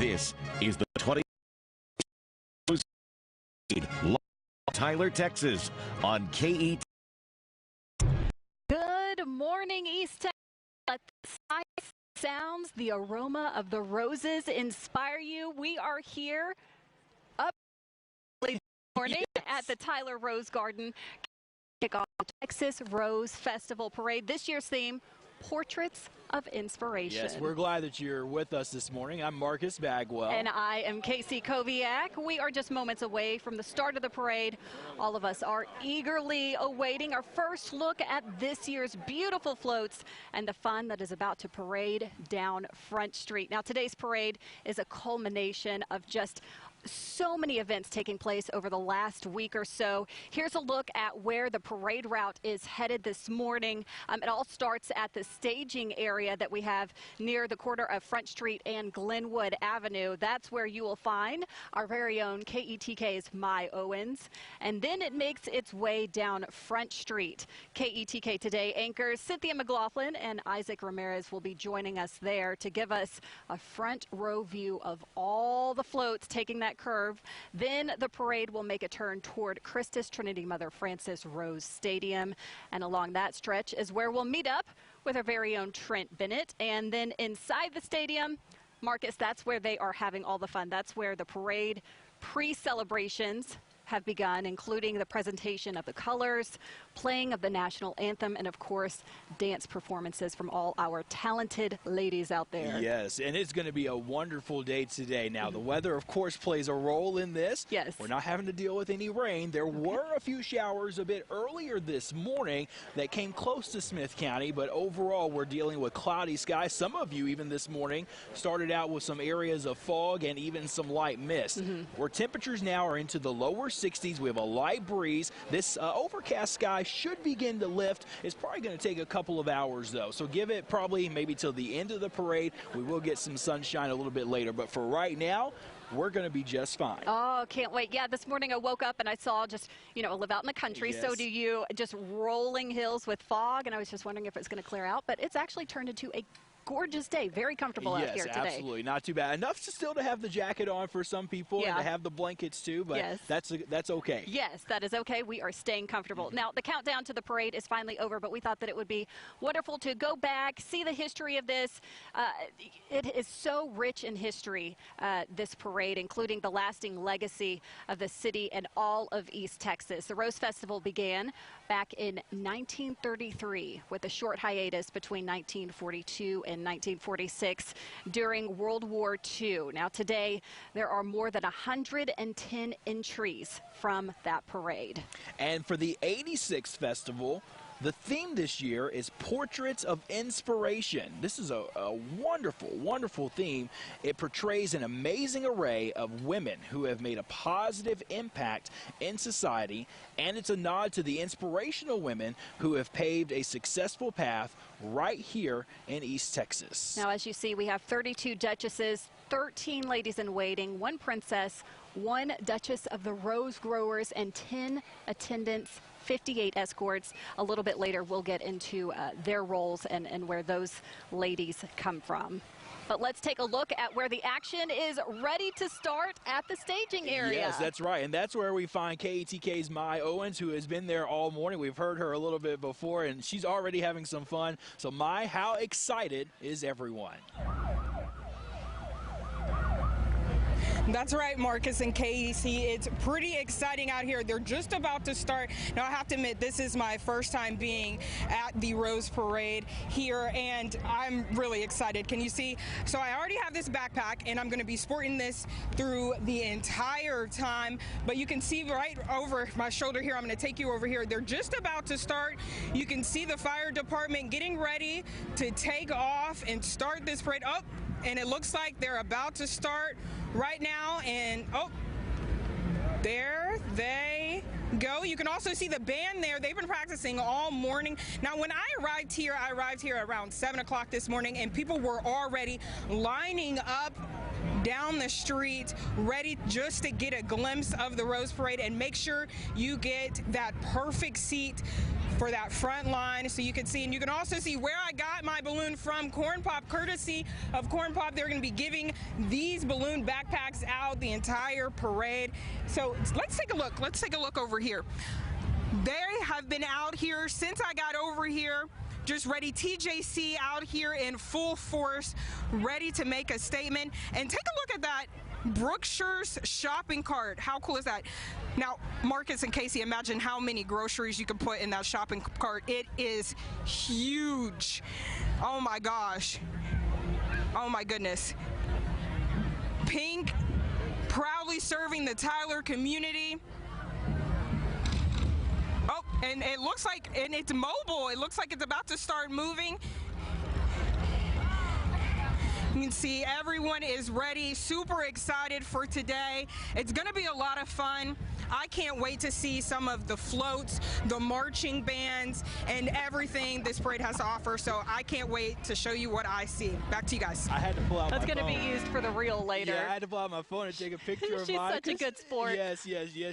This is the 20 Tyler, Texas on KETK. Good morning, East Texas. Let the sights, sounds, the aroma of the roses inspire you. We are here up this morning at the Tyler Rose Garden. Kick off the Texas Rose Festival Parade. This year's theme, Portraits of Inspiration. Yes, we're glad that you're with us this morning. I'm Marcus Bagwell. And I am Casey Koviak. We are just moments away from the start of the parade. All of us are eagerly awaiting our first look at this year's beautiful floats and the fun that is about to parade down Front Street. Now, today's parade is a culmination of just so many events taking place over the last week or so. Here's a look at where the parade route is headed this morning. It all starts at the staging area that we have near the corner of Front Street and Glenwood Avenue. That's where you will find our very own KETK's My Owens. And then it makes its way down Front Street. KETK Today anchors Cynthia McLaughlin and Isaac Ramirez will be joining us there to give us a front row view of all the floats taking that curve. Then the parade will make a turn toward Christus Trinity Mother Frances Rose Stadium. And along that stretch is where we'll meet up with our very own Trent Bennett. And then inside the stadium, Marcus, that's where they are having all the fun. That's where the parade pre-celebrations have begun, including the presentation of the colors, playing of the national anthem, and of course, dance performances from all our talented ladies out there. Yes, and it's going to be a wonderful day today. Now, the weather, of course, plays a role in this. Yes. We're not having to deal with any rain. There were a few showers a bit earlier this morning that came close to Smith County, but overall, we're dealing with cloudy skies. Some of you, even this morning, started out with some areas of fog and even some light mist. Where temperatures now are into the lower 60s. We have a light breeze. This overcast sky should begin to lift. It's probably going to take a couple of hours, though. So give it probably maybe till the end of the parade. We will get some sunshine a little bit later. But for right now, we're going to be just fine. Oh, can't wait. Yeah, this morning I woke up and I saw just, I live out in the country. Yes. So do you, just rolling hills with fog. And I was just wondering if it's going to clear out. But it's actually turned into a gorgeous day. Very comfortable out here today. Yes, absolutely. Not too bad. Enough still to have the jacket on for some people and to have the blankets too, but that's okay. Yes, that is okay. We are staying comfortable. Now, the countdown to the parade is finally over, but we thought that it would be wonderful to go back, see the history of this. It is so rich in history, this parade, including the lasting legacy of the city and all of East Texas. The Rose Festival began back in 1933 with a short hiatus between 1942 and 1946 during World War II. Now today there are more than 110 entries from that parade. And for the 86th festival, the theme this year is Portraits of Inspiration. This is a wonderful, wonderful theme. It portrays an amazing array of women who have made a positive impact in society, and it's a nod to the inspirational women who have paved a successful path right here in East Texas. Now, as you see, we have 32 duchesses, 13 ladies in waiting, 1 princess, 1 Duchess of the Rose Growers, and 10 attendants, 58 escorts. A little bit later, we'll get into their roles and where those ladies come from. But let's take a look at where the action is ready to start at the staging area. Yes, that's right. And that's where we find KETK's My Owens, who has been there all morning. We've heard her a little bit before, and she's already having some fun. So, My, how excited is everyone? That's right, Marcus and Casey. It's pretty exciting out here. They're just about to start. Now, I have to admit, this is my first time being at the Rose Parade here, and I'm really excited. Can you see? So I already have this backpack, and I'm going to be sporting this through the entire time. But you can see right over my shoulder here, I'm going to take you over here. They're just about to start. You can see the fire department getting ready to take off and start this parade. Oh, and it looks like they're about to start right now, and oh, there they go. You can also see the band there. They've been practicing all morning. Now, when I arrived here around 7 o'clock this morning, and people were already lining up down the street, ready just to get a glimpse of the Rose Parade and make sure you get that perfect seat for that front line. So you can see, and you can also see where I got my balloon from, Corn Pop. Courtesy of Corn Pop, they're going to be giving these balloon backpacks out the entire parade. So let's take a look. Let's take a look over here. They have been out here since I got over here, just ready. TJC out here in full force, ready to make a statement. And take a look at that Brookshire's shopping cart. How cool is that? Now, Marcus and Casey, imagine how many groceries you can put in that shopping cart. It is huge. Oh my gosh. Oh my goodness. Pink, proudly serving the Tyler community. Oh, and it looks like, and it's mobile. It looks like it's about to start moving. You can see everyone is ready, super excited for today. It's going to be a lot of fun. I can't wait to see some of the floats, the marching bands, and everything this parade has to offer. So I can't wait to show you what I see. Back to you guys. I had to pull out That's my phone. going to be used for the reel later. Yeah, I had to pull out my phone and take a picture of She's mine. such a good sport. Yes,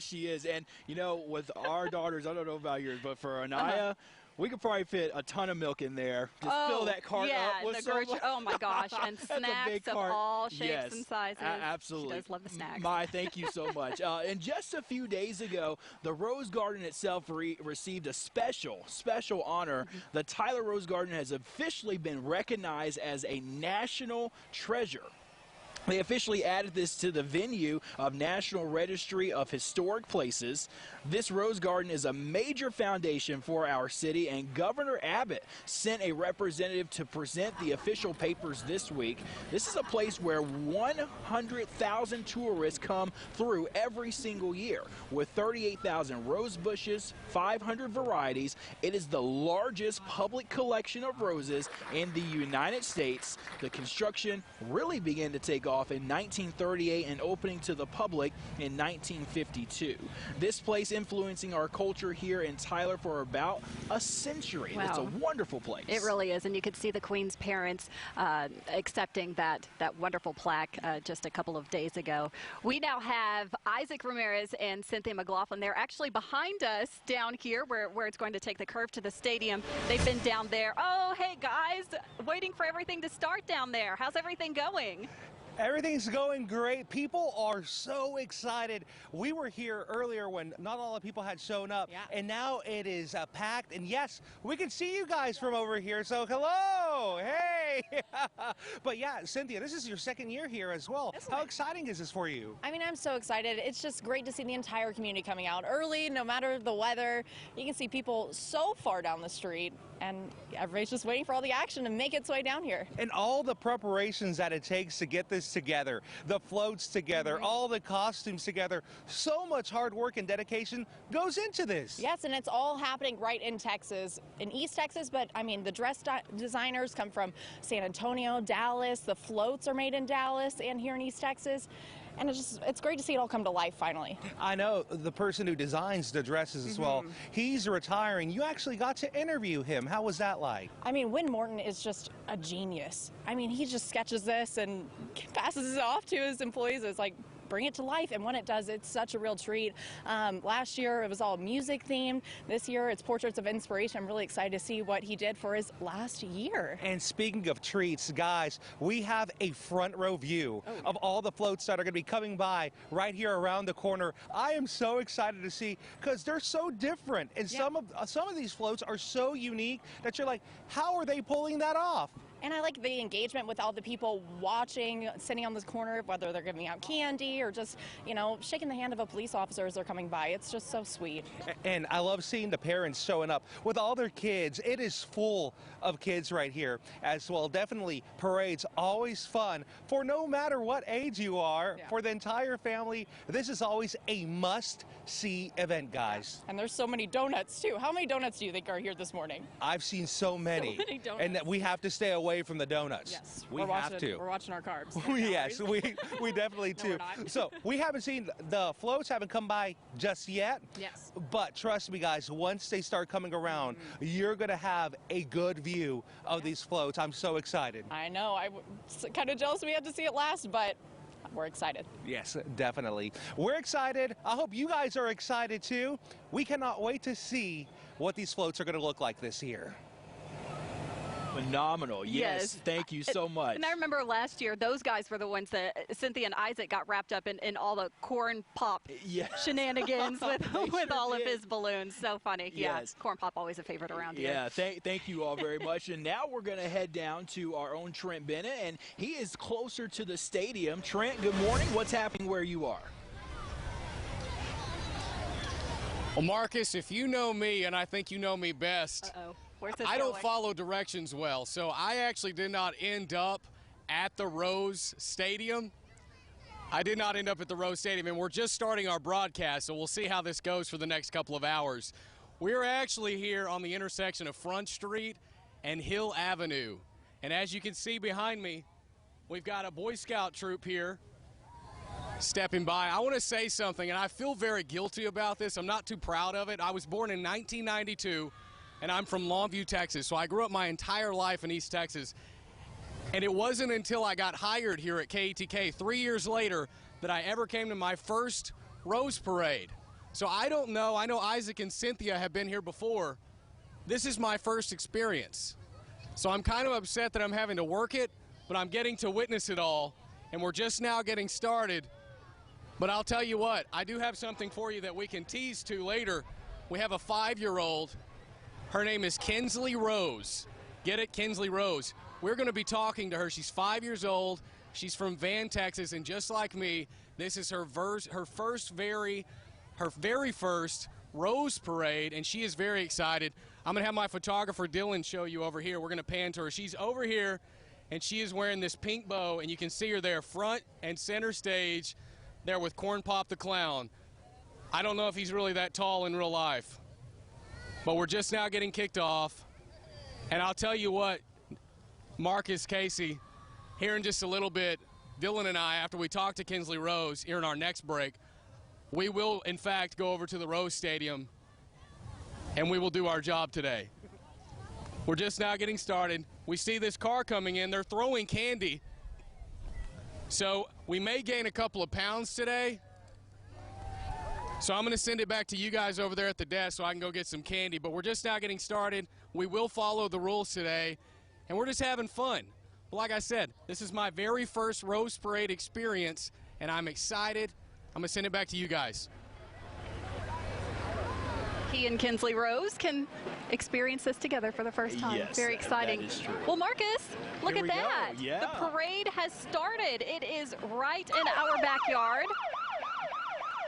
she is. And, you know, with our daughters, I don't know about yours, but for Anaya, we could probably fit a ton of milk in there. Just fill that cart up with some. Oh my gosh, and That's a snacks big of cart. all shapes Yes, and sizes. Absolutely. She does love the snacks. Mai, thank you so much. And just a few days ago, the Rose Garden itself received a special honor. The Tyler Rose Garden has officially been recognized as a national treasure. They officially added this to the venue of National Registry of Historic Places. This Rose Garden is a major foundation for our city, and Governor Abbott sent a representative to present the official papers this week. This is a place where 100,000 tourists come through every single year. With 38,000 rose bushes, 500 varieties, it is the largest public collection of roses in the United States. The construction really began to take off in 1938 and opening to the public in 1952. This place influencing our culture here in Tyler for about a century. Wow. It's a wonderful place. It really is, and you could see the Queen's parents accepting that wonderful plaque just a couple of days ago. We now have Isaac Ramirez and Cynthia McLaughlin. They're actually behind us down here where it's going to take the curve to the stadium. They've been down there. Oh, hey guys, waiting for everything to start down there. How's everything going? Everything's going great. People are so excited. We were here earlier when not all the people had shown up, and now it is packed. And yes, we can see you guys from over here. So hello, hey. But yeah, Cynthia, this is your second year here as well. How exciting is this for you? I mean, I'm so excited. It's just great to see the entire community coming out early, no matter the weather. You can see people so far down the street, and everybody's just waiting for all the action to make its way down here. And all the preparations that it takes to get this together, the floats together, all the costumes together, so much hard work and dedication goes into this. Yes, and it's all happening right in Texas, in East Texas, but I mean, the dress designers come from San Antonio, Dallas, the floats are made in Dallas and here in East Texas. And it's great to see it all come to life finally. I know the person who designs the dresses as well. He's retiring. You actually got to interview him. How was that like? I mean, Win Morton is just a genius. I mean, he just sketches this and passes it off to his employees. It's like, bring it to life, and when it does, it's such a real treat. Last year it was all music themed. This year it's portraits of inspiration. I'm really excited to see what he did for his last year. And speaking of treats, guys, we have a front row view of all the floats that are going to be coming by right here around the corner. I am so excited to see because they're so different, and some of these floats are so unique that you're like, how are they pulling that off? And I like the engagement with all the people watching, sitting on this corner, whether they're giving out candy or just, you know, shaking the hand of a police officer as they're coming by. It's just so sweet. And I love seeing the parents showing up with all their kids. It is full of kids right here as well. Definitely parades, always fun for no matter what age you are, for the entire family. This is always a must-see event, guys. And there's so many donuts, too. How many donuts do you think are here this morning? I've seen so many. So many donuts. And that we have to stay away from the donuts. Yes, we have to. We're watching our carbs. Yes, we definitely No, do. we're not. So we haven't seen the floats haven't come by just yet. Yes. But trust me, guys, once they start coming around, you're gonna have a good view of these floats. I'm so excited. I know. I'm kind of jealous we had to see it last, but we're excited. Yes, definitely. We're excited. I hope you guys are excited too. We cannot wait to see what these floats are going to look like this year. Phenomenal. Yes. Thank you so much. And I remember last year, those guys were the ones that Cynthia and Isaac got wrapped up in all the corn pop shenanigans with all of his balloons. So funny. Yeah, corn pop always a favorite around here. Yeah, thank you all very much. And now we're going to head down to our own Trent Bennett, and he is closer to the stadium. Trent, good morning. What's happening where you are? Well, Marcus, if you know me, and I think you know me best, I don't follow directions well, so I actually did not end up at the Rose Stadium. I did not end up at the Rose Stadium, and we're just starting our broadcast, so we'll see how this goes for the next couple of hours. We're actually here on the intersection of Front Street and Hill Avenue, and as you can see behind me, we've got a Boy Scout troop here stepping by. I want to say something, and I feel very guilty about this. I'm not too proud of it. I was born in 1992. And I'm from Longview, Texas, so I grew up my entire life in East Texas. And it wasn't until I got hired here at KETK 3 years later that I ever came to my first Rose Parade. So I don't know. I know Isaac and Cynthia have been here before. This is my first experience. So I'm kind of upset that I'm having to work it, but I'm getting to witness it all. And we're just now getting started. But I'll tell you what, I do have something for you that we can tease to later. We have a 5-year-old. Her name is Kinsley Rose. Get it? Kinsley Rose. We're going to be talking to her. She's 5 years old. She's from Van, Texas, and just like me, this is her very first Rose Parade, and she is very excited. I'm going to have my photographer Dylan show you over here. We're going to pan to her. She's over here, and she is wearing this pink bow, and you can see her there front and center stage there with Corn Pop the Clown. I don't know if he's really that tall in real life. But we're just now getting kicked off. And I'll tell you what, Marcus, Casey, here in just a little bit, Dylan and I, after we talk to Kinsley Rose here in our next break, we will, in fact, go over to the Rose Stadium, and we will do our job today. We're just now getting started. We see this car coming in. They're throwing candy. So we may gain a couple of pounds today. So I'm going to send it back to you guys over there at the desk so I can go get some candy. But we're just now getting started. We will follow the rules today, and we're just having fun. But like I said, this is my very first Rose Parade experience, and I'm excited. I'm going to send it back to you guys. He and Kinsley Rose can experience this together for the first time. Yes, very exciting. that is true. Well, Marcus, look Here at we go. that. Yeah. The parade has started. It is right in our backyard.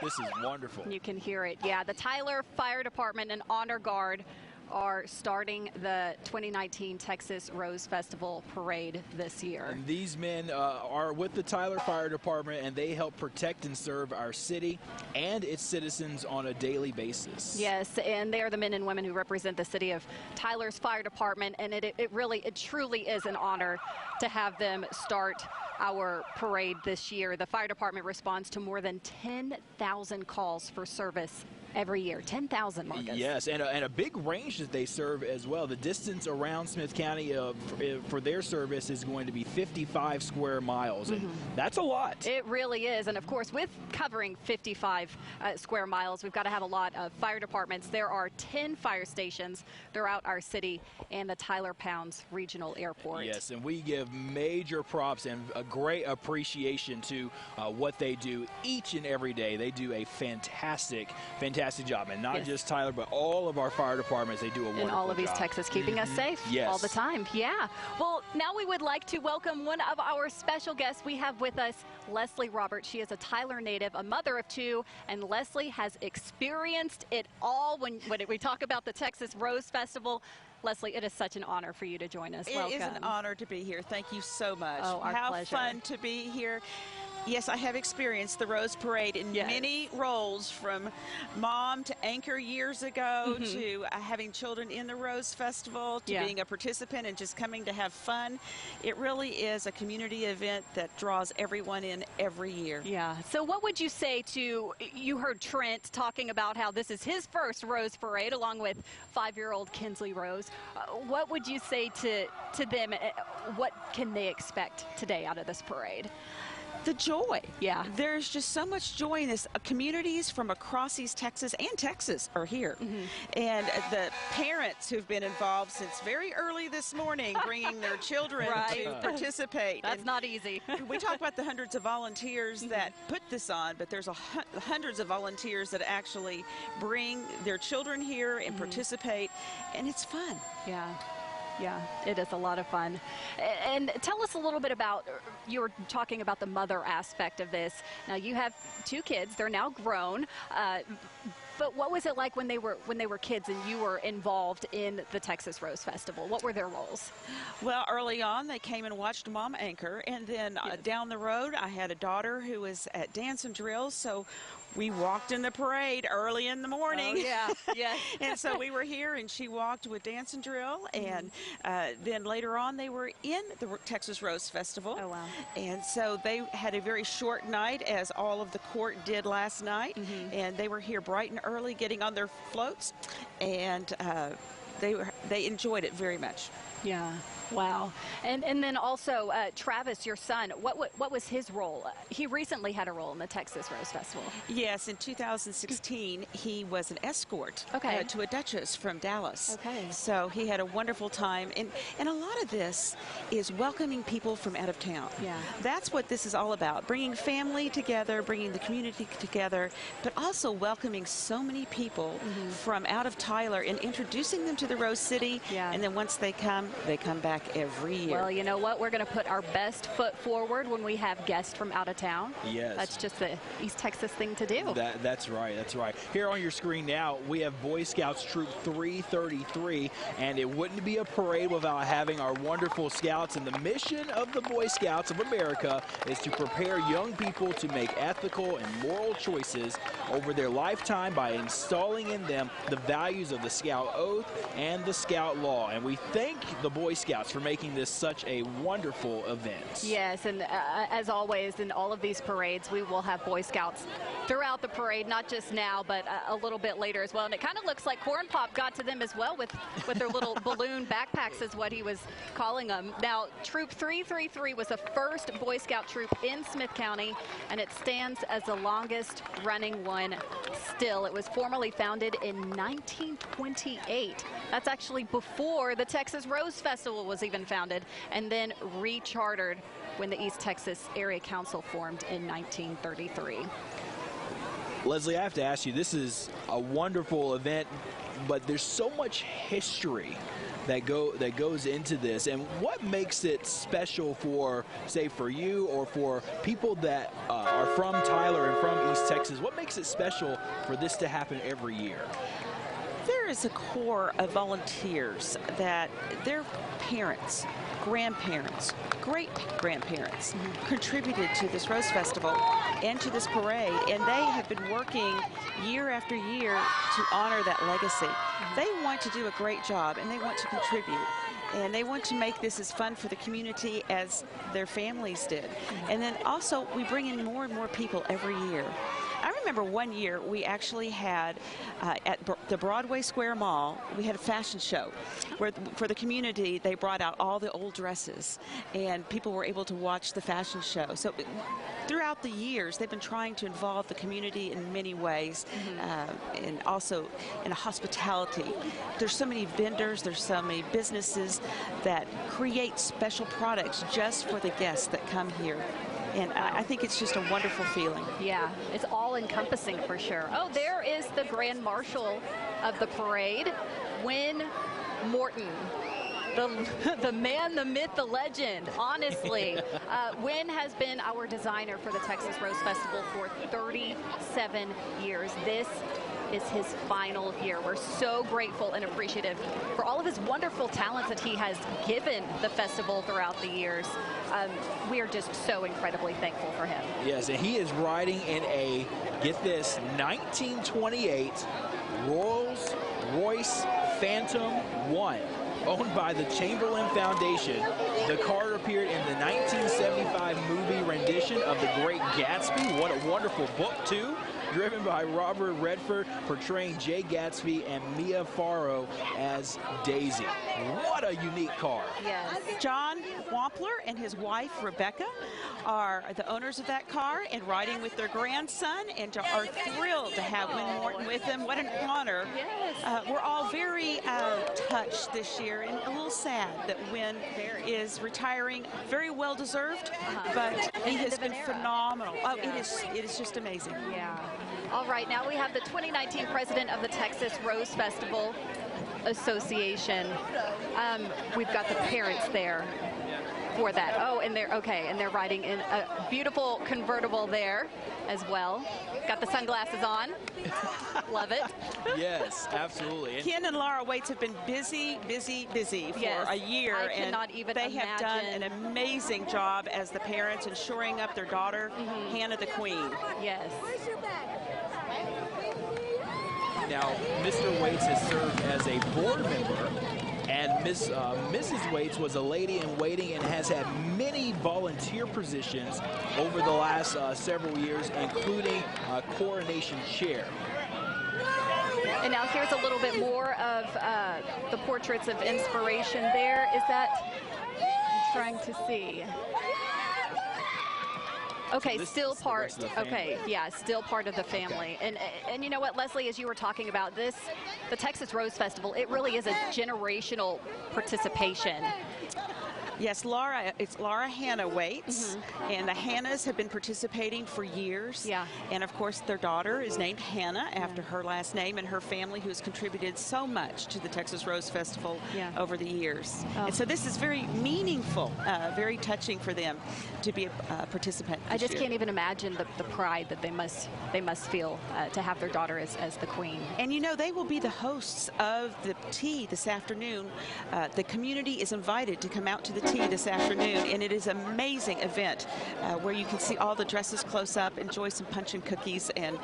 This is wonderful. You can hear it. Yeah, the Tyler Fire Department and Honor Guard are starting the 2019 Texas Rose Festival Parade this year. And these men are with the Tyler Fire Department, and they help protect and serve our city and its citizens on a daily basis. Yes, and they are the men and women who represent the city of Tyler's Fire Department, and it truly is an honor to have them start our parade this year. The fire department responds to more than 10,000 calls for service every year. 10,000, Marcus. Yes, and a big range that they serve as well. The distance around Smith County for their service is going to be 55 square miles, and that's a lot. It really is, and of course, with covering 55 square miles, we've got to have a lot of fire departments. There are 10 fire stations throughout our city and the Tyler Pounds Regional Airport. Yes, and we give major props and a great appreciation to what they do each and every day. They do a fantastic job, and not just Tyler, but all of our fire departments. They do a wonderful job. In all of East Texas, keeping us safe all the time. Yeah. Well, now we would like to welcome one of our special guests. We have with us Leslie Roberts. She is a Tyler native, a mother of two, and Leslie has experienced it all when we talk about the Texas Rose Festival. Leslie, it is such an honor for you to join us. Welcome. It is an honor to be here. Thank you so much. Oh, our pleasure. How fun to be here. Yes, I have experienced the Rose Parade in many roles, from mom to anchor years ago to having children in the Rose Festival to being a participant and just coming to have fun. It really is a community event that draws everyone in every year. Yeah. So what would you say to, you heard Trent talking about how this is his first Rose Parade along with 5-year-old Kinsley Rose. What would you say to them? What can they expect today out of this parade? the joy. Yeah. There's just so much joy in this. Communities from across East Texas and Texas are here. And the parents who've been involved since very early this morning, bringing their children to participate. That's not easy. We talk about the hundreds of volunteers that put this on, but there's hundreds of volunteers that actually bring their children here and participate, and it's fun. Yeah. Yeah, it is a lot of fun. And tell us a little bit about, you were talking about the mother aspect of this. Now you have 2 kids, they're now grown. But what was it like when they were kids and you were involved in the Texas Rose Festival? What were their roles? Well, early on, they came and watched Mom anchor, and then down the road, I had a daughter who was at dance and drills, so we walked in the parade early in the morning. Oh, yeah. And so we were here, and she walked with dance and drill, and then later on, they were in the Texas Rose Festival. Oh, wow. And so they had a very short night, as all of the court did last night, and they were here bright and early getting on their floats, and they enjoyed it very much. Yeah. Wow. And then also, Travis, your son, what was his role? He recently had a role in the Texas Rose Festival. Yes, in 2016, he was an escort to a Duchess from Dallas. Okay. So he had a wonderful time. And a lot of this is welcoming people from out of town. Yeah. That's what this is all about, bringing family together, bringing the community together, but also welcoming so many people from out of Tyler and introducing them to the Rose City. Yeah. And then once they come back every year. Well, you know what? We're going to put our best foot forward when we have guests from out of town. Yes. That's just the East Texas thing to do. That's right. That's right. Here on your screen now, we have Boy Scouts Troop 333, and it wouldn't be a parade without having our wonderful scouts. And the mission of the Boy Scouts of America is to prepare young people to make ethical and moral choices over their lifetime by installing in them the values of the Scout Oath and the Scout Law. And we thank the Boy Scouts for making this such a wonderful event. Yes, and as always in all of these parades, we will have Boy Scouts throughout the parade, not just now, but a little bit later as well. And it kind of looks like Corn Pop got to them as well with their little balloon backpacks is what he was calling them. Now, Troop 333 was the first Boy Scout troop in Smith County, and it stands as the longest running one still. It was formally founded in 1928. That's actually before the Texas Rose Festival was even founded, and then rechartered when the East Texas Area Council formed in 1933. Leslie, I have to ask you, this is a wonderful event, but there's so much history that goes into this. And what makes it special for, say, for you or for people that are from Tyler and from East Texas? What makes it special for this to happen every year? There is a core of volunteers that their parents, grandparents, great-grandparents contributed to this Rose Festival and to this parade, and they have been working year after year to honor that legacy. They want to do a great job, and they want to contribute, and they want to make this as fun for the community as their families did. And then also, we bring in more and more people every year. I remember one year we actually had at the Broadway Square Mall, we had a fashion show where for the community they brought out all the old dresses and people were able to watch the fashion show. So throughout the years they've been trying to involve the community in many ways and also in hospitality. There's so many vendors, there's so many businesses that create special products just for the guests that come here. And I think it's just a wonderful feeling. Yeah, it's all-encompassing for sure. Oh, there is the Grand Marshal of the parade, Wynn Morton. The man, the myth, the legend, honestly. Wynn has been our designer for the Texas Rose Festival for 37 years. This is his final year. We're so grateful and appreciative for all of his wonderful talents that he has given the festival throughout the years. We are just so incredibly thankful for him. Yes, and he is riding in a, get this, 1928 Rolls-Royce Phantom 1. Owned by the Chamberlain Foundation. The car appeared in the 1975 movie rendition of The Great Gatsby. What a wonderful book, too. driven by Robert Redford, portraying Jay Gatsby and Mia Farrow as Daisy. What a unique car. Yes. John Wampler and his wife, Rebecca, are the owners of that car and riding with their grandson, and are thrilled to have Win Morton with them. What an honor. Yes. We're all very touched this year and a little sad that Win is retiring. Very well deserved, but he has been phenomenal. Oh, it is just amazing. Yeah. All right, now we have the 2019 president of the Texas Rose Festival Association. We've got the parents there for that. Oh, and they're riding in a beautiful convertible there as well. Got the sunglasses on. Love it. Yes, absolutely. Ken and Laura Waits have been busy for a year, and they have done an amazing job as the parents in shoring up their daughter, Hannah the Queen. Yes. Now, Mr. Waits has served as a board member, and Mrs. Waits was a lady-in-waiting and has had many volunteer positions over the last several years, including coronation chair. And now here's a little bit more of the portraits of inspiration there. Is that, I'm trying to see. Okay, so still part, okay, yeah, still part of the family. And you know what, Leslie, as you were talking about this, the Texas Rose Festival, it really is a generational participation. Yes, it's Laura Hannah Waits, and the Hannahs have been participating for years. Yeah. And of course, their daughter is named Hannah after her last name, and her family, who has contributed so much to the Texas Rose Festival over the years. Oh. And so this is very meaningful, very touching for them to be a participant. I just can't even imagine the pride that they must feel to have their daughter as the queen. And you know, they will be the hosts of the tea this afternoon. The community is invited to come out to the tea this afternoon, and it is an amazing event where you can see all the dresses close up, enjoy some punch and cookies, and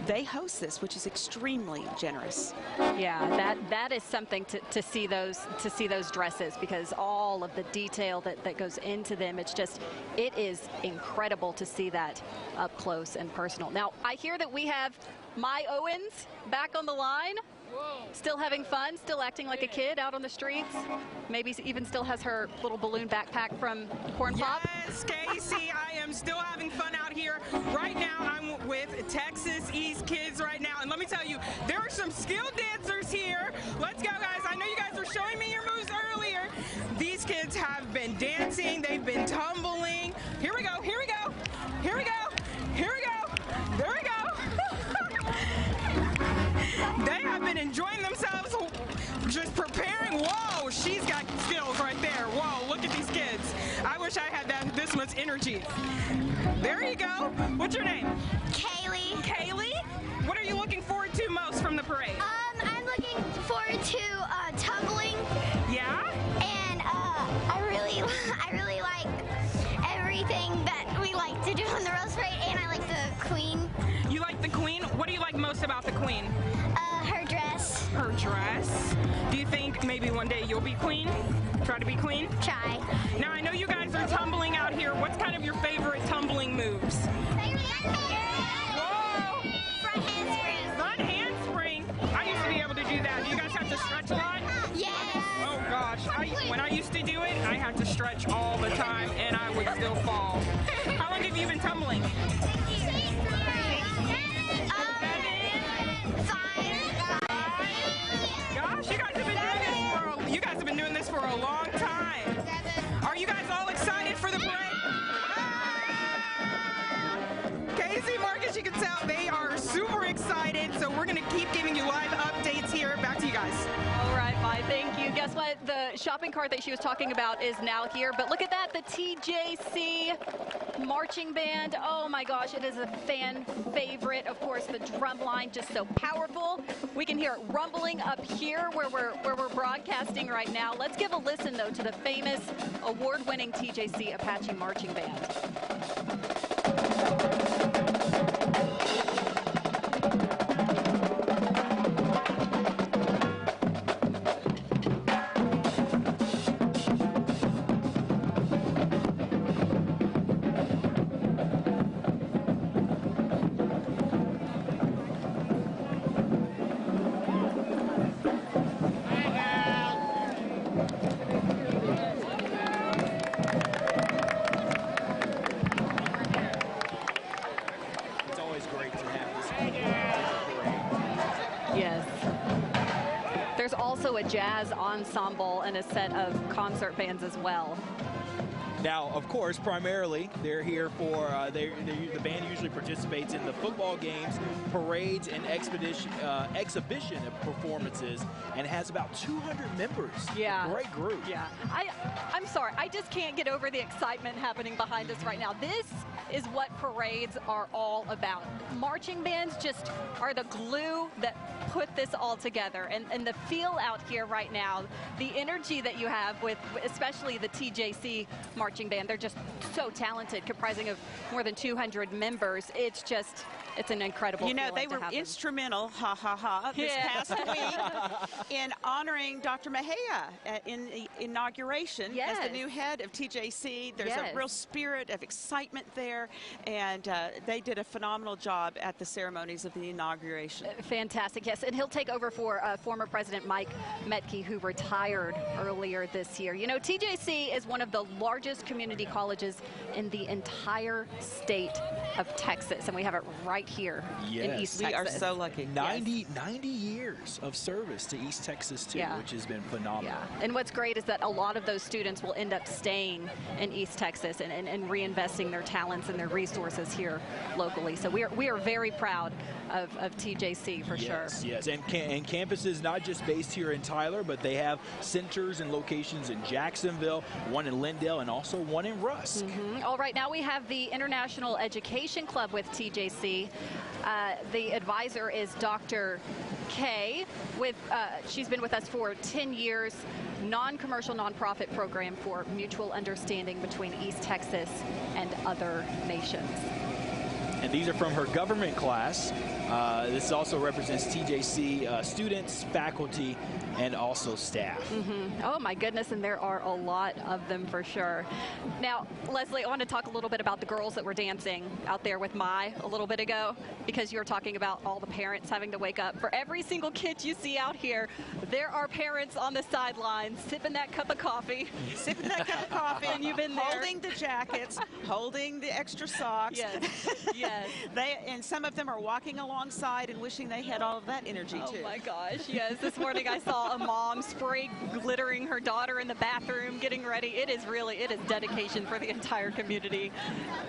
they host this, which is extremely generous. Yeah, that is something to see those dresses, because all of the detail that goes into them, it is incredible to see that up close and personal. Now, I hear that we have Mai Owens back on the line. Still having fun, still acting like a kid out on the streets. Maybe even still has her little balloon backpack from Corn Pop. Yes, Casey, I am still having fun out here. Right now, I'm with Texas East kids right now. And let me tell you, there are some skilled dancers here. Let's go, guys. I know you guys were showing me your moves earlier. These kids have been dancing. They've been tumbling. Here we go. Here we go. Here we go. Here we go. There we go. They have been enjoying themselves, just preparing. Whoa, she's got skills right there. Whoa, look at these kids. I wish I had this much energy. There you go. What's your name? Kaylee. Kaylee? What are you looking forward to most from the parade? I'm looking forward to tumbling. Yeah? And I really like everything that we like to do on the Rose Parade, and I like the Queen. You like the Queen? What do you like most about the Queen? Her dress. Her dress. Do you think maybe one day you'll be Queen? Try to be Queen? Try. Now, I know you guys are tumbling out here. What's kind of your favorite tumbling moves? Whoa! Front handspring. Front handspring. I used to be able to do that. Do you guys have to stretch a lot? Yes. Oh gosh, when I used to do it, I had to stretch all the time, and I would still fall. How long have you been tumbling? 5. Gosh, you guys have been doing this for a long time. Are you guys all excited for the parade? Casey, Marcus, you can tell they are super excited, so we're going to keep giving you live updates here. Back to you guys. All right, Mai, thank you. Guess what? The shopping cart that she was talking about is now here, but look at that, the TJC marching band. Oh my gosh, it is a fan favorite. Of course, the drum line just so powerful. We can hear it rumbling up here where we're broadcasting right now. Let's give a listen though to the famous award-winning TJC Apache marching band. Yes. There's also a jazz ensemble and a set of concert bands as well. Now, of course, primarily, they're here for, the band usually participates in the football games, parades, and exhibition of performances, and has about 200 members. Yeah. A great group. Yeah. I'm sorry, I just can't get over the excitement happening behind us right now. This is what parades are all about. Marching bands just are the glue that put this all together, and the feel out here right now, the energy that you have with especially the TJC marching band. They're just so talented, comprising of more than 200 members. It's an incredible You know, feeling they were to have instrumental, this past week in honoring Dr. Mejia in the inauguration as the new head of TJC. There's a real spirit of excitement there, and they did a phenomenal job at the ceremonies of the inauguration. Fantastic, yes. And he'll take over for former President Mike Metke, who retired earlier this year. You know, TJC is one of the largest community colleges in the entire state of Texas, and we have it right here in East Texas. We are so lucky. 90 years of service to East Texas, too, which has been phenomenal. Yeah. And what's great is that a lot of those students will end up staying in East Texas and reinvesting their talents and their resources here locally. So we are very proud of TJC for sure. Yes, and campus is not just based here in Tyler, but they have centers and locations in Jacksonville, one in Lindale, and also one in Rusk. All right, now we have the International Education Club with TJC. The advisor is Dr. K. She's been with us for 10 years. Non-commercial, nonprofit program for mutual understanding between East Texas and other nations. And these are from her government class. This also represents TJC students, faculty, and also staff. Oh my goodness, and there are a lot of them for sure. Now, Leslie, I want to talk a little bit about the girls that were dancing out there with Mai a little bit ago, because you're talking about all the parents having to wake up. For every single kid you see out here, there are parents on the sidelines sipping that cup of coffee. Sipping that cup of coffee. And you've been there. Holding the jackets, holding the extra socks. Yes. And some of them are walking alongside and wishing they had all of that energy too. Oh my gosh, yes. This morning I saw a mom spray glittering her daughter in the bathroom, getting ready. It is dedication for the entire community.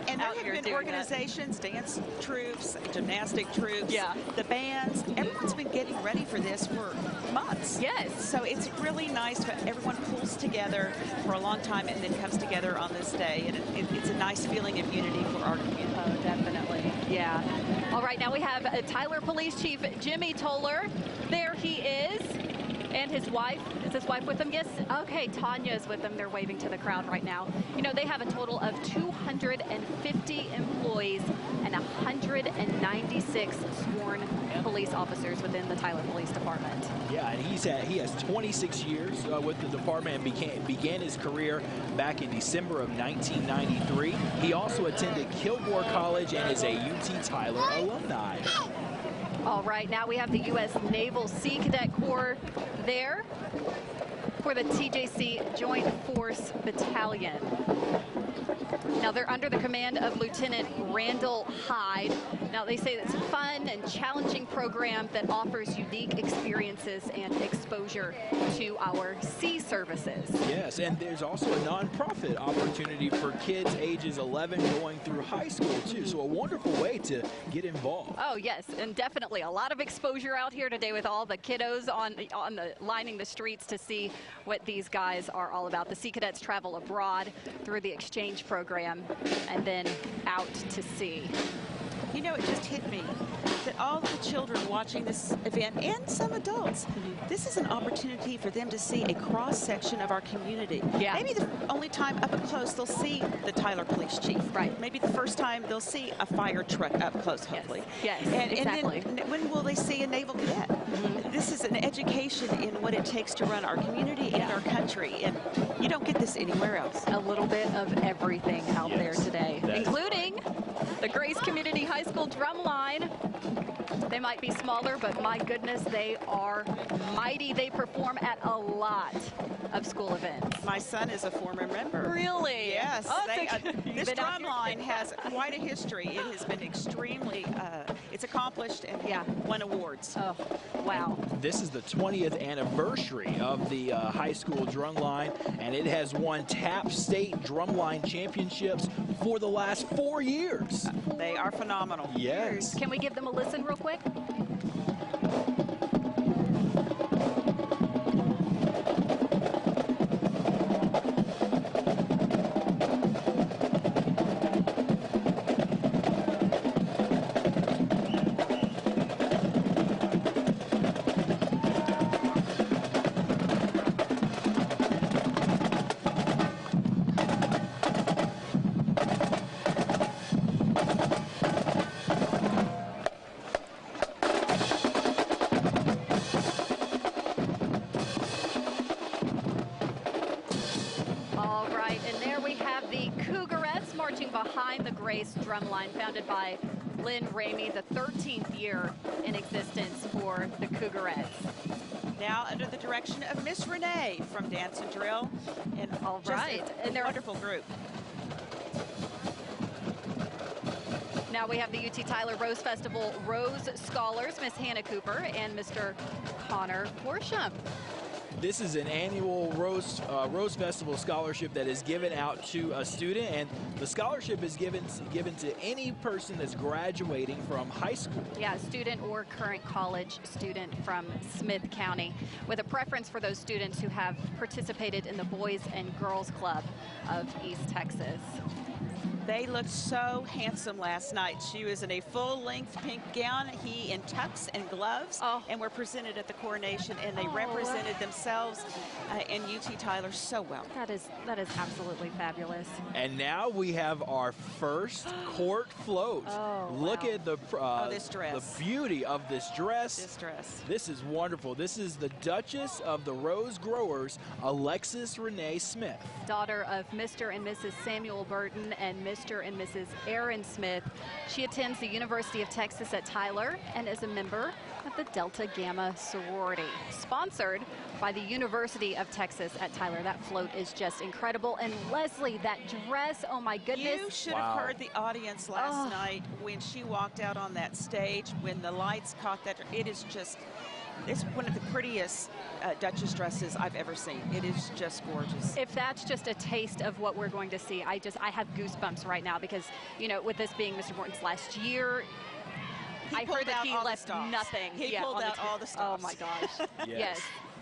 And there have been organizations, dance troops, gymnastic troops, the bands. Everyone's been getting ready for this for months. Yes. So it's really nice when everyone pulls together for a long time and then comes together on this day. And it's a nice feeling of unity for our community. Oh, definitely. Yeah. All right, now we have Tyler Police Chief Jimmy Toller. There he is. And his wife. Is his wife with him? Yes. Okay, Tanya's with them. They're waving to the crowd right now. You know, they have a total of 250 employees and 196 sworn police officers within the Tyler Police Department. Yeah, and he has 26 years with the department and began his career back in December of 1993. He also attended Kilgore College and is a UT Tyler alumni. All right, now we have the U.S. Naval Sea Cadet Corps there for the TJC Joint Force Battalion. Now they're under the command of Lieutenant Randall Hyde. Now they say it's a fun and challenging program that offers unique experiences and exposure to our sea services. Yes, and there's also a nonprofit opportunity for kids ages 11 going through high school too. So a wonderful way to get involved. Oh yes, and definitely a lot of exposure out here today with all the kiddos lining the streets to see what these guys are all about. The Sea Cadets travel abroad through the exchange program and then out to sea. You know, it just hit me that all the children watching this event, and some adults, this is an opportunity for them to see a cross-section of our community. Yeah. Maybe the only time up close they'll see the Tyler Police Chief. Right. Maybe the first time they'll see a fire truck up close, hopefully. Yes, exactly. And then when will they see a naval cadet? This is an education in what it takes to run our community and our country, and you don't get this anywhere else. A little bit of everything out there today, including the Grace Community High School drumline. They might be smaller, but my goodness, they are mighty. They perform at a lot of school events. My son is a former member. Really? Yes. Oh, This drumline has quite a history. It has been extremely it's accomplished and won awards. Oh, wow. This is the 20th anniversary of the high school drumline, and it has won TAP State Drumline Championships for the last 4 years. They are phenomenal. Yes. Can we give them a listen real quick? Marching behind the Grace drumline, founded by Lynn Ramey, the 13th year in existence for the Cougarettes. Now under the direction of Miss Renee from Dance and Drill, and and they're a wonderful group. Now we have the UT Tyler Rose Festival Rose Scholars, Miss Hannah Cooper and Mr. Connor Horsham. This is an annual Rose Festival scholarship that is given out to a student, and the scholarship is given to any person that's graduating from high school. Yeah, student or current college student from Smith County, with a preference for those students who have participated in the Boys and Girls Club of East Texas. They looked so handsome last night. She was in a full-length pink gown, he in tux and gloves, and were presented at the coronation, and they represented themselves and UT Tyler so well. That is absolutely fabulous. And now we have our first court float. Look at the this dress. The beauty of this dress. This dress. This is wonderful. This is the Duchess of the Rose Growers, Alexis Renee Smith. Daughter of Mr. and Mrs. Samuel Burton and Mr. and Mrs. Aaron Smith. She attends the University of Texas at Tyler and is a member of the Delta Gamma sorority. Sponsored by the University of Texas at Tyler. That float is just incredible. And Leslie, that dress, oh my goodness. You should have heard the audience last night when she walked out on that stage, when the lights caught that. It is just, it's one of the prettiest Duchess dresses I've ever seen. It is just gorgeous. If that's just a taste of what we're going to see, I have goosebumps right now because, you know, with this being Mr. Morton's last year, I heard that he left nothing. He pulled out all the stops. Oh my gosh. Yes.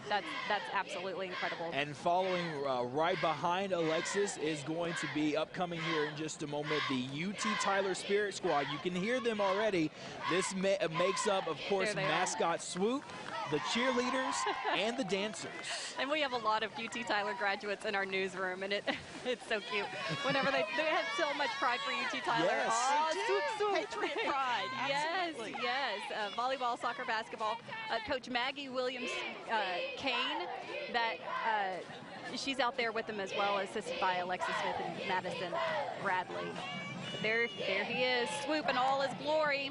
That's absolutely incredible. And following right behind Alexis is going to be upcoming here in just a moment, the UT Tyler Spirit Squad. You can hear them already. This makes up, of course, mascot Swoop, the cheerleaders, and the dancers. And we have a lot of UT Tyler graduates in our newsroom, and it's so cute. Whenever they have so much pride for UT Tyler. Yes. Patriot pride. Absolutely. Yes. Volleyball, soccer, basketball. Coach Maggie Williams Kane, that she's out there with them as well, assisted by Alexis Smith and Madison Bradley. There he is, Swoop in all his glory.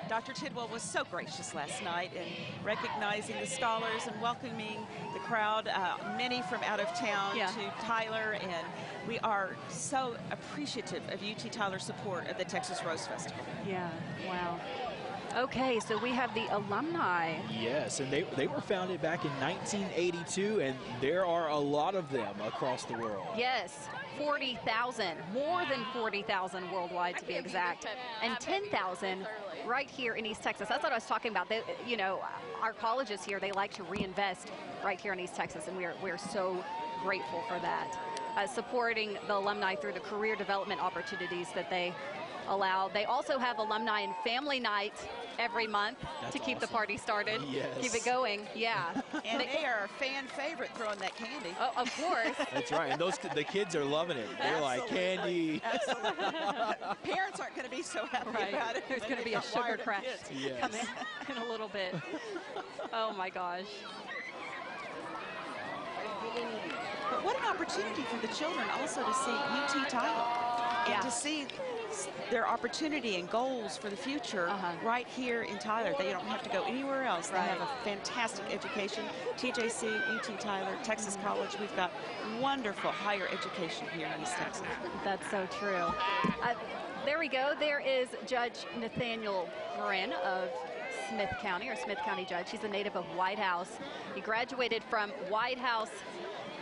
Dr. Tidwell was so gracious last night in recognizing the scholars and welcoming the crowd, many from out of town to Tyler, and we are so appreciative of UT Tyler's support of the Texas Rose Festival. Yeah, wow. Okay, so we have the alumni. Yes, and they were founded back in 1982, and there are a lot of them across the world. Yes, 40,000, more than 40,000 worldwide to be exact, and 10,000 right here in East Texas. That's what I was talking about. They, you know, our colleges here, they like to reinvest right here in East Texas, and we're so grateful for that. Supporting the alumni through the career development opportunities that they allow. They also have alumni and family night every month to keep the party started. Yes. Keep it going. Yeah. And they are a fan favorite throwing that candy. Oh, of course. That's right. And the kids are loving it. They're like candy. Absolutely. Parents aren't going to be so happy about it. There's going to be a sugar crash coming Yes. in a little bit. Oh my gosh. But what an opportunity for the children also to see UT Tyler and to see their opportunity and goals for the future right here in Tyler. They don't have to go anywhere else. They have a fantastic education. TJC, UT Tyler, Texas College. We've got wonderful higher education here in East Texas. That's so true. There we go. There is Judge Nathaniel Marin of Smith County, or Smith County Judge. He's a native of White House. He graduated from White House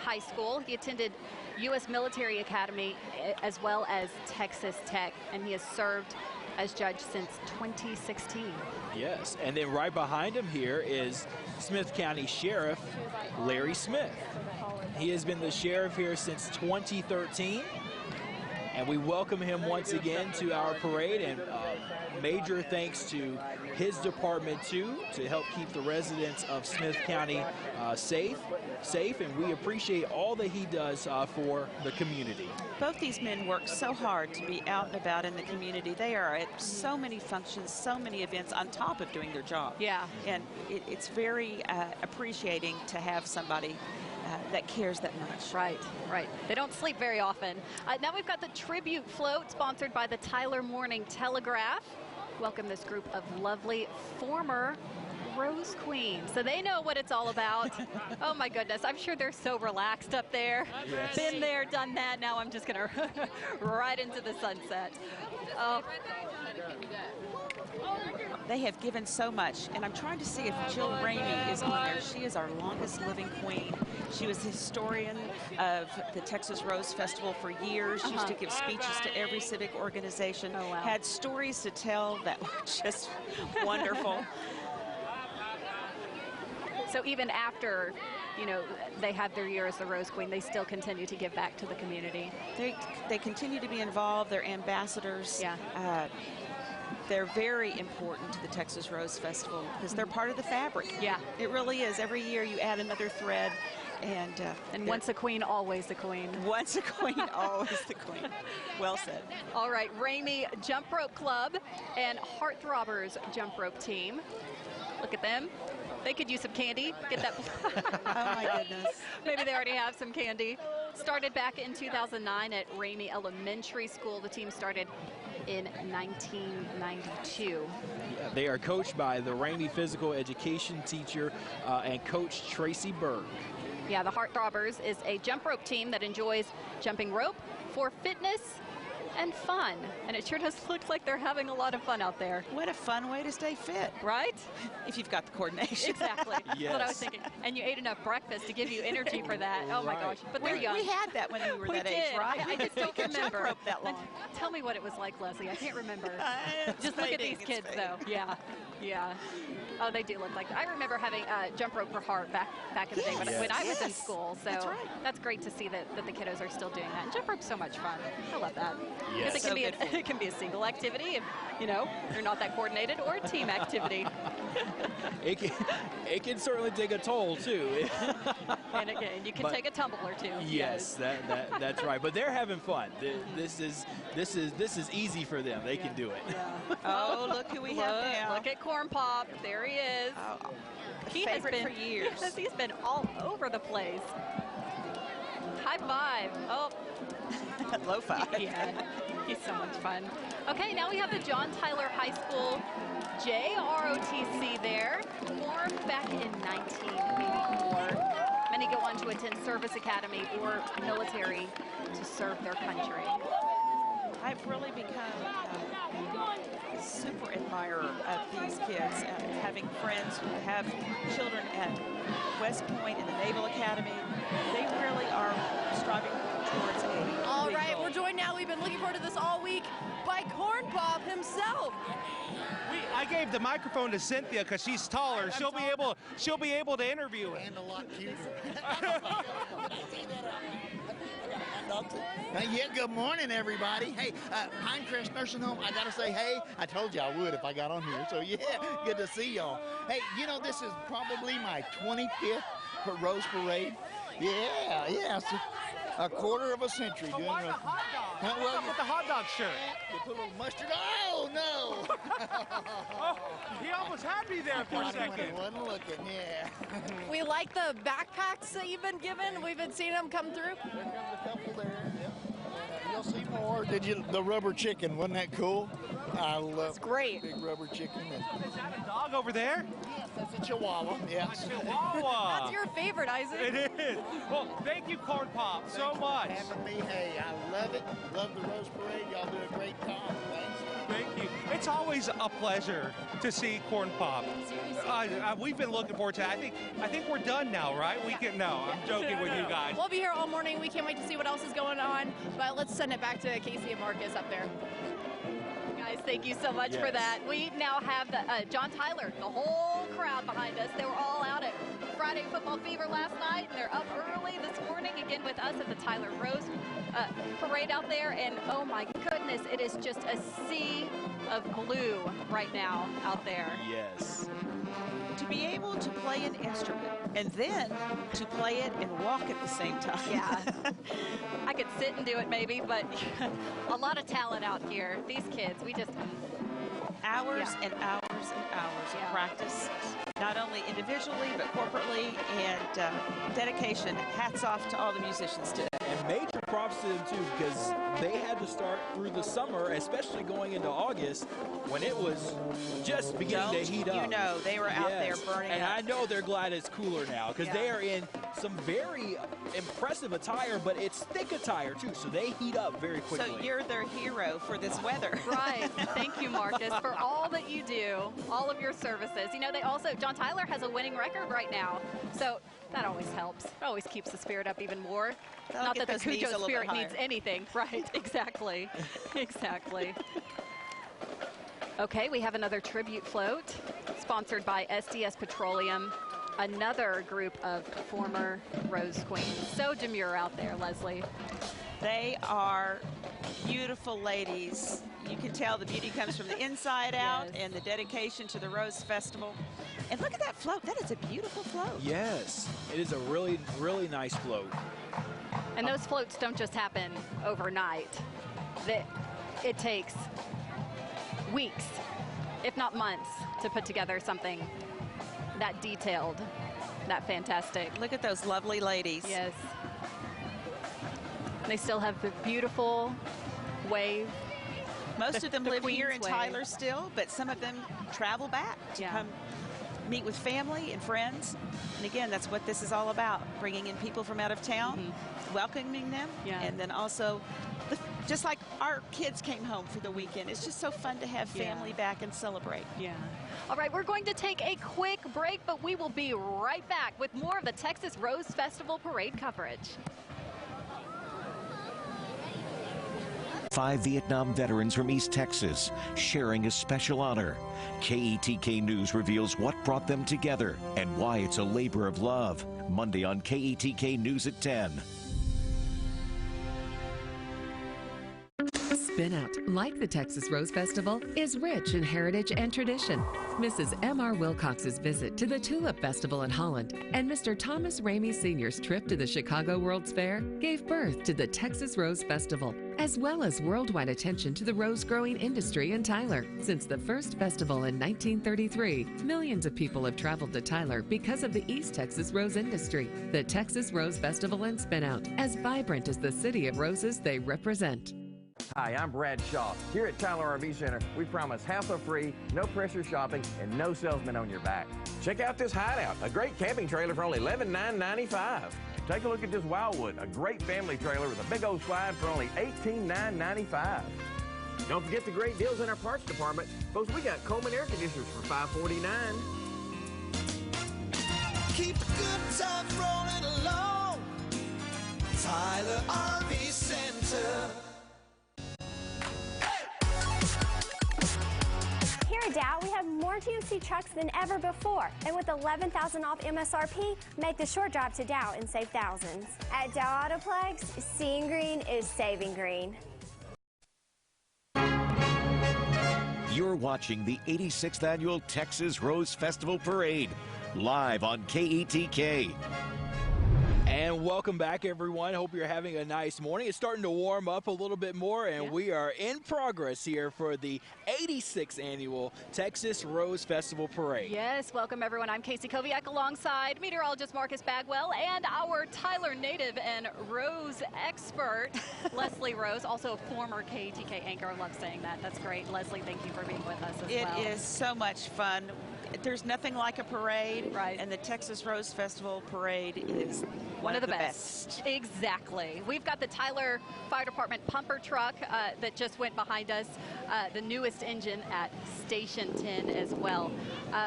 High School. He attended U.S. Military Academy as well as Texas Tech, and he has served as judge since 2016. Yes, and then right behind him here is Smith County Sheriff Larry Smith. He has been the sheriff here since 2013, and we welcome him once again to our parade, and major thanks to his department too, to help keep the residents of Smith County safe, and we appreciate all that he does for the community. Both these men work so hard to be out and about in the community. They are at so many functions, so many events on top of doing their job. Yeah. And it's very appreciating to have somebody that cares that much. Right, right. They don't sleep very often. Now we've got the tribute float sponsored by the Tyler Morning Telegraph. Welcome this group of lovely former Rose Queens. So they know what it's all about. Oh my goodness, I'm sure they're so relaxed up there. Yes. Been there, done that. Now I'm just gonna right into the sunset. Oh. They have given so much, and I'm trying to see if Jill Ramey is on there. She is our longest living queen. She was the historian of the Texas Rose Festival for years. She used to give speeches to every civic organization. Oh, wow. Had stories to tell that were just wonderful. So even after, you know, they have their year as the Rose Queen, they still continue to give back to the community. They continue to be involved. They're ambassadors. Yeah. They're very important to the Texas Rose Festival because they're part of the fabric. Yeah. It really is. Every year you add another thread. And once a queen, always the queen. Once a queen, always the queen. Well said. All right, Ramey Jump Rope Club and Heartthrobbers Jump Rope Team. Look at them. They could use some candy. Get that. Oh my goodness. Maybe they already have some candy. Started back in 2009 at Ramey Elementary School. The team started in 1992. Yeah, they are coached by the Ramey physical education teacher and coach Tracy Berg. Yeah, the Heartthrobbers is a jump rope team that enjoys jumping rope for fitness and fun. And it sure does look like they're having a lot of fun out there. What a fun way to stay fit. Right? If you've got the coordination. Exactly. Yes. That's what I was thinking. And you ate enough breakfast to give you energy for that. Oh my gosh. But they're young. We had that when we were that age, right? I just don't remember. Rope that long. Tell me what it was like, Leslie. I can't remember. Just look at these kids, though. Yeah. Yeah. Oh, they do look like that. I remember having jump rope for heart back in the day when I was in school. So that's great to see that the kiddos are still doing that. And jump rope's so much fun. I love that. Yes. Because it can be a single activity if, you know, you're not that coordinated, or a team activity. It can certainly take a toll too. And again, you can take a tumble or two. Yes, that's right. But they're having fun. This is easy for them. They can do it. Yeah. Oh, look who we have now. Look at Corn Pop. There he is. Oh, He has been for years. Yes, he's been all over the place. High five. Oh. Low five. Yeah, he's so much fun. Okay, now we have the John Tyler High School JROTC there, formed back in 1984. Many go on to attend service academy or military to serve their country. I've really become a super admirer of these kids, having friends who have children at West Point and the Naval Academy. They really are striving towards a All right, we're joined now. We've been looking forward to this all week by Corn Pop himself. I gave the microphone to Cynthia because she's taller. She'll be able to interview him. And a lot cuter. Yeah, good morning, everybody. Hey, Pinecrest Nursing Home, I gotta say, hey, I told you I would if I got on here, so yeah, good to see y'all. Hey, you know, this is probably my 25th Rose Parade. Yeah, so a quarter of a century doing Why the hot dog? What's up with the hot dog shirt? You put a little mustard. Oh, no! Oh, he almost had me there for a second. I wasn't looking, yeah. We like the backpacks that you've been given. We've been seeing them come through. There comes a couple there. Yep. you'll see more. Did you the rubber chicken? Wasn't that cool? I love It's great. Big rubber chicken. Is that a dog over there? Yes, that's a Chihuahua. Yeah. Chihuahua. That's your favorite, Isaac. It is. Well, thank you, Corn Pop, so much. Having me. Hey, I love it. Love the Rose Parade. Y'all do a great job. Thanks. Thank you. It's always a pleasure to see Corn Pop. We've been looking forward to it. I think we're done now, right? We can. No, I'm joking with you guys. We'll be here all morning. We can't wait to see what else is going on. But let's send it back to Casey and Marcus up there. Guys, thank you so much for that. We now have the John Tyler, the whole crowd behind us. They were all out at Friday Football Fever last night, and they're up early this morning again with us at the Tyler Rose Parade out there. And oh my goodness, it is just a sea of blue right now out there. Yes. To be able to play an instrument and then to play it and walk at the same time. Yeah. I could sit and do it maybe, but a lot of talent out here. These kids, we just... Hours and hours and hours of practice, not only individually, but corporately, and dedication. Hats off to all the musicians today. And major props to them, too, because they had to start through the summer, especially going into August, when it was just beginning to heat up. You know, they were out there burning and up. I know they're glad it's cooler now, because they are in some very impressive attire, but it's thick attire, too, so they heat up very quickly. So you're their hero for this weather. Right. Thank you, Marcus, for all that you do, all of your services. You know, they also, John Tyler has a winning record right now, so that always helps. It always keeps the spirit up even more. Not that the Cujo spirit needs anything. Right, exactly. Exactly. Okay, we have another tribute float sponsored by SDS Petroleum, another group of former Rose Queens. So demure out there, Leslie. They are beautiful ladies. You can tell the beauty comes from the inside out, and the dedication to the Rose Festival. And look at that float. That is a beautiful float. Yes, it is a really, really nice float. And those floats don't just happen overnight. It takes weeks, if not months, to put together something that detailed, that fantastic. Look at those lovely ladies. Yes. They still have the beautiful wave. Most of them live here in Tyler still, but some of them travel back to come meet with family and friends. And again, that's what this is all about, bringing in people from out of town, welcoming them, and then also, just like our kids came home for the weekend, it's just so fun to have family back and celebrate. Yeah. All right, we're going to take a quick break, but we will be right back with more of the Texas Rose Festival Parade coverage. 5 Vietnam veterans from East Texas sharing a special honor. KETK News reveals what brought them together and why it's a labor of love. Monday on KETK News at 10. Spin Out, like the Texas Rose Festival, is rich in heritage and tradition. Mrs. M.R. Wilcox's visit to the Tulip Festival in Holland and Mr. Thomas Ramey Sr.'s trip to the Chicago World's Fair gave birth to the Texas Rose Festival, as well as worldwide attention to the rose-growing industry in Tyler. Since the first festival in 1933, millions of people have traveled to Tyler because of the East Texas rose industry. The Texas Rose Festival and Spin Out, as vibrant as the city of roses they represent. Hi, I'm Brad Shaw. Here at Tyler RV Center, we promise hassle-free, no-pressure shopping, and no salesman on your back. Check out this hideout, a great camping trailer for only $11,995. Take a look at this Wildwood, a great family trailer with a big old slide for only $18,995. Don't forget the great deals in our parts department. Folks, we got Coleman air conditioners for $549. Keep the good times rolling along. Tyler RV Center. Here at Dow, we have more GMC trucks than ever before. And with $11,000 off MSRP, make the short drive to Dow and save thousands. At Dow Autoplex, seeing green is saving green. You're watching the 86th Annual Texas Rose Festival Parade, live on KETK. And welcome back, everyone. Hope you're having a nice morning. It's starting to warm up a little bit more, and we are in progress here for the 86th annual Texas Rose Festival Parade. Yes, welcome, everyone. I'm Casey Koviak alongside meteorologist Marcus Bagwell and our Tyler native and Rose expert, Leslie Rose, also a former KETK anchor. I love saying that. That's great. Leslie, thank you for being with us as well. It is so much fun. There's nothing like a parade, and the Texas Rose Festival Parade is one of the best. Exactly. We've got the Tyler Fire Department pumper truck that just went behind us, the newest engine at Station 10 as well.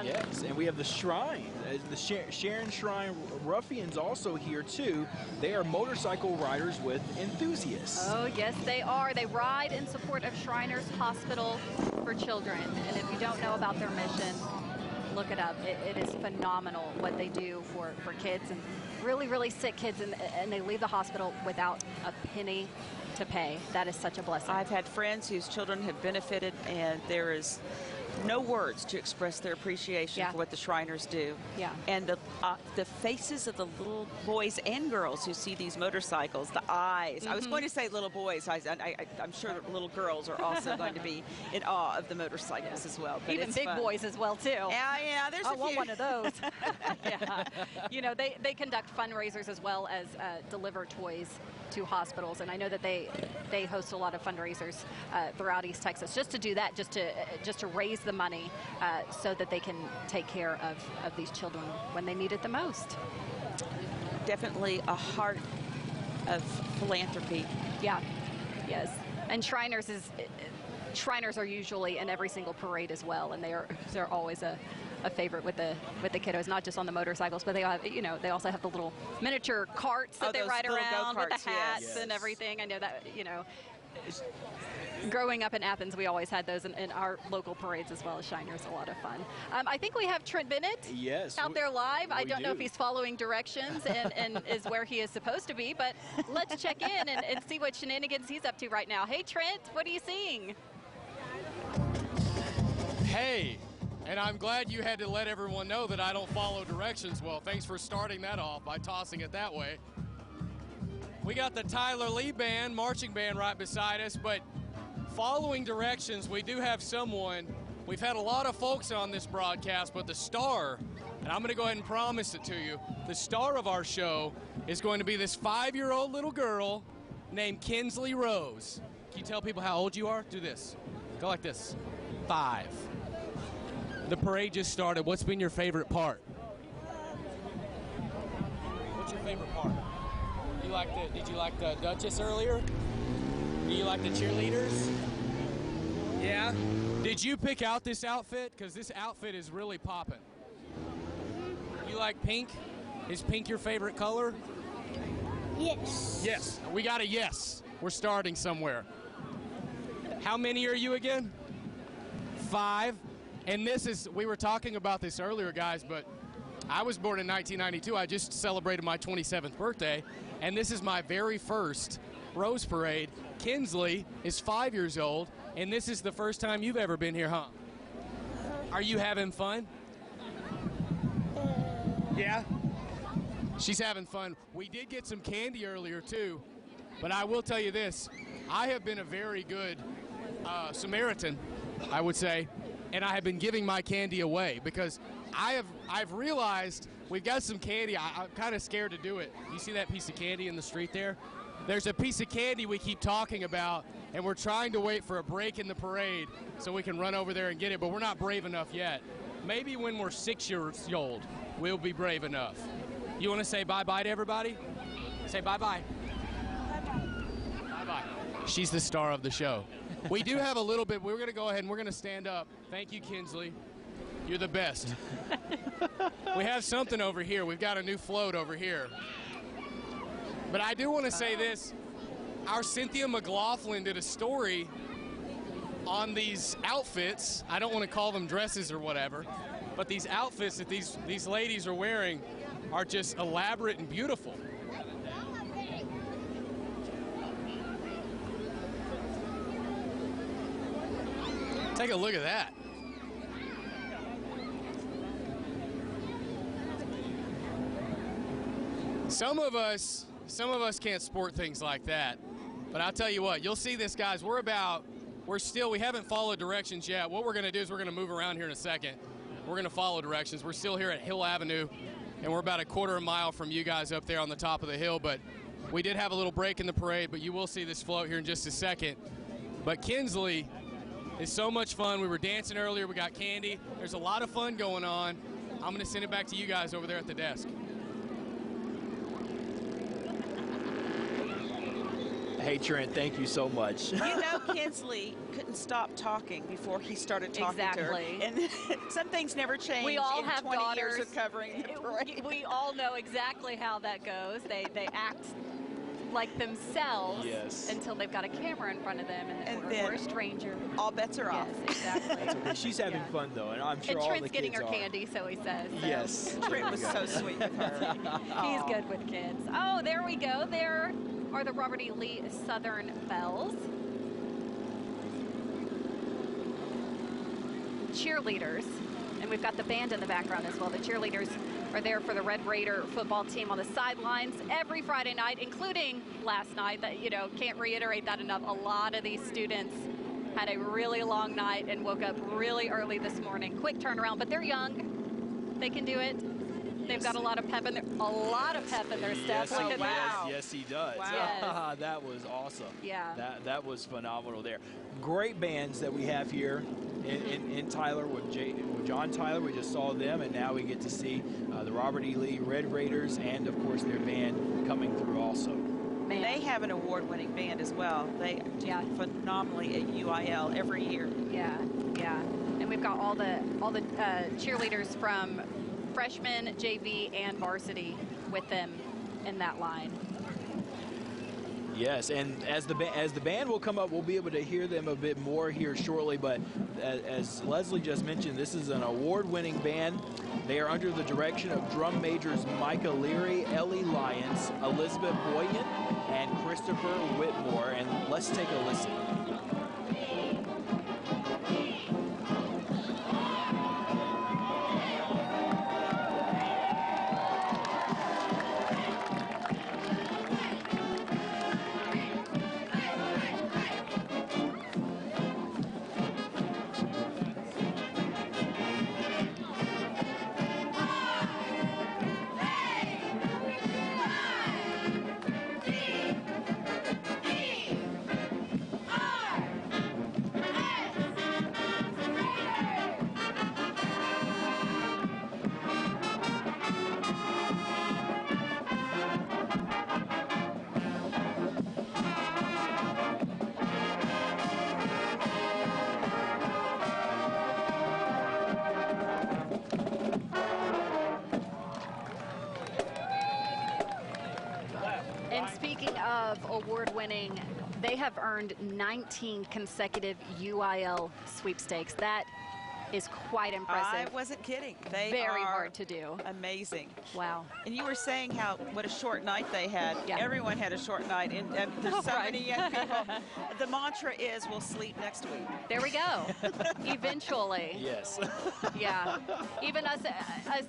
Yes, and we have the Shrine, the Sharon Shrine Ruffians also here too. They are motorcycle riders with enthusiasts. Oh, yes, they are. They ride in support of Shriners Hospital for Children. And if you don't know about their mission, look it up. It is phenomenal what they do for kids and really sick kids, and they leave the hospital without a penny to pay. That is such a blessing. I've had friends whose children have benefited, and there is no words to express their appreciation for what the Shriners do. Yeah. And the faces of the little boys and girls who see these motorcycles, the eyes. I was going to say little boys. I'm sure that little girls are also going to be in awe of the motorcycles as well. But even big boys as well too. Yeah, there's I a want few. one of those. Yeah. You know, they conduct fundraisers as well as deliver toys to hospitals, and I know that they host a lot of fundraisers throughout East Texas just to do that, just to raise the money so that they can take care of these children when they need it the most. Definitely a heart of philanthropy. Yeah. Yes. And Shriners are usually in every single parade as well, and they're always a favorite with the kiddos, not just on the motorcycles, but they have, they also have the little miniature carts that they ride around with the hats and everything. I know that, growing up in Athens, we always had those in our local parades as well as Shiners. A lot of fun. I think we have Trent Bennett out there live. I don't know if he's following directions and is where he is supposed to be, but let's check in and see what shenanigans he's up to right now. Hey, Trent, what are you seeing? Hey. And I'm glad you had to let everyone know that I don't follow directions well. Thanks for starting that off by tossing it that way. We got the Tyler Lee Band, marching band right beside us, but following directions, we do have someone. We've had a lot of folks on this broadcast, but the star, and I'm going to go ahead and promise it to you, the star of our show is going to be this 5-year-old little girl named Kinsley Rose. Can you tell people how old you are? Do this. Go like this. 5. The parade just started. What's been your favorite part? What's your favorite part? Did you like the Duchess earlier? Do you like the cheerleaders? Yeah? Did you pick out this outfit? Because this outfit is really popping. You like pink? Is pink your favorite color? Yes. Yes. We got a yes. We're starting somewhere. How many are you again? 5. And we were talking about this earlier, guys, but I was born in 1992. I just celebrated my 27th birthday, and this is my very first Rose Parade. Kinsley is 5 years old, and this is the first time you've ever been here, huh? Are you having fun? Yeah? She's having fun. We did get some candy earlier, too, but I will tell you this. I have been a very good Samaritan, I would say. And I have been giving my candy away because I've realized we've got some candy. I'm kind of scared to do it. You see that piece of candy in the street there? There's a piece of candy we keep talking about, and we're trying to wait for a break in the parade so we can run over there and get it, but we're not brave enough yet. Maybe when we're 6 years old, we'll be brave enough. You want to say bye-bye to everybody? Say bye-bye. Bye-bye. Bye-bye. She's the star of the show. We do have a little bit. We're going to go ahead and we're going to stand up. Thank you, Kinsley. You're the best. We have something over here. We've got a new float over here. But I do want to say this. Our Cynthia McLaughlin did a story on these outfits. I don't want to call them dresses or whatever, but these outfits that these ladies are wearing are just elaborate and beautiful. Take a look at that. Some of us can't sport things like that. But I'll tell you what, you'll see this, guys. We haven't followed directions yet. What we're going to do is we're going to move around here in a second. We're going to follow directions. We're still here at Hill Avenue, and we're about a quarter of a mile from you guys up there on the top of the hill. But we did have a little break in the parade, but you will see this float here in just a second. But Kinsley is so much fun. We were dancing earlier. We got candy. There's a lot of fun going on. I'm going to send it back to you guys over there at the desk. Hey, Trent, thank you so much. You know, Kinsley couldn't stop talking before he started talking to her. And some things never change. We all have 20 daughters. years of covering the parade. We all know exactly how that goes. They act like themselves until they've got a camera in front of them, and we're a stranger. All bets are off. Exactly. That's okay. She's having fun, though, and I'm sure and all Trent's the kids getting her are. candy, so he says. So. Yes. Trent was so sweet with her. He's good with kids. Oh, there we go. There are the Robert E. Lee Southern Bells. Cheerleaders. And we've got the band in the background as well. The cheerleaders are there for the Red Raider football team on the sidelines every Friday night, including last night. That, you know, can't reiterate that enough. A lot of these students had a really long night and woke up really early this morning. Quick turnaround, but they're young. They can do it. They've got a lot of pep in their step. Look at that. Yes, he does. Wow. Yes. That was awesome. Yeah. That was phenomenal there. Great bands that we have here in Tyler with John Tyler. We just saw them, and now we get to see the Robert E. Lee Red Raiders and, of course, their band coming through also. Man. They have an award-winning band as well. They do phenomenally at UIL every year. Yeah, yeah. And we've got all the cheerleaders from freshman, JV, and varsity with them in that line. Yes, and as the band will come up, we'll be able to hear them a bit more here shortly. But as Leslie just mentioned, this is an award-winning band. They are under the direction of drum majors Micah Leary, Ellie Lyons, Elizabeth Boyan, and Christopher Whitmore. And let's take a listen. Award-winning, they have earned 19 consecutive UIL sweepstakes. That is quite impressive. I wasn't kidding. They very are hard to do. Amazing. Wow. And you were saying what a short night they had. Yeah. Everyone had a short night, and there's so many young people. The mantra is, we'll sleep next week. There we go. Eventually. Yes. Yeah. Even us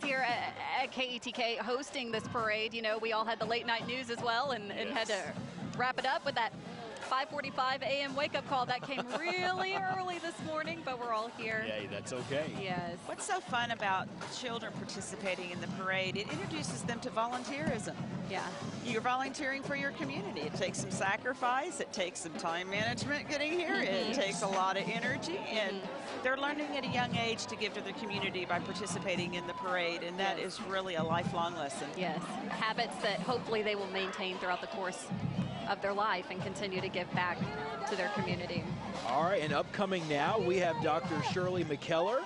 here at KETK hosting this parade, you know, we all had the late night news as well, and had to wrap it up with that 5:45 a.m. wake-up call. That came really early this morning, but we're all here. Yeah, that's okay. Yes. What's so fun about children participating in the parade? It introduces them to volunteerism. Yeah. You're volunteering for your community. It takes some sacrifice. It takes some time management getting here. It takes a lot of energy, and they're learning at a young age to give to the community by participating in the parade, and that is really a lifelong lesson. Yes. Habits that hopefully they will maintain throughout the course of their life and continue to give back to their community. All right, and upcoming now, we have Dr. Shirley McKellar.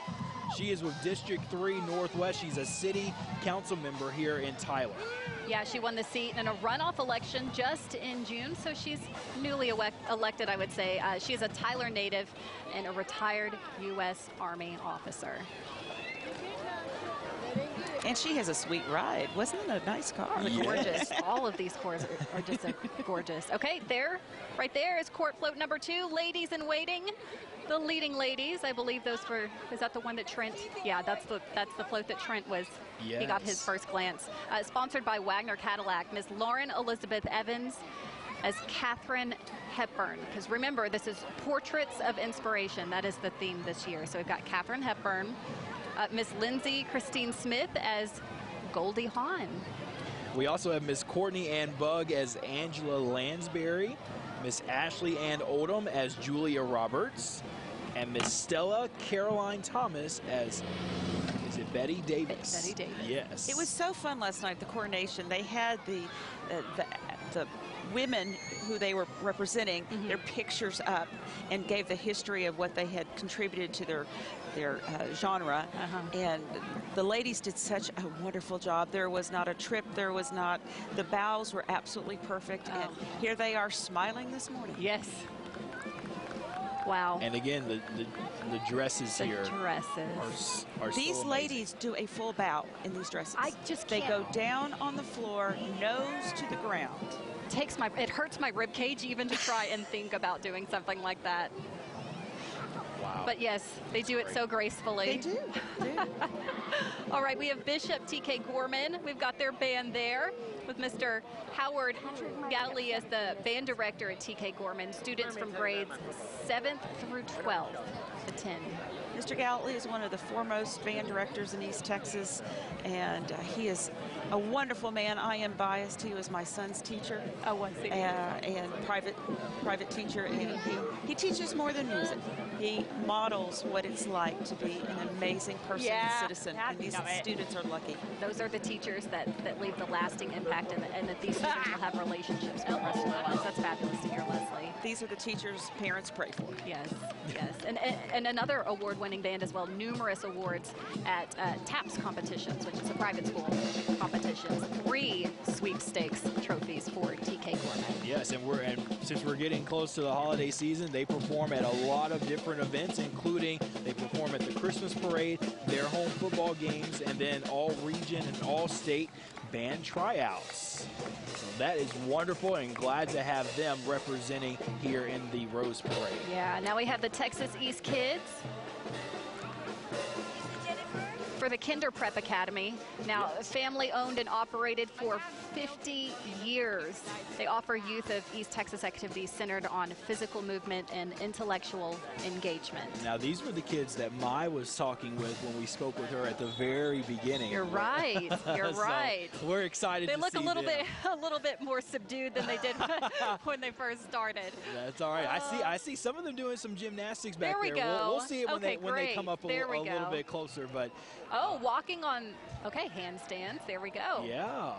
She is with District 3 Northwest. She's a city council member here in Tyler. Yeah, she won the seat in a runoff election just in June, so she's newly elected, I would say. She's a Tyler native and a retired U.S. Army officer. And she has a sweet ride. Wasn't it a nice car? Gorgeous. All of these cars are just gorgeous. Okay, right there is court float number 2, ladies in waiting. The leading ladies, I believe those were, is that the one that Trent, yeah, that's the float that Trent was, yes. He got his first glance. Sponsored by Wagner Cadillac, Miss Lauren Elizabeth Evans as Katharine Hepburn. Because remember, this is Portraits of Inspiration. That is the theme this year. So we've got Katharine Hepburn, Miss Lindsay Christine Smith as Goldie Hawn. We also have Miss Courtney Ann Bugg as Angela Lansbury, Miss Ashley Ann Oldham as Julia Roberts, and Miss Stella Caroline Thomas as, is it Betty Davis? Betty Davis. Yes. It was so fun last night, the coronation. They had the women who they were representing, their pictures up, and gave the history of what they had contributed to their genre. And the ladies did such a wonderful job. There was not a trip, the bows were absolutely perfect. And here they are smiling this morning. Yes. Wow. And again, the dresses here are these so ladies do a full bow in these dresses. They go down on the floor, nose to the ground. It hurts my rib cage even to try and think about doing something like that. Wow. But yes, they do it so gracefully. They do. All right, we have Bishop TK Gorman. We've got their band there with Mr. Howard Galley as the band director at TK Gorman. Students from grades 7th through 12th attend. Mr. Galley is one of the foremost band directors in East Texas, and he is a wonderful man. I am biased. He was my son's teacher. Oh, was he? And private teacher, and he teaches more than music. He models what it's like to be an amazing person and citizen, and these students are lucky. Those are the teachers that leave the lasting impact, and that these students will have relationships for the rest of their lives. That's fabulous to hear, Leslie. These are the teachers parents pray for. Yes, yes. And another award-winning band as well, numerous awards at TAPS competitions, which is a private school competitions. 3 sweepstakes trophies for TK Gorman. Yes, and since we're getting close to the holiday season, they perform at a lot of different events, including they perform at the Christmas parade, their home football games, and then all region and all state band tryouts. So that is wonderful, and glad to have them representing here in the Rose Parade. Yeah, now we have the Texas East Kids for the Kinder Prep Academy. Now, family owned and operated for 50 years. They offer youth of East Texas activities centered on physical movement and intellectual engagement. Now, these were the kids that Mai was talking with when we spoke with her at the very beginning. You're right. You're right. So we're excited to see them. They look a little bit more subdued than they did when they first started. That's all right. I see some of them doing some gymnastics back there. There we go. We'll see it when they come up a little bit closer. But walking on handstands. There we go. Yeah.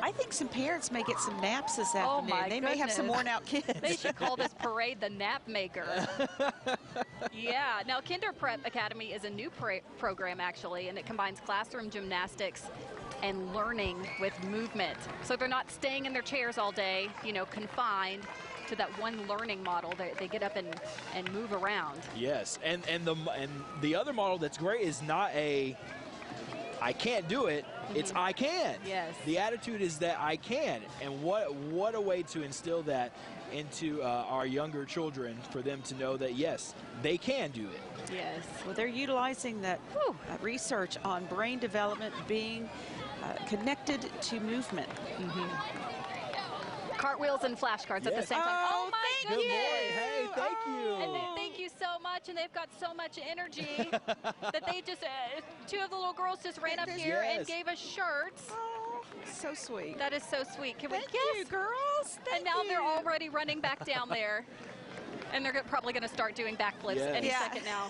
I think some parents may get some naps this afternoon. My they may have some worn out kids. They should call this parade the Nap Maker. Yeah. Now, Kinder Prep Academy is a new program, actually, and it combines classroom gymnastics and learning with movement. So they're not staying in their chairs all day, confined to that one learning model. They get up and move around. Yes, and the other model that's great is not a I can't do it, it's I can. Yes. The attitude is that I can, and what a way to instill that into our younger children, for them to know that yes, they can do it. Yes. Well, they're utilizing that research on brain development being connected to movement. Cartwheels and flashcards at the same time. Oh my goodness! Good morning. Hey, thank you. And thank you so much. And they've got so much energy that they just, 2 of the little girls just ran up here and gave us shirts. Oh, so sweet. That is so sweet. Can Thank you, girls. And now they're already running back down there. And they're probably going to start doing backflips any second now.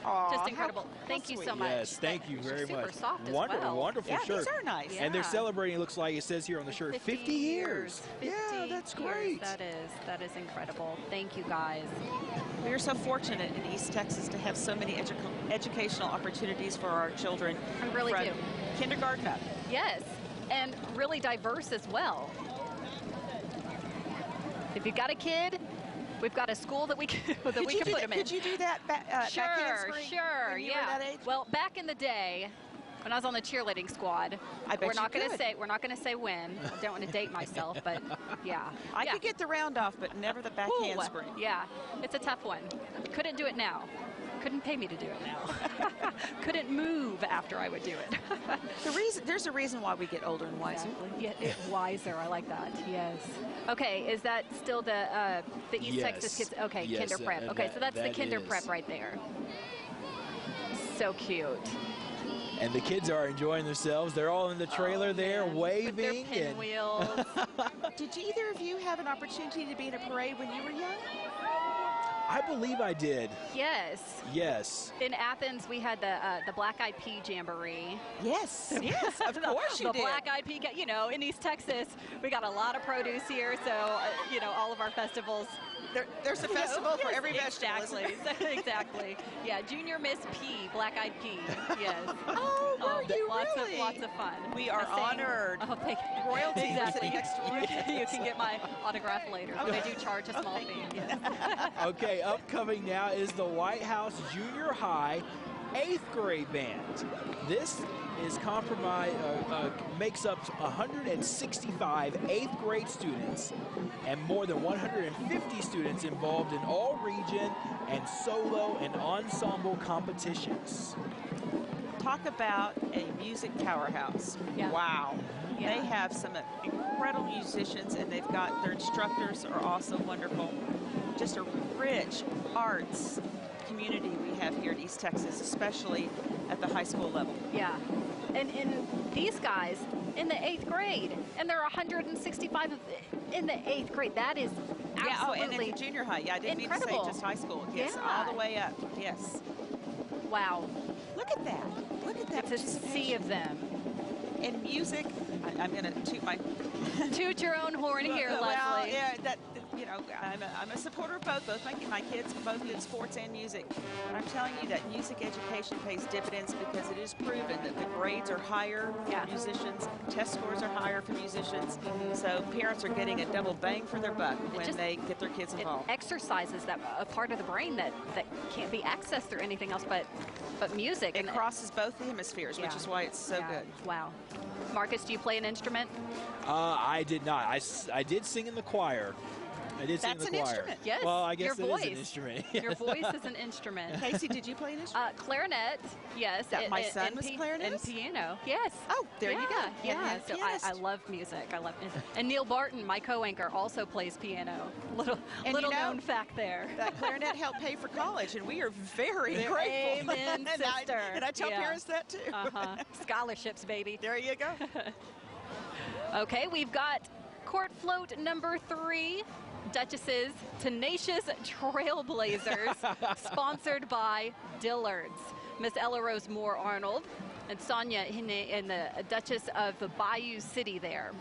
Aww, just incredible. Thank you so much. Yes, thank you very much. Super soft Wonderful, as well. wonderful shirt. These are nice. And they're celebrating, it looks like it says here on the shirt, 50 years. 50 that's years. great. That is incredible. Thank you, guys. We are so fortunate in East Texas to have so many educational opportunities for our children. I really do. Kindergarten up. Yes, and really diverse as well. If you've got a kid, we've got a school that we can put them in. Could you do that back Sure, yeah. Well, back in the day, when I was on the cheerleading squad. I bet we're not you going to could. say we're not going to say when. I don't want to date myself, but yeah. I could get the round off, but never the back handspring. Yeah, it's a tough one. Couldn't do it now. Couldn't pay me to do it now. Couldn't move after I would do it. There's a reason why we get older and wiser. Exactly. Yeah, wiser. I like that. Yes. Okay, is that still the East Texas kids? Okay, yes, Kinder Prep. Okay, so that's the Kinder Prep right there. So cute. And the kids are enjoying themselves. They're all in the trailer there, waving. With their pinwheels. Did either of you have an opportunity to be in a parade when you were young? I believe I did. Yes. Yes. In Athens, we had the Black Eyed Pea Jamboree. Yes, yes, of course you the did. Black Eyed Pea, you know, in East Texas, we got a lot of produce here, so, you know, all of our festivals. There's a festival for every vegetable. Exactly, exactly. Yeah, Junior Miss Pea, Black Eyed Pea, yes. Oh, were you really? Lots of fun. We are honored. Oh, thank you. Royalty Exactly. next to You can get my autograph later. They do charge a small fee. Yes. Okay, upcoming now is the White House Junior High 8th grade band. This is makes up 165 8th grade students and more than 150 students involved in all region and solo and ensemble competitions. Talk about a music powerhouse. Yeah. Wow. Yeah. They have some incredible musicians, and they've got their instructors are also wonderful. Just a rich arts community we have here in East Texas, especially at the high school level. Yeah. And these guys in the 8th grade, and there are 165 in the 8th grade. That is absolutely Yeah, oh, and in junior high. Yeah, I didn't mean to say just high school. Yes, Yeah. all the way up. Yes. Wow. Look at that. Look at that. It's a sea of them. And music, I'm going to toot my... Toot your own horn here, well, Leslie. yeah, that, you know, I'm a supporter of both. Both my kids both did sports and music. But I'm telling you that music education pays dividends because it is proven that the grades are higher for musicians, test scores are higher for musicians. So parents are getting a double bang for their buck when they get their kids involved. It exercises that a part of the brain that can't be accessed through anything else but music. It crosses both the hemispheres, which is why it's so good. Wow. Marcus, do you play an instrument? I did not. I did sing in the choir. I did sing in the choir. That's an instrument. Yes. Well, I guess your it voice. is an instrument. Your voice is an instrument. Casey, did you play an instrument? Clarinet, yes. My son was a clarinetist? And piano, yes. Oh, there you go. Yeah, so I love music. I love music. And Neil Barton, my co-anchor, also plays piano. Little known fact there. That clarinet helped pay for college, and we are very grateful. Amen, sister. And I tell parents that, too. Scholarships, baby. There you go. Okay, we've got court float number 3. Duchess's Tenacious Trailblazers, sponsored by Dillard's. Miss Ella Rose Moore Arnold and Sonia and the Duchess of the Bayou City there.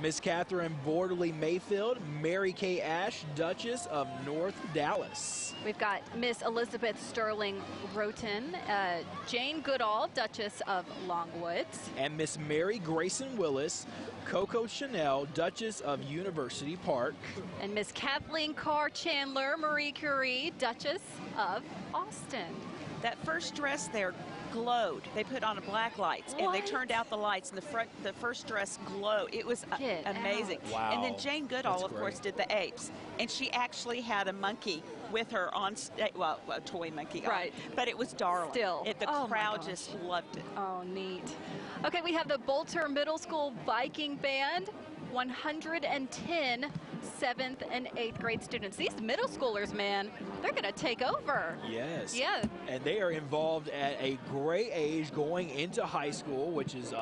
Miss Catherine Borderly Mayfield, Mary Kay Ash, Duchess of North Dallas. We've got Miss Elizabeth Sterling Roten, Jane Goodall, Duchess of Longwoods. And Miss Mary Grayson Willis, Coco Chanel, Duchess of University Park. And Miss Kathleen Carr Chandler, Marie Curie, Duchess of Austin. That first dress there glowed. They put on black lights, and they turned out the lights, and the first dress glowed. It was amazing. Wow. And then Jane Goodall, of course, did the apes, and she actually had a monkey with her on, well, a toy monkey, right? But it was darling. Still, the crowd just loved it. Oh, neat. Okay, we have the Bolter Middle School Viking Band. 110 7th and 8th grade students. These middle schoolers, man, they're going to take over. Yes. Yeah. And they are involved at a great age going into high school, which is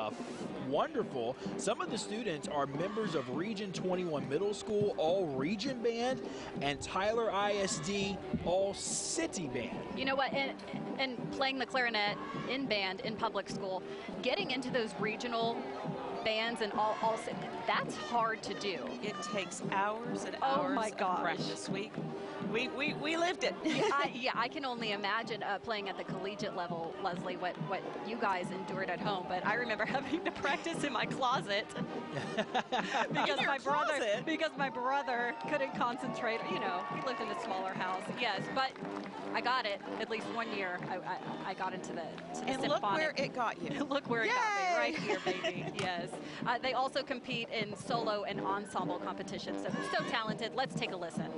wonderful. Some of the students are members of Region 21 Middle School All-Region Band and Tyler ISD All-City Band. You know what? And playing the clarinet in band in public school, getting into those regional bands and all that's hard to do. It takes hours and hours of practice. We lived it. Yeah, I can only imagine playing at the collegiate level, Leslie, what you guys endured at home. But I remember having to practice in my closet because my brother couldn't concentrate. You know, he lived in a smaller house. Yes, but I got it. At least 1 year, I got into the and symphonic. Look where it got you. Look where it got me, right here, baby. Yes. They also compete in solo and ensemble competitions. So talented. Let's take a listen.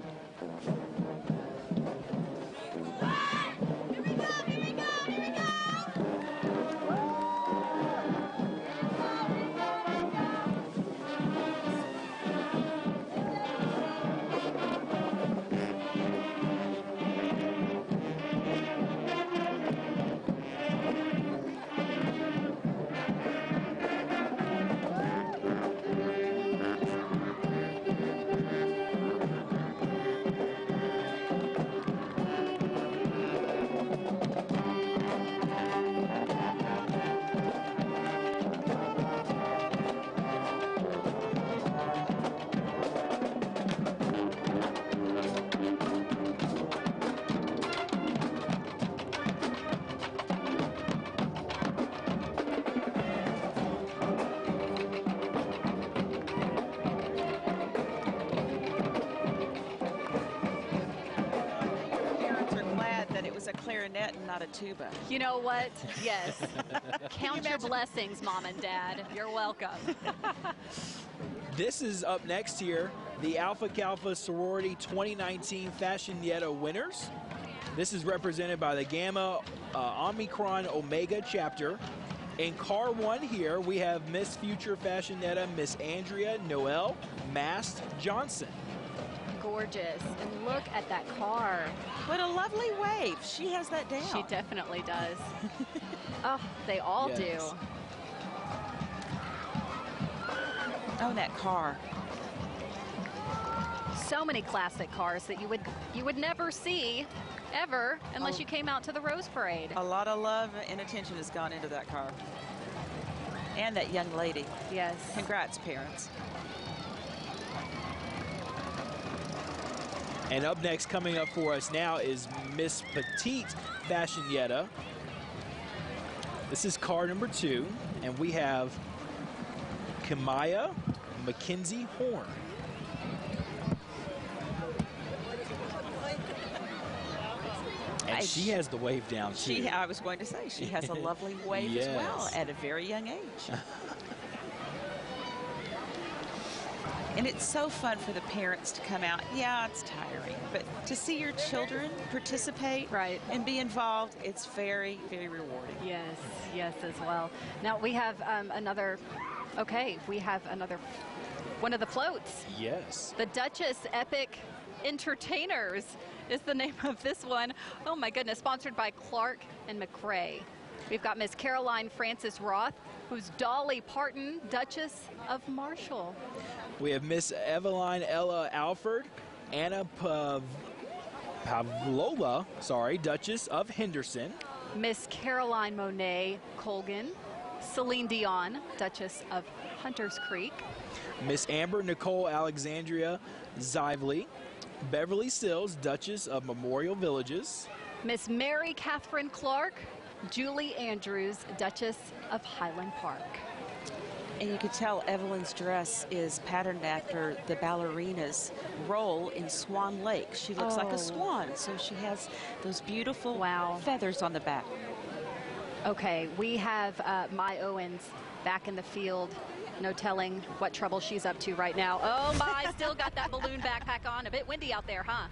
A clarinet and not a tuba. You know what? Yes. Count your blessings, Mom and Dad. You're welcome. This is up next here, the Alpha Kappa Sorority 2019 Fashionetta winners. This is represented by the Gamma Omicron Omega chapter. In car 1 here, we have Miss Future Fashionetta, Miss Andrea Noel Mast Johnson. Gorgeous. And look at that car. What a lovely wave. She has that down. She definitely does. Oh, they all do. Oh, that car. So many classic cars that you would never see ever unless you came out to the Rose Parade. A lot of love and attention has gone into that car. And that young lady. Yes. Congrats, parents. And up next, coming up for us now, is Miss Petite Fashionetta. This is car number 2, and we have Kimaya Mackenzie Horn. And she has the wave down, too. I was going to say, she has a lovely wave as well at a very young age. And it's so fun for the parents to come out. Yeah, it's tiring, but to see your children participate and be involved, it's very, very rewarding. Yes, yes, as well. Now we have we have another one of the floats. Yes. The Duchess Epic Entertainers is the name of this one. Oh my goodness, sponsored by Clark and McRae. We've got Miss Caroline Frances Roth, who's Dolly Parton, Duchess of Marshall. We have Miss Eveline Ella Alford, Anna Pavlova, Duchess of Henderson. Miss Caroline Monet Colgan, Celine Dion, Duchess of Hunters Creek. Miss Amber Nicole Alexandria Zively, Beverly Sills, Duchess of Memorial Villages. Miss Mary Catherine Clark, Julie Andrews, Duchess of Highland Park. And you could tell Evelyn's dress is patterned after the ballerina's role in Swan Lake. She looks like a swan, so she has those beautiful feathers on the back. Okay, we have Mai Owens back in the field. No telling what trouble she's up to right now. Oh my, still got that balloon backpack on. A bit windy out there, huh?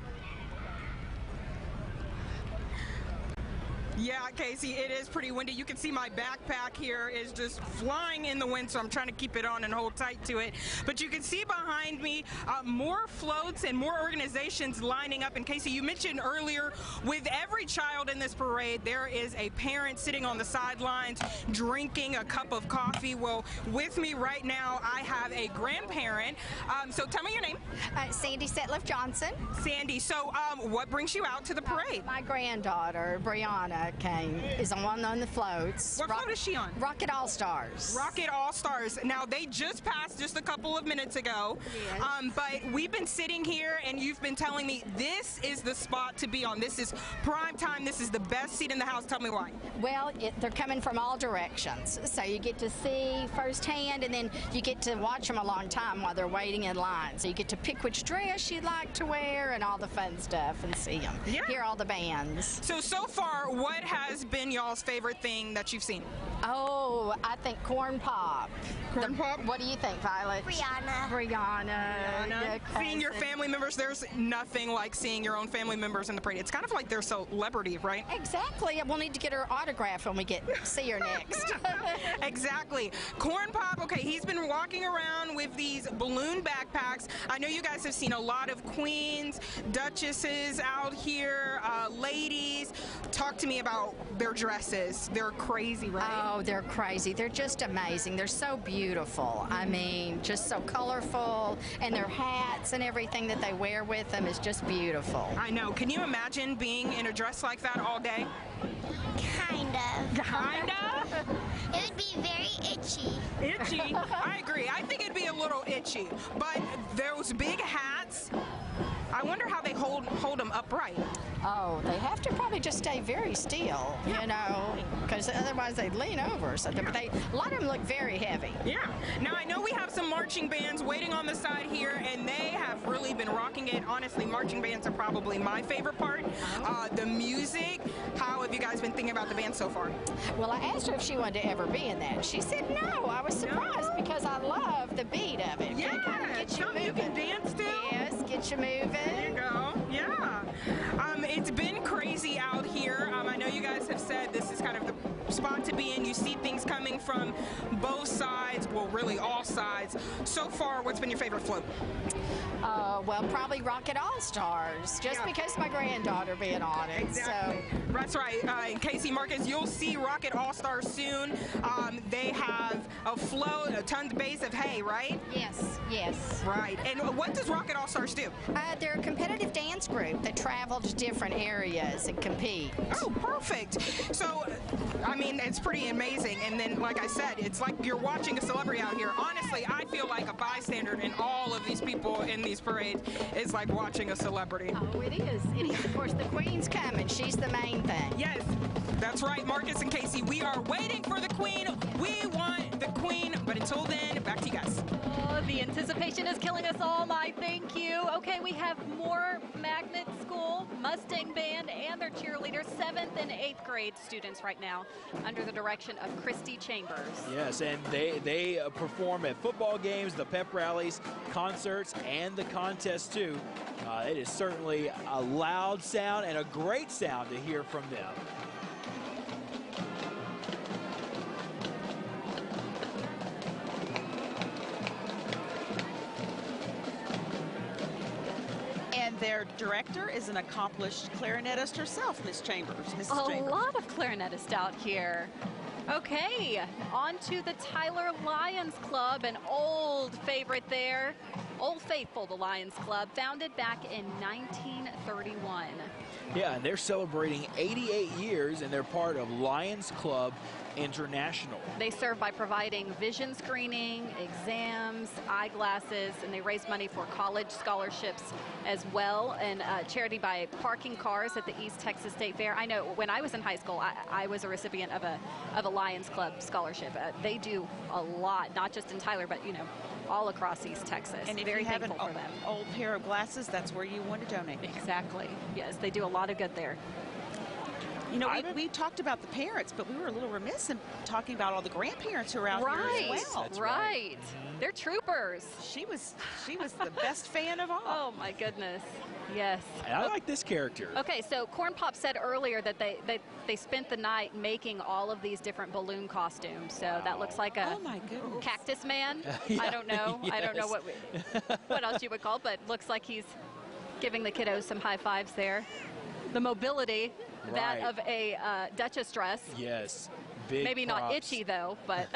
Yeah, Casey, it is pretty windy. You can see my backpack here is just flying in the wind, so I'm trying to keep it on and hold tight to it. But you can see behind me more floats and more organizations lining up. And Casey, you mentioned earlier, with every child in this parade, there is a parent sitting on the sidelines drinking a cup of coffee. Well, with me right now, I have a grandparent. So tell me your name. Sandy Setliff Johnson. Sandy, so what brings you out to the parade? My granddaughter, Brianna. that is on one on the floats. What float is she on? Rocket All Stars. Rocket All Stars. Now, they just passed just a couple of minutes ago. Yes. But we've been sitting here, and you've been telling me this is the spot to be on. This is prime time. This is the best seat in the house. Tell me why. Well, they're coming from all directions. So you get to see firsthand, and then you get to watch them a long time while they're waiting in line. So you get to pick which dress you'd like to wear and all the fun stuff and see them. Yeah. Hear all the bands. So far, what has been y'all's favorite thing that you've seen? Oh, I think corn pop. Corn pop? What do you think, Violet? Brianna. Seeing your family members, there's nothing like seeing your own family members in the parade. It's kind of like they're celebrity, right? Exactly. We'll need to get her autograph when we see her next. Exactly. Corn pop, okay, he's been walking around with these balloon backpacks. I know you guys have seen a lot of queens, duchesses out here, ladies. Talk to me about their dresses. They're crazy, right? Oh, they're crazy. They're just amazing. They're so beautiful. I mean, just so colorful, and their hats and everything that they wear with them is just beautiful. I know. Can you imagine being in a dress like that all day? Kind of. Kind of? It would be very itchy. Itchy? I agree. I think it'd be a little itchy. But those big hats, I wonder how they hold them upright. Oh, they have to probably just stay very still, you know, because otherwise they'd lean over or something. But a lot of them look very heavy. Yeah. Now, I know we have some marching bands waiting on the side here, and they have really been rocking it. Honestly, marching bands are probably my favorite part. The music. How have you guys been thinking about the band so far? Well, I asked her if she wanted to ever be in that. She said no. I was surprised because I love the beat of it. Yeah. Get you moving. You can dance too. Yes, get you moving. There you go. Yeah. It's been crazy out here. I know you guys have said this is kind of the spot to be in. You see things coming from both sides, well, really all sides. So far, what's been your favorite float? Well, probably Rocket All Stars, just because my granddaughter being on it. Exactly. So. That's right. Casey, Marcus, you'll see Rocket All Stars soon. They have a float, a ton of base of hay, right? Yes. Yes. Right. And what does Rocket All Stars do? They're a competitive dance group that travel to different areas and compete. Oh, perfect. So, I mean, it's pretty amazing. And then, like I said, it's like you're watching a celebrity out here. Honestly, I feel like a bystander in all of these people in these parades. It's like watching a celebrity. Oh, it is. It is. Of course, the Queen's coming. She's the main thing. Yes, that's right, Marcus and Casey. We are waiting for the Queen. We want the Queen. But until then, back to you guys. Oh, the anticipation is killing us all, my thank you. Okay, we have more Magnet School, Mustang Band, and their cheerleaders, 7th and 8th grade students right now, under the direction of Christy Chambers. Yes, and they perform at football games, the pep rallies, concerts, and the contests too. It is certainly a loud sound and a great sound to hear from them. And their director is an accomplished clarinetist herself, Miss Chambers. Mrs. Chambers. A lot of clarinetists out here. Okay, on to the Tyler Lions Club, an old favorite there. Old Faithful, the Lions Club, founded back in 1931. Yeah, and they're celebrating 88 years, and they're part of Lions Club International. They serve by providing vision screening, exams, eyeglasses, and they raise money for college scholarships as well, and charity by parking cars at the East Texas State Fair. I know when I was in high school, I was a recipient of a Lions Club scholarship. They do a lot, not just in Tyler, but, you know, all across East Texas. And if very you have an thankful for them. old pair of glasses, that's where you want to donate. Exactly. Yes, they do a lot of good there. You know, we talked about the parents, but we were a little remiss in talking about all the grandparents who are out here as well. That's right. They're troopers. She was the best fan of all. Oh my goodness. Yes. And I like this character. Okay, so Corn Pop said earlier that they spent the night making all of these different balloon costumes. So that looks like a cactus man. Yeah. I don't know. Yes. I don't know what else you would call, but looks like he's giving the kiddos some high fives there. The mobility. That of a Duchess dress. Yes. Big Maybe props. not itchy though, but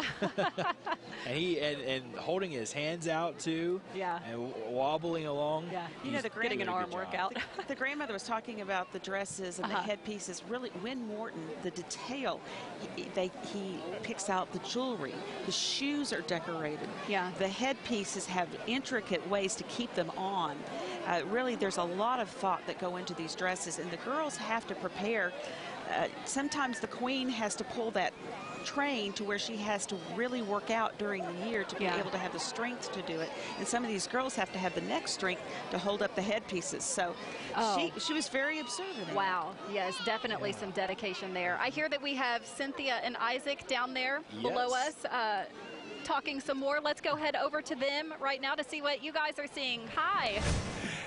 and holding his hands out too. Yeah. And wobbling along. Yeah. You know, He's getting an doing a arm good job. workout. The grandmother was talking about the dresses and the headpieces. Really, Win Morton, the detail, he picks out the jewelry. The shoes are decorated. Yeah. The headpieces have intricate ways to keep them on. Really, there's a lot of thought that go into these dresses, and the girls have to prepare. Sometimes the queen has to pull that train to where she has to really work out during the year to be able to have the strength to do it. And some of these girls have to have the neck strength to hold up the headpieces. So she was very observant. Wow. Yes, definitely some dedication there. I hear that we have Cynthia and Isaac down there below us talking some more. Let's go head over to them right now to see what you guys are seeing. Hi.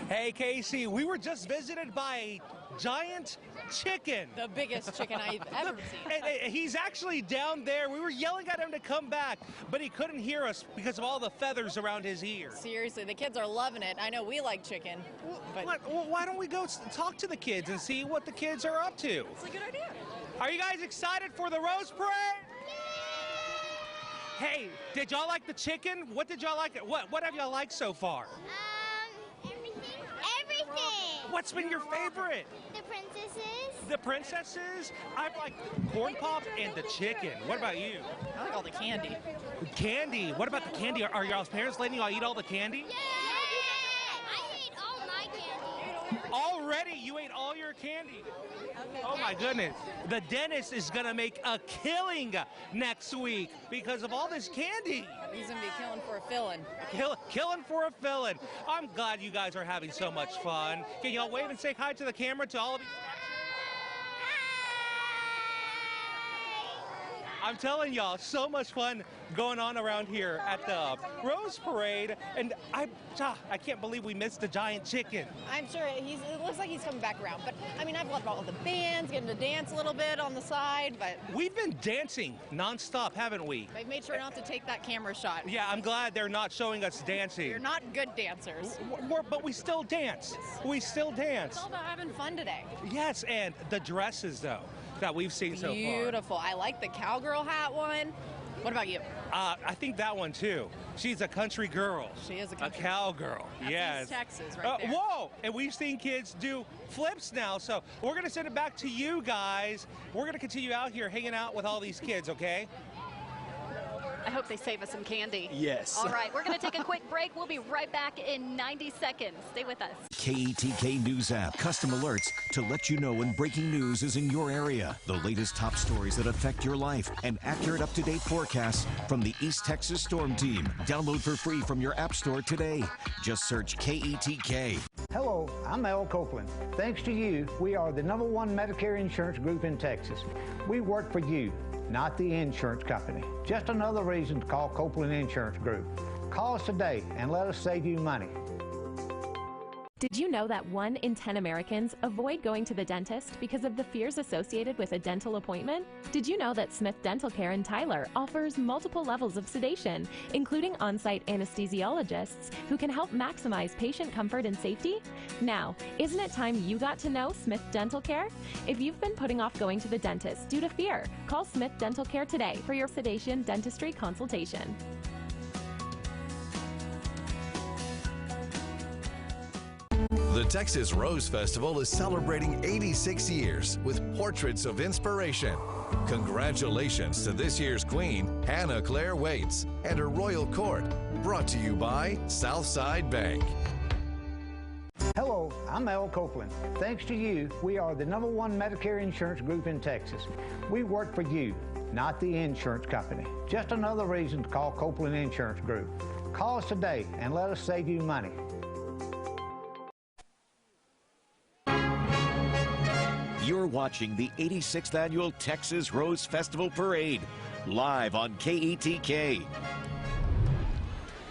Hey, Casey, we were just visited by a giant chicken. The biggest chicken I've ever seen. And he's actually down there. We were yelling at him to come back, but he couldn't hear us because of all the feathers around his ears. Seriously, the kids are loving it. I know we like chicken. But why don't we go talk to the kids and see what the kids are up to? It's a good idea. Are you guys excited for the Rose Parade? Hey, did y'all like the chicken? What did y'all like? What have y'all liked so far? Everything. What's been your favorite? The princesses. The princesses? I've liked corn pop and the chicken. What about you? I like all the candy. Candy? What about the candy? Are y'all's parents letting y'all eat all the candy? Yeah. I ate all my candy. Already? You ate all your candy? Oh my goodness. The dentist is going to make a killing next week because of all this candy. He's going to be killing for a filling. Killing for a filling. I'm glad you guys are having so much fun. Can y'all wave and say hi to the camera to all of you? I'm telling y'all, so much fun going on around here at the Rose Parade, and I can't believe we missed the giant chicken. I'm sure it looks like he's coming back around, but I mean, I've loved all the bands, getting to dance a little bit on the side, but... We've been dancing nonstop, haven't we? They've made sure not to take that camera shot. Yeah, I'm glad they're not showing us dancing. You're not good dancers. But we still dance. We still dance. It's all about having fun today. Yes, and the dresses, though, that we've seen so far. Beautiful. I like the cowgirl hat one. What about you? I think that one, too. She's a country girl. She is a country cowgirl. That's yes. East Texas right there. Whoa! And we've seen kids do flips now, so we're going to send it back to you guys. We're going to continue out here hanging out with all these kids, okay? I hope they save us some candy. Yes. All right, we're going to take a quick break. We'll be right back in 90 seconds. Stay with us. KETK News app. Custom alerts to let you know when breaking news is in your area. The latest top stories that affect your life and accurate up-to-date forecasts from the East Texas Storm Team. Download for free from your app store today. Just search KETK. Hello, I'm Al Copeland. Thanks to you, we are the #1 Medicare insurance group in Texas. We work for you, not the insurance company. Just another reason to call Copeland Insurance Group. Call us today and let us save you money. Did you know that 1 in 10 Americans avoid going to the dentist because of the fears associated with a dental appointment? Did you know that Smith Dental Care in Tyler offers multiple levels of sedation, including on-site anesthesiologists who can help maximize patient comfort and safety? Now, isn't it time you got to know Smith Dental Care? If you've been putting off going to the dentist due to fear, call Smith Dental Care today for your sedation dentistry consultation. The Texas Rose Festival is celebrating 86 years with portraits of inspiration. Congratulations to this year's queen, Hannah Claire Waits, and her royal court. Brought to you by Southside Bank. Hello, I'm Al Copeland. Thanks to you, we are the #1 Medicare insurance group in Texas. We work for you, not the insurance company. Just another reason to call Copeland Insurance Group. Call us today and let us save you money. You're watching the 86th Annual Texas Rose Festival Parade, live on KETK.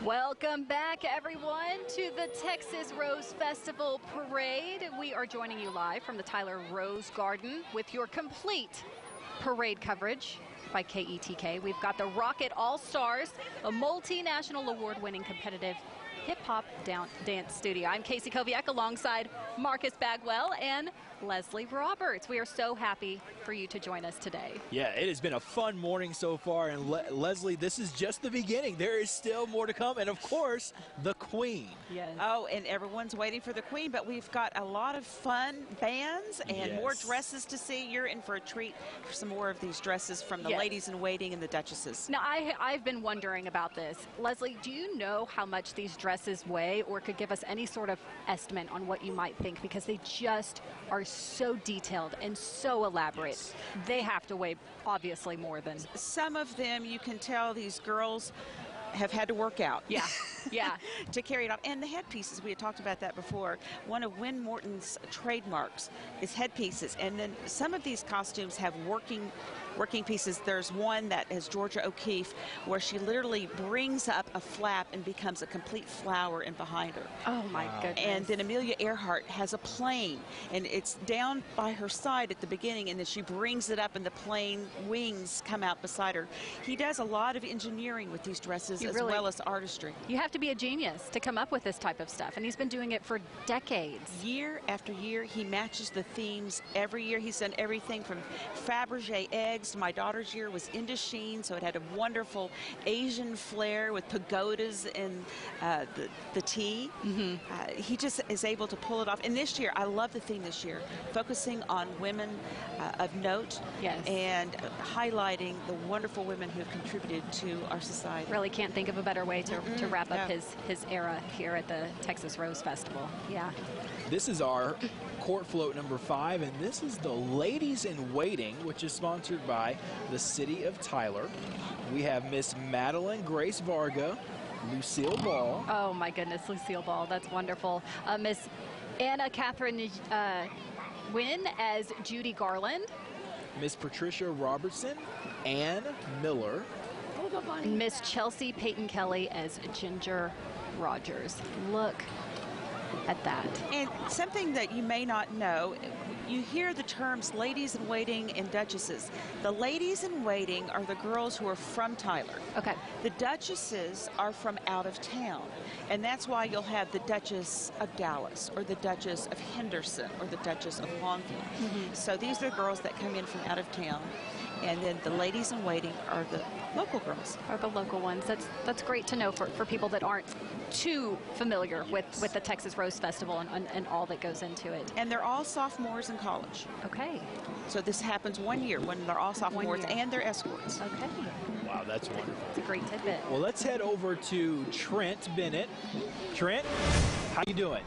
Welcome back, everyone, to the Texas Rose Festival Parade. We are joining you live from the Tyler Rose Garden with your complete parade coverage by KETK. We've got the Rocket All-Stars, a multinational award-winning competitive hip-hop dance studio. I'm Casey Koviak alongside Marcus Bagwell and Leslie Roberts. We are so happy for you to join us today. Yeah, it has been a fun morning so far, and Leslie, this is just the beginning. There is still more to come, and of course, the Queen. Yes. Oh, and everyone's waiting for the Queen, but we've got a lot of fun bands and more dresses to see. You're in for a treat for some more of these dresses from the ladies in waiting and the Duchesses. Now, I've been wondering about this. Leslie, do you know how much these dresses weigh, or could give us any sort of estimate on what you might think? Because they just are so detailed and so elaborate. Yes. They have to weigh obviously more than... Some of them, you can tell these girls have had to work out. Yeah, yeah. To carry it off. And the headpieces, we had talked about that before. One of Win Morton's trademarks is headpieces. And then some of these costumes have working pieces. There's one that is Georgia O'Keeffe, where she literally brings up a flap and becomes a complete flower in behind her. Oh my goodness. And then Amelia Earhart has a plane, and it's down by her side at the beginning, and then she brings it up and the plane wings come out beside her. He does a lot of engineering with these dresses as well as artistry. You have to be a genius to come up with this type of stuff, and he's been doing it for decades. Year after year, he matches the themes every year. He's done everything from Fabergé eggs. My daughter's year was Indochine, so it had a wonderful Asian flair with pagodas and the tea. He just is able to pull it off. And this year, I love the theme this year, focusing on women of note and highlighting the wonderful women who have contributed to our society. Really can't think of a better way to wrap up his era here at the Texas Rose Festival. Yeah. This is our court float number 5, and this is the Ladies in Waiting, which is sponsored by the City of Tyler. We have Miss Madeline Grace Varga, Lucille Ball. Oh my goodness, Lucille Ball, that's wonderful. Miss Anna Catherine Wynn as Judy Garland. Miss Patricia Robertson, Ann Miller. Miss Chelsea Peyton Kelly as Ginger Rogers. Look at that. And something that you may not know, you hear the terms ladies in waiting and duchesses. The ladies in waiting are the girls who are from Tyler. Okay. The duchesses are from out of town. And that's why you'll have the Duchess of Dallas or the Duchess of Henderson or the Duchess of Longview. So these are girls that come in from out of town. And then the ladies in waiting are the local girls. Are the local ones. That's great to know for people that aren't too familiar with the Texas Rose Festival and all that goes into it. And they're all sophomores in college. Okay. So this happens 1 year when they're all sophomores and they're escorts. Okay. Wow, that's wonderful. It's a great tidbit. Well, let's head over to Trent Bennett. Trent, how you doing?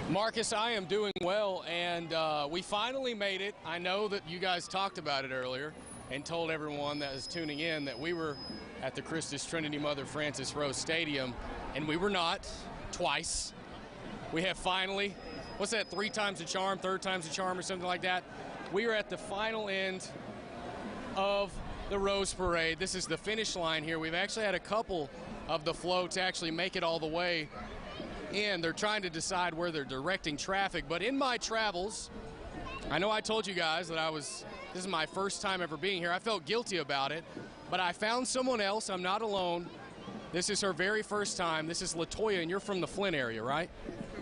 Marcus, I am doing well, and we finally made it. I know that you guys talked about it earlier and told everyone that is tuning in that we were at the Christus Trinity Mother Francis Rose Stadium, and we were not, twice. We have finally, what's that, 3 times the charm, 3rd time's the charm or something like that? We are at the final end of the Rose Parade. This is the finish line here. We've actually had a couple of the floats actually make it all the way in. They're trying to decide where they're directing traffic, but in my travels, I know I told you guys that this is my first time ever being here. I felt guilty about it, but I found someone else. I'm not alone. This is her very first time. This is LaToya, and you're from the Flint area, right?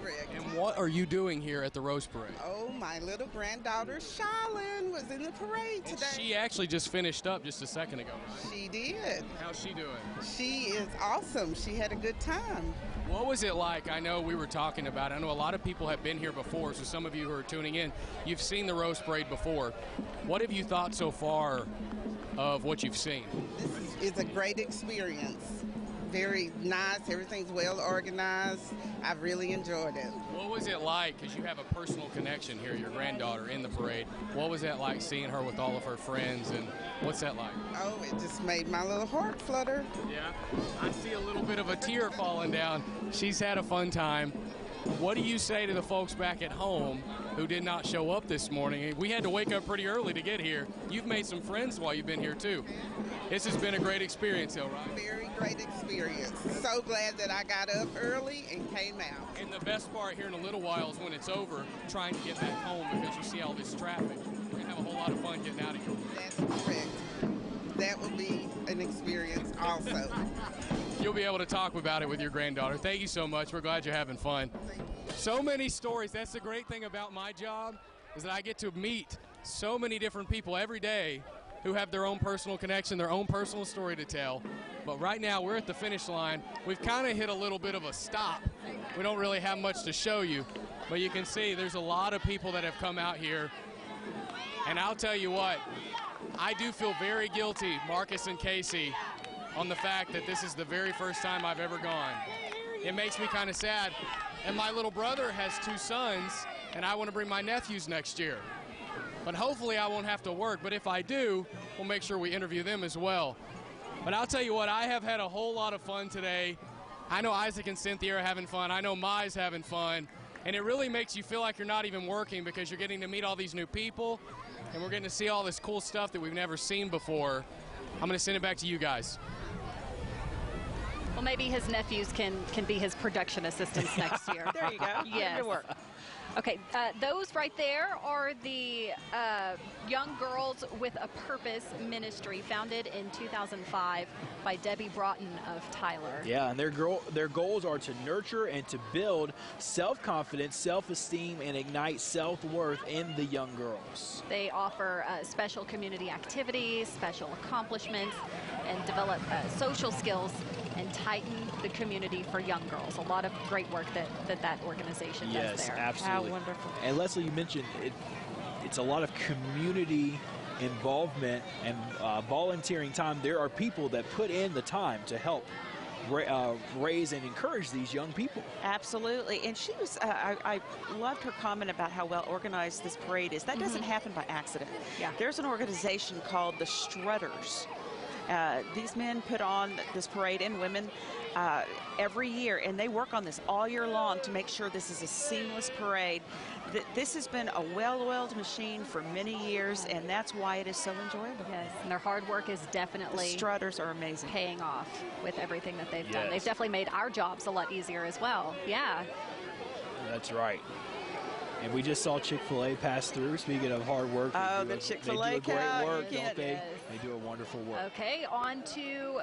Correct. And what are you doing here at the Rose Parade? Oh, my little granddaughter, Charlene, was in the parade today. She actually just finished up just a second ago. She did. How's she doing? She is awesome. She had a good time. What was it like? I know we were talking about it. I know a lot of people have been here before, so some of you who are tuning in, you've seen the Rose Parade before. What have you thought so far of what you've seen? This is a great experience. Very nice. Everything's well organized. I've really enjoyed it. What was it like? Because you have a personal connection here, your granddaughter in the parade. What was that like seeing her with all of her friends, and what's that like? Oh, it just made my little heart flutter. Yeah. I see a little bit of a tear falling down. She's had a fun time. What do you say to the folks back at home who did not show up this morning? We had to wake up pretty early to get here. You've made some friends while you've been here, too. This has been a great experience, though, right? Very great experience. So glad that I got up early and came out. And the best part here in a little while is when it's over, trying to get back home because you see all this traffic. We're going to have a whole lot of fun getting out of here. That's correct. That will be an experience also. You'll be able to talk about it with your granddaughter. Thank you so much. We're glad you're having fun. So many stories. That's the great thing about my job, is that I get to meet so many different people every day who have their own personal connection, their own personal story to tell. But right now, we're at the finish line. We've kind of hit a little bit of a stop. We don't really have much to show you, but you can see there's a lot of people that have come out here. And I'll tell you what, I do feel very guilty, Marcus and Casey, on the fact that this is the very first time I've ever gone. It makes me kind of sad. And my little brother has 2 sons, and I want to bring my nephews next year. But hopefully I won't have to work, but if I do, we'll make sure we interview them as well. But I'll tell you what, I have had a whole lot of fun today. I know Isaac and Cynthia are having fun. I know Mai's having fun. And it really makes you feel like you're not even working, because you're getting to meet all these new people, and we're getting to see all this cool stuff that we've never seen before. I'm going to send it back to you guys. Well, maybe his nephews can be his production assistants next year. There you go. Yes. Good work. Okay, those right there are the Young Girls with a Purpose ministry, founded in 2005 by Debbie Broughton of Tyler. Yeah, and their goals are to nurture and to build self-confidence, self-esteem, and ignite self-worth in the young girls. They offer special community activities, special accomplishments, and develop social skills and tighten the community for young girls. A lot of great work that organization does there. Yes, absolutely. How wonderful. And Leslie, you mentioned it's a lot of community involvement and volunteering time. There are people that put in the time to help raise and encourage these young people. Absolutely. And she was, I loved her comment about how well organized this parade is. That doesn't happen by accident. Yeah. There's an organization called the Strutters. These men put on this parade, and women, every year, and they work on this all year long to make sure this is a seamless parade. This has been a well-oiled machine for many years, and that's why it is so enjoyable. Yes, and their hard work is definitely, the Strutters are amazing, paying off with everything that they've done. They've definitely made our jobs a lot easier as well. Yeah. That's right. And we just saw Chick-fil-A pass through. Speaking of hard work, the Chick-fil-A they do a great work, Yes. don't they? They do a wonderful work. Okay, on to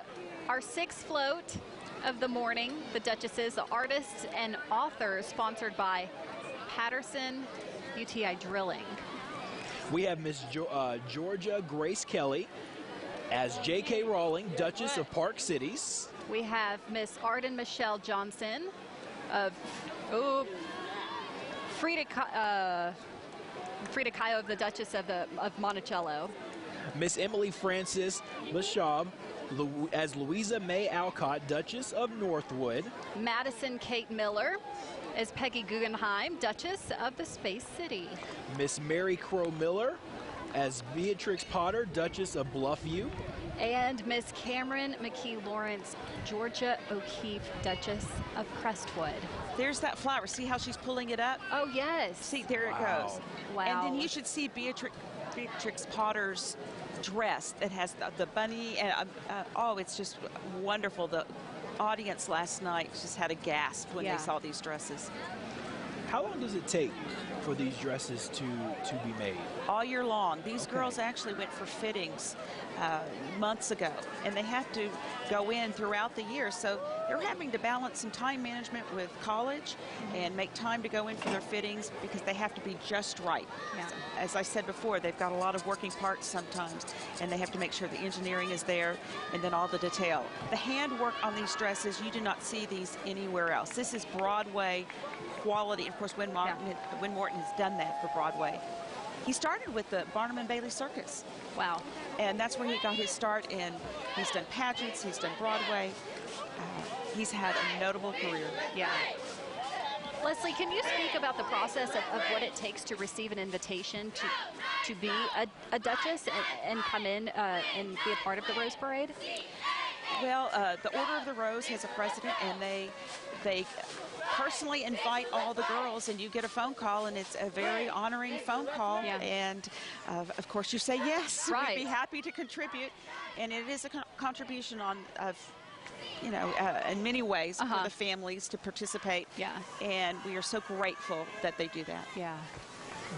our 6th float of the morning, the Duchesses, the artists and authors, sponsored by Patterson UTI Drilling. We have Miss Georgia Grace Kelly as J.K. Rowling, Duchess of Park Cities. We have Miss Arden Michelle Johnson of Frida Kahlo of the Duchess of Monticello. Miss Emily Frances Lashab as Louisa May Alcott, Duchess of Northwood. Madison Kate Miller as Peggy Guggenheim, Duchess of the Space City. Miss Mary Crow Miller as Beatrix Potter, Duchess of Bluffview. And Miss Cameron McKee Lawrence, Georgia O'Keeffe, Duchess of Crestwood. There's that flower. See how she's pulling it up? Oh, yes. See, there it goes. Wow. And then you should see Beatrix Potter's dress that has the bunny. And oh, it's just wonderful. The audience last night just had a gasp when they saw these dresses. How long does it take for these dresses to be made? All year long. These girls actually went for fittings months ago, and they have to go in throughout the year. So they're having to balance some time management with college and make time to go in for their fittings, because they have to be just right. Yeah. So, as I said before, they've got a lot of working parts sometimes, and they have to make sure the engineering is there, and then all the detail. The handwork on these dresses, you do not see these anywhere else. This is Broadway quality. Of course, Win Morton has done that for Broadway. He started with the Barnum and Bailey Circus. Wow. And that's where he got his start in. He's done pageants, he's done Broadway. He's had a notable career. Yeah. Leslie, can you speak about the process of what it takes to receive an invitation to be a Duchess and come in and be a part of the Rose Parade? Well, the Order of the Rose has a president, and they personally invite all the girls, and you get a phone call, and it's a very honoring phone call. Yeah. And of course you say yes. Right. We'd be happy to contribute, and it is a contribution in many ways for the families to participate. Yeah. And we are so grateful that they do that. Yeah.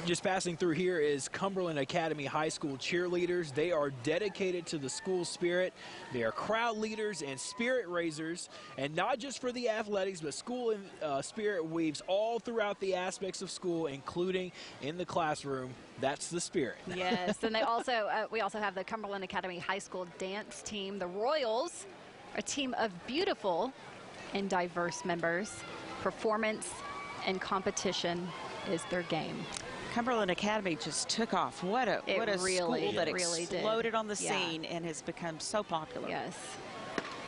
Just passing through here is Cumberland Academy High School cheerleaders. They are dedicated to the school spirit. They are crowd leaders and spirit raisers, and not just for the athletics, but school spirit weaves all throughout the aspects of school, including in the classroom. That's the spirit. Yes, and they also we also have the Cumberland Academy High School dance team. The Royals, a team of beautiful and diverse members. Performance and competition is their game. Cumberland Academy just took off. What a school that exploded on the Yeah. scene and has become so popular. Yes.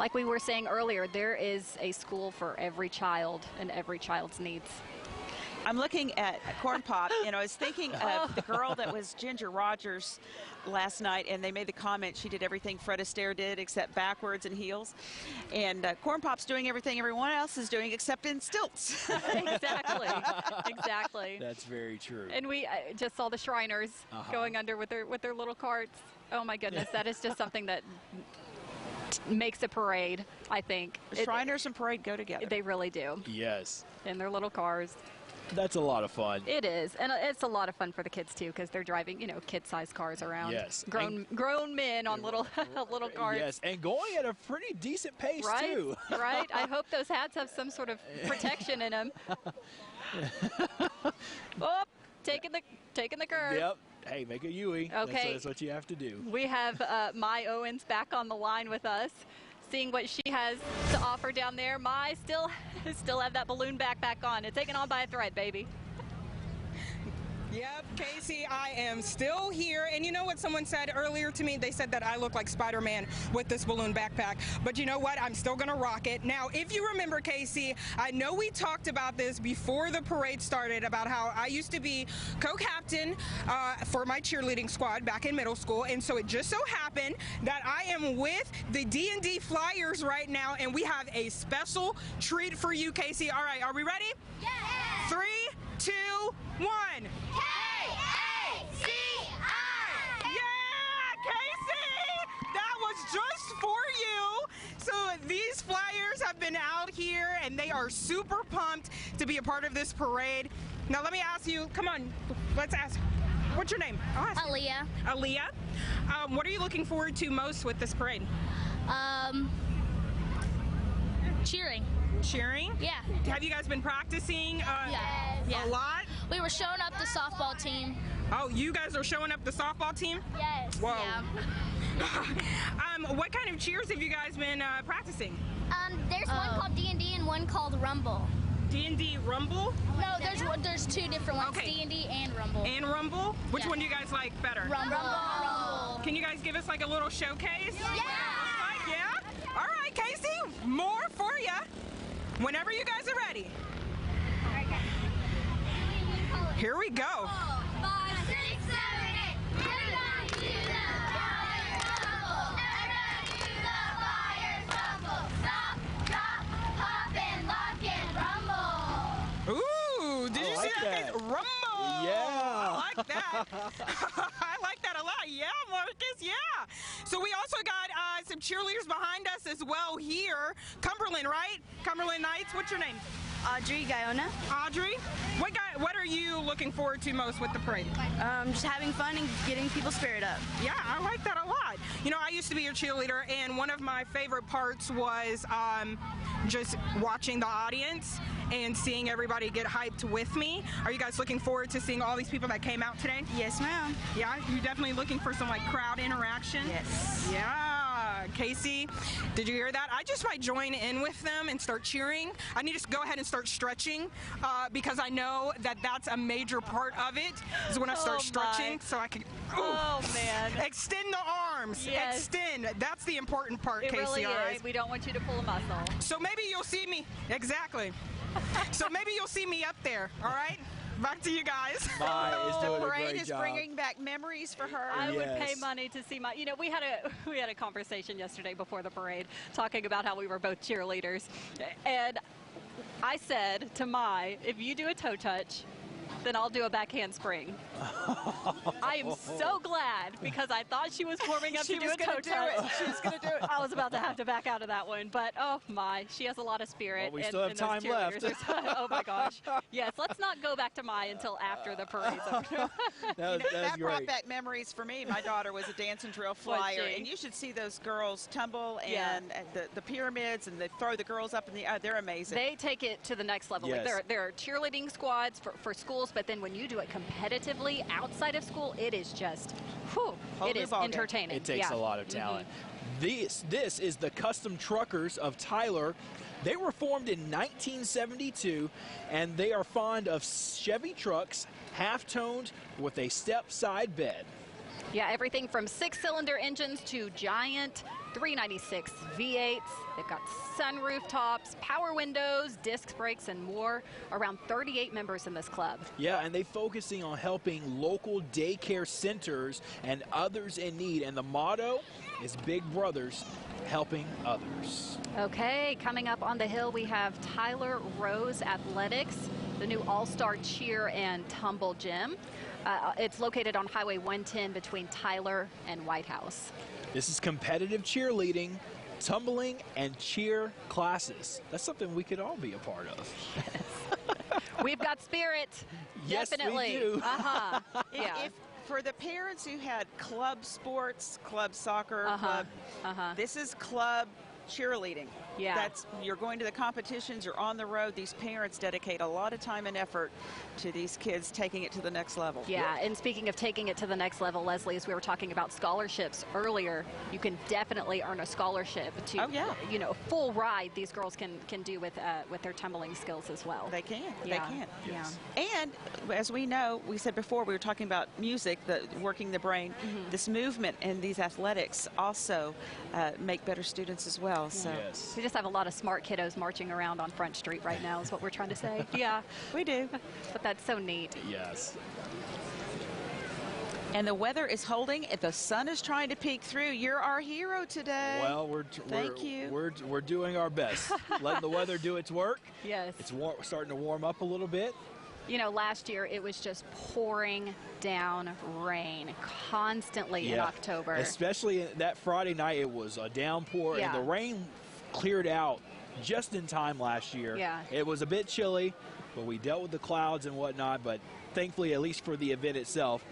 Like we were saying earlier, there is a school for every child and every child's needs. I'm looking at Corn Pop, and I was thinking of the girl that was Ginger Rogers last night, and they made the comment she did everything Fred Astaire did except backwards and heels. And Corn Pop's doing everything everyone else is doing except in stilts. Exactly. Exactly. That's very true. And we just saw the Shriners going under with their little carts. Oh my goodness, that is just something that makes a parade, I think. Shriners and parade go together. They really do. Yes. In their little cars. That's a lot of fun. It is, and it's a lot of fun for the kids too, because they're driving, you know, kid-sized cars around. Yes. Grown men on little cars. Yes, and going at a pretty decent pace too. Right. I hope those hats have some sort of protection in them. Oh, taking the curve. Yep. Hey, make a Yui. Okay. That's what you have to do. We have Mai Owens back on the line with us, seeing what she has to offer down there. Mai still have that balloon backpack on. It's taken on by a thread, baby. Yep, Casey, I am still here. And you know what someone said earlier to me? They said that I look like Spider-Man with this balloon backpack. But you know what? I'm still going to rock it. Now, if you remember, Casey, I know we talked about this before the parade started, about how I used to be co-captain for my cheerleading squad back in middle school. And so it just so happened that I am with the D&D Flyers right now, and we have a special treat for you, Casey. All right, are we ready? Yeah! 3, 2, 1. K-A-C-I! Yeah, Casey! That was just for you. So these Flyers have been out here, and they are super pumped to be a part of this parade. Now, let me ask you, come on, let's ask. What's your name? Aaliyah. Aaliyah. What are you looking forward to most with this parade? Cheering. Cheering? Yeah. Have you guys been practicing Yes. a lot? We were showing up the softball team. Oh, you guys are showing up the softball team? Yes. Whoa. Yeah. What kind of cheers have you guys been practicing? There's one called D&D and one called Rumble. D&D Rumble? No, there's two different ones, Okay. D&D and Rumble. And Rumble? Which Yeah. one do you guys like better? Rumble. Can you guys give us like a little showcase? Yeah. Yeah? All right, Casey, more for you whenever you guys are ready. Here we go. 5, 6, 7, 8. Everybody do the Flyers Rumble. Everybody do the Flyers Rumble. Stop, drop, hop, and lock and rumble. Ooh, did you see that? Rumble. Yeah. I like that. I like that a lot. Yeah, Marcus, yeah. So we also got some cheerleaders behind us as well here. Cumberland, right? Cumberland Knights. What's your name? Audrey Guyona. Audrey, what are you looking forward to most with the parade? Just having fun and getting people's spirit up. Yeah, I like that a lot. You know, I used to be a cheerleader, and one of my favorite parts was just watching the audience and seeing everybody get hyped with me. Are you guys looking forward to seeing all these people that came out today? Yes, ma'am. Yeah, you're definitely looking for some like crowd interaction? Yes. Yeah. Casey, did you hear that? I just might join in with them and start cheering. I need to go ahead and start stretching because I know that that's a major part of it is when I start stretching so I can extend the arms. Yes. Extend. That's the important part, It Casey. really all is. right? We don't want you to pull a muscle. So maybe you'll see me. Exactly. So maybe you'll see me up there. All right? Back to you guys. Mai is doing The a parade great is job. bringing back memories for her. I would pay money to see my, you know, we had a conversation yesterday before the parade talking about how we were both cheerleaders. And I said to Mai, if you do a toe touch, then I'll do a back handspring. I am so glad because I thought she was warming up to do a toe touch. She was going to do it. I was about to have to back out of that one, but oh my, she has a lot of spirit. Well, we still have time left. Oh my gosh. Yes, let's not go back to Mai until after the parade's over. That brought back memories for me. My daughter was a dance and drill flyer, and you should see those girls tumble and the pyramids, and they throw the girls up in the air. They're amazing. They take it to the next level. Yes. Like there are cheerleading squads for schools, but then when you do it competitively outside of school, it is just, it is entertaining. It takes a lot of talent. This is the Custom Truckers of Tyler. They were formed in 1972, and they are fond of Chevy trucks, half-toned with a step-side bed. Yeah, everything from 6-cylinder engines to giant 396 V8s. They've got sunroof tops, power windows, disc brakes, and more. Around 38 members in this club. Yeah, and they're focusing on helping local daycare centers and others in need. And the motto is Big Brothers helping others. Okay, coming up on the hill, we have Tyler Rose Athletics, the new all-star cheer and tumble gym. It's located on Highway 110 between Tyler and White House. This is competitive cheerleading, tumbling, and cheer classes. That's something we could all be a part of. Yes. We've got spirit. Yes, definitely. we do. Yeah. If for the parents who had club sports, club soccer, this is club cheerleading. Yeah. You're going to the competitions, you're on the road. These parents dedicate a lot of time and effort to these kids taking it to the next level. Yeah, and speaking of taking it to the next level, Leslie, as we were talking about scholarships earlier, you can definitely earn a scholarship to, you know, a full ride these girls can do with their tumbling skills as well. They can. Yeah. They can. Yes. And as we know, we said before, we were talking about music, working the brain. This movement and these athletics also make better students as well. So we just have a lot of smart kiddos marching around on Front Street right now is what we're trying to say. Yeah, we do. But that's so neat. Yes. And the weather is holding. If the sun is trying to peek through, you're our hero today. Well, we're doing our best. Letting the weather do its work. Yes. It's starting to warm up a little bit. You know, last year it was just pouring down rain constantly in October. Especially that Friday night, it was a downpour, and the rain cleared out just in time last year. Yeah. It was a bit chilly, but we dealt with the clouds and whatnot, but thankfully, at least for the event itself,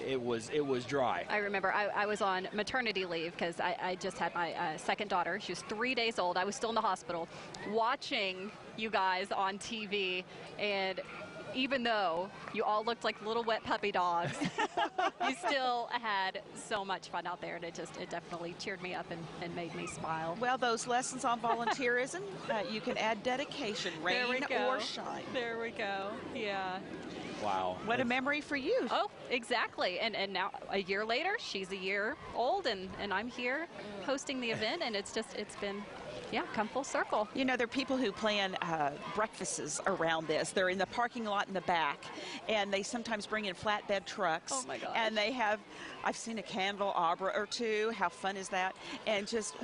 it was dry. I remember I was on maternity leave because I just had my second daughter. She was 3 days old. I was still in the hospital watching you guys on TV, and even though you all looked like little wet puppy dogs, you still had so much fun out there, and it definitely cheered me up and made me smile. Well, those lessons on volunteerism, you can add dedication, rain or shine. There we go. Yeah. Wow. What a memory for you. Oh, exactly. And now a year later, she's a year old, and I'm here hosting the event, and it's been, come full circle. You know, there are people who plan breakfasts around this. They're in the parking lot in the back, and they sometimes bring in flatbed trucks. Oh, my gosh. And they have, I've seen a candelabra or two. How fun is that? And just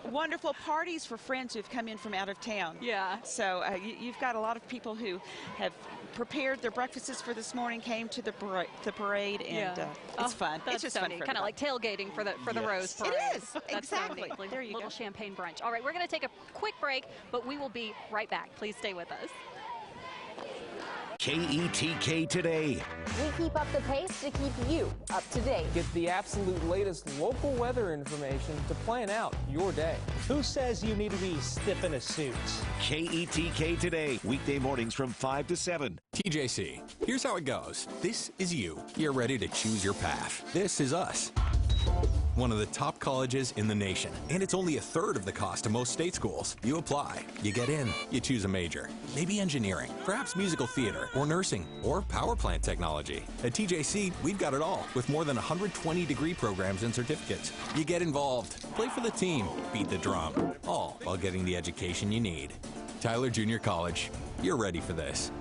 wonderful parties for friends who've come in from out of town. Yeah. So you've got a lot of people who have prepared their breakfasts for this morning, came to the parade, and it's fun. That's it's just so fun. neat. Kind of like tailgating for the Rose Parade. It is. That's Exactly. So neat. There you little go. champagne brunch. All right, we're going to take a quick break, but we will be right back. Please stay with us. KETK Today. We keep up the pace to keep you up to date. Get the absolute latest local weather information to plan out your day. Who says you need to be stiff in a suit? KETK Today, weekday mornings from 5 to 7. TJC, here's how it goes. This is you. You're ready to choose your path. This is us. One of the top colleges in the nation, and it's only a third of the cost of most state schools. You apply, you get in, you choose a major, maybe engineering, perhaps musical theater, or nursing, or power plant technology. At TJC, we've got it all, with more than 120 degree programs and certificates. You get involved, play for the team, beat the drum, all while getting the education you need. Tyler Junior College, you're ready for this.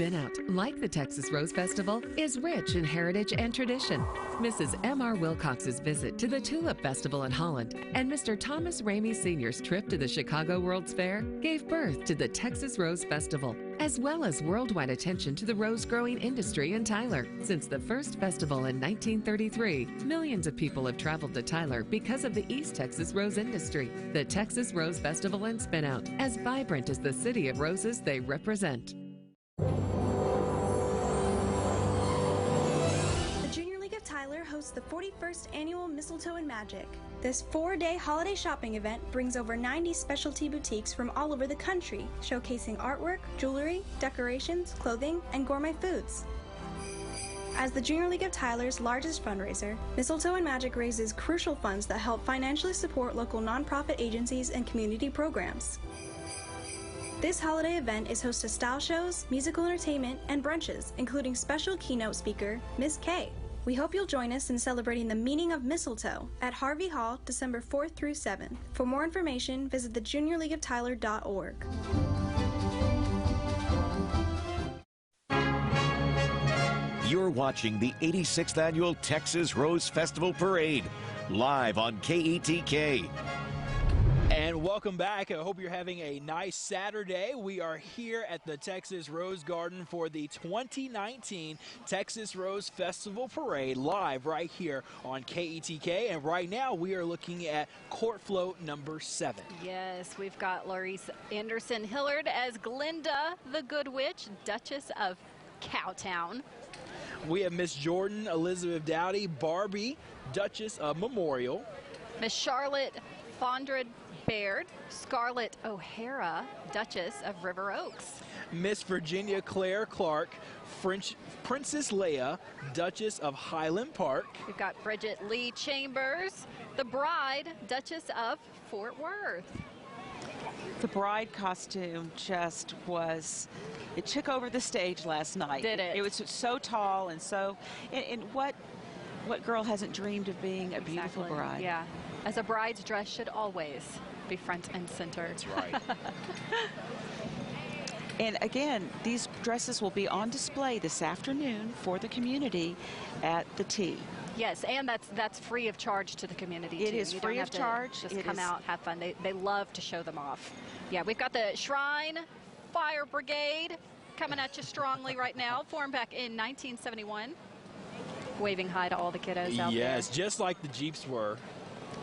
Spinout, like the Texas Rose Festival, is rich in heritage and tradition. Mrs. M.R. Wilcox's visit to the Tulip Festival in Holland and Mr. Thomas Ramey Sr.'s trip to the Chicago World's Fair gave birth to the Texas Rose Festival, as well as worldwide attention to the rose-growing industry in Tyler. Since the first festival in 1933, millions of people have traveled to Tyler because of the East Texas rose industry. The Texas Rose Festival and Spinout, as vibrant as the city of roses they represent. The Junior League of Tyler hosts the 41st Annual Mistletoe and Magic. This 4-day holiday shopping event brings over 90 specialty boutiques from all over the country, showcasing artwork, jewelry, decorations, clothing, and gourmet foods. As the Junior League of Tyler's largest fundraiser, Mistletoe and Magic raises crucial funds that help financially support local nonprofit agencies and community programs. This holiday event is host to style shows, musical entertainment, and brunches, including special keynote speaker, Miss K. We hope you'll join us in celebrating the meaning of mistletoe at Harvey Hall, December 4th through 7th. For more information, visit thejuniorleagueoftyler.org. You're watching the 86th Annual Texas Rose Festival Parade, live on KETK. And welcome back. I hope you're having a nice Saturday. We are here at the Texas Rose Garden for the 2019 Texas Rose Festival Parade, live right here on KETK. And right now we are looking at court float number 7. Yes, we've got Laurice Anderson Hillard as Glinda the Good Witch, Duchess of Cowtown. We have Miss Jordan Elizabeth Dowdy, Barbie, Duchess of Memorial. Miss Charlotte Fondred Baird, Scarlett O'Hara, Duchess of River Oaks. Miss Virginia Claire Clark, Princess Leia, Duchess of Highland Park. We've got Bridget Lee Chambers, the bride, Duchess of Fort Worth. The bride costume just was, it took over the stage last night. Did it? It was so tall and so, and what girl hasn't dreamed of being a beautiful bride? Yeah, as a bride's dress should always be front and center. That's right. And again, these dresses will be on display this afternoon for the community at the T. Yes, and that's free of charge to the community. It is free of charge. Just come out, have fun. They love to show them off. Yeah, we've got the Shrine Fire Brigade coming at you strongly right now, formed back in 1971. Waving hi to all the kiddos out there. Yes, just like the Jeeps were.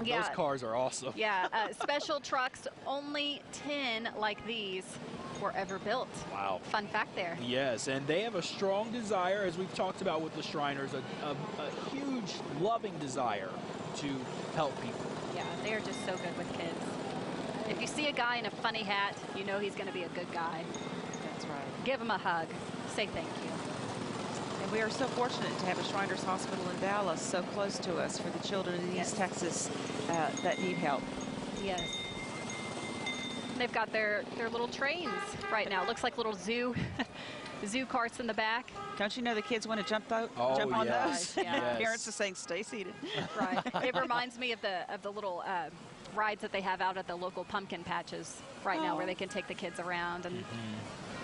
Yeah. Those cars are awesome. Yeah, special trucks, only 10 like these were ever built. Wow. Fun fact there. Yes, and they have a strong desire, as we've talked about with the Shriners, a huge, loving desire to help people. Yeah, they are just so good with kids. If you see a guy in a funny hat, you know he's going to be a good guy. That's right. Give him a hug. Say thank you. And we are so fortunate to have a Shriners Hospital in Dallas so close to us for the children in East Texas that need help. Yes. They've got their little trains right now. Looks like little zoo carts in the back. Don't you know the kids want to jump on yes. those? Yeah. Parents are saying, stay seated. Right. It reminds me of the little rides that they have out at the local pumpkin patches right now, where they can take the kids around and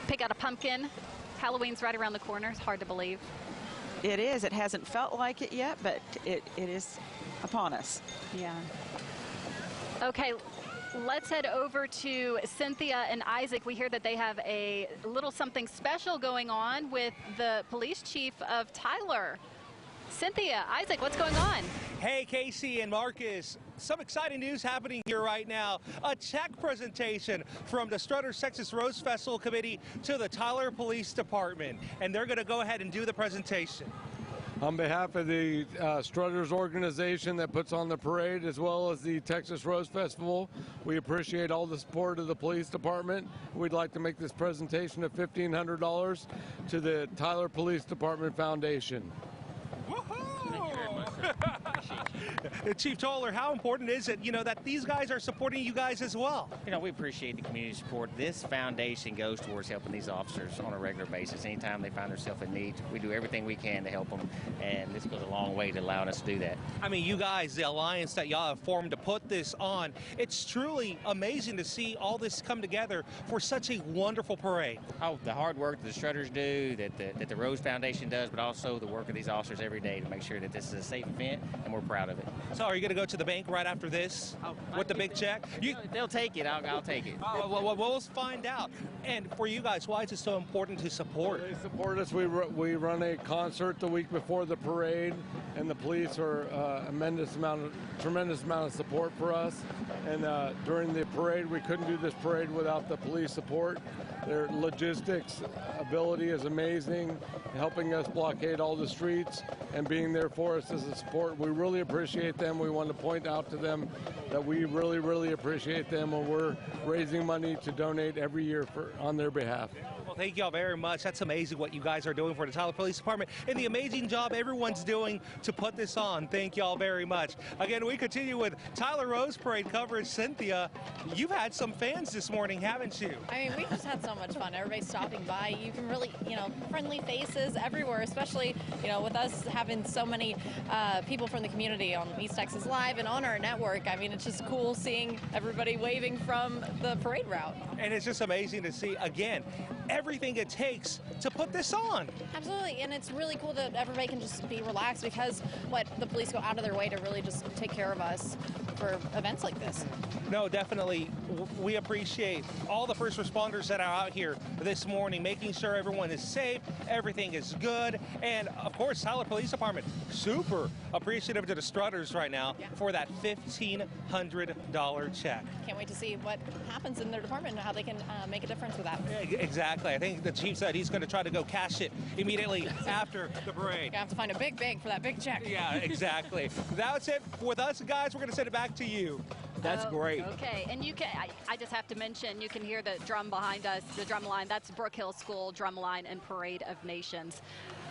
pick out a pumpkin. Halloween's right around the corner. It's hard to believe. It is. It hasn't felt like it yet, but it is upon us. Yeah. Okay, let's head over to Cynthia and Isaac. We hear that they have a little something special going on with the police chief of Tyler. Cynthia, Isaac, what's going on? Hey, Casey and Marcus. Some exciting news happening here right now. A check presentation from the Strutters Texas Rose Festival Committee to the Tyler Police Department. And they're going to go ahead and do the presentation. On behalf of the Strutters organization that puts on the parade, as well as the Texas Rose Festival, we appreciate all the support of the police department. We'd like to make this presentation of $1,500 to the Tyler Police Department Foundation. Chief Toller, how important is it, that these guys are supporting you guys as well? We appreciate the community support. This foundation goes towards helping these officers on a regular basis. Anytime they find themselves in need, we do everything we can to help them, and this goes a long way to allowing us to do that. I mean, you guys, the alliance that y'all have formed to put this on, it's truly amazing to see all this come together for such a wonderful parade. Oh, the hard work that the Strutters do, that the Rose Foundation does, but also the work of these officers every day to make sure that this is a safe event, and we're proud of it. So are you going to go to the bank right after this with the big check? They'll take it. I'll take it. Well, we'll find out. And for you guys, why is it so important to support? They support us. We run a concert the week before the parade, and the police are a tremendous amount of support for us. And during the parade, we couldn't do this parade without the police support. Their logistics ability is amazing, helping us blockade all the streets and being there for us as a support. We really appreciate them. We want to point out to them that we really, really appreciate them, and we're raising money to donate every year on their behalf. Well, thank y'all very much. That's amazing what you guys are doing for the Tyler Police Department and the amazing job everyone's doing to put this on. Thank y'all very much. Again, we continue with Tyler Rose Parade coverage. Cynthia, you've had some fans this morning, haven't you? I mean, we've just had so much fun. Everybody's stopping by. You can really, friendly faces everywhere, especially, with us having so many people from the community on East Texas Live and on our network. I mean, it's just cool seeing everybody waving from the parade route. And it's just amazing to see, again, everything it takes to put this on. Absolutely, and it's really cool that everybody can just be relaxed because the police go out of their way to really just take care of us for events like this. No, definitely. We appreciate all the first responders that are out here this morning, making sure everyone is safe, everything is good, and of course, Tyler Police Department, super appreciative to the Strutters right now for that $1,500 check. Can't wait to see what happens in their department and how they can make a difference with that. Yeah, exactly. I think the chief said he's going to try to go cash it immediately after the parade. You have to find a big bank for that big check. Yeah, exactly. That's it with us, guys. We're going to send it back to you. That's great. Okay, and you can, I just have to mention, you can hear the drum behind us, the drum line. That's Brook Hill School drum line and Parade of Nations.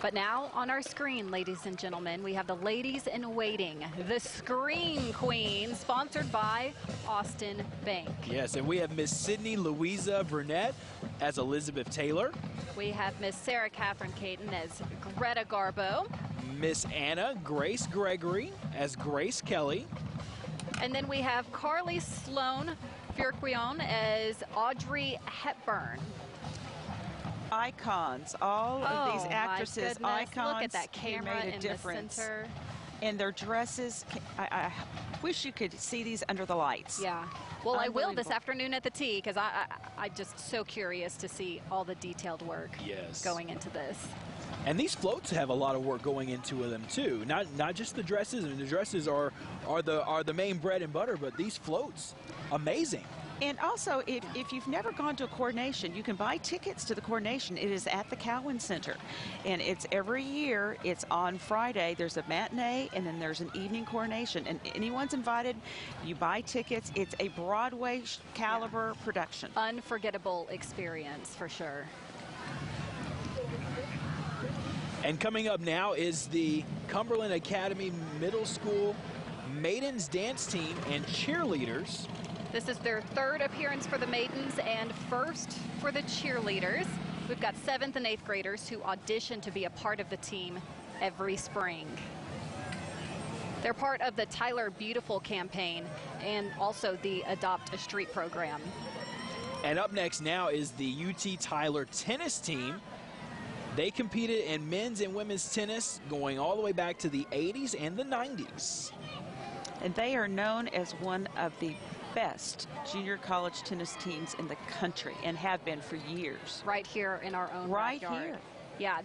But now on our screen, ladies and gentlemen, we have the ladies in waiting, the Scream Queen, sponsored by Austin Bank. Yes, and we have Miss Sydney Louisa Burnett as Elizabeth Taylor. We have Miss Sarah Catherine Caton as Greta Garbo. Miss Anna Grace Gregory as Grace Kelly. And then we have Carly Sloan Furquion as Audrey Hepburn. Icons, all of these actresses, icons. Look at that camera made a in difference. the center. And their dresses, I wish you could see these under the lights. Yeah. Well, I will this afternoon at the T because I'm just so curious to see all the detailed work going into this. And these floats have a lot of work going into them too. Not just the dresses. I mean, the dresses are the main bread and butter, but these floats, amazing. And also, if you've never gone to a coronation, you can buy tickets to the coronation. It is at the Cowan Center. And it's every year. It's on Friday. There's a matinee, and then there's an evening coronation. And anyone's invited. You buy tickets. It's a Broadway caliber production. Unforgettable experience, for sure. And coming up now is the Cumberland Academy Middle School Maidens Dance Team and Cheerleaders. This is their third appearance for the maidens and first for the cheerleaders. We've got 7th and 8th graders who audition to be a part of the team every spring. They're part of the Tyler Beautiful campaign and also the Adopt a Street program. And up next now is the UT Tyler tennis team. They competed in men's and women's tennis going all the way back to the 80s and the 90s. And they are known as one of the best junior college tennis teams in the country and have been for years. Right here in our own backyard. Right here. Yeah,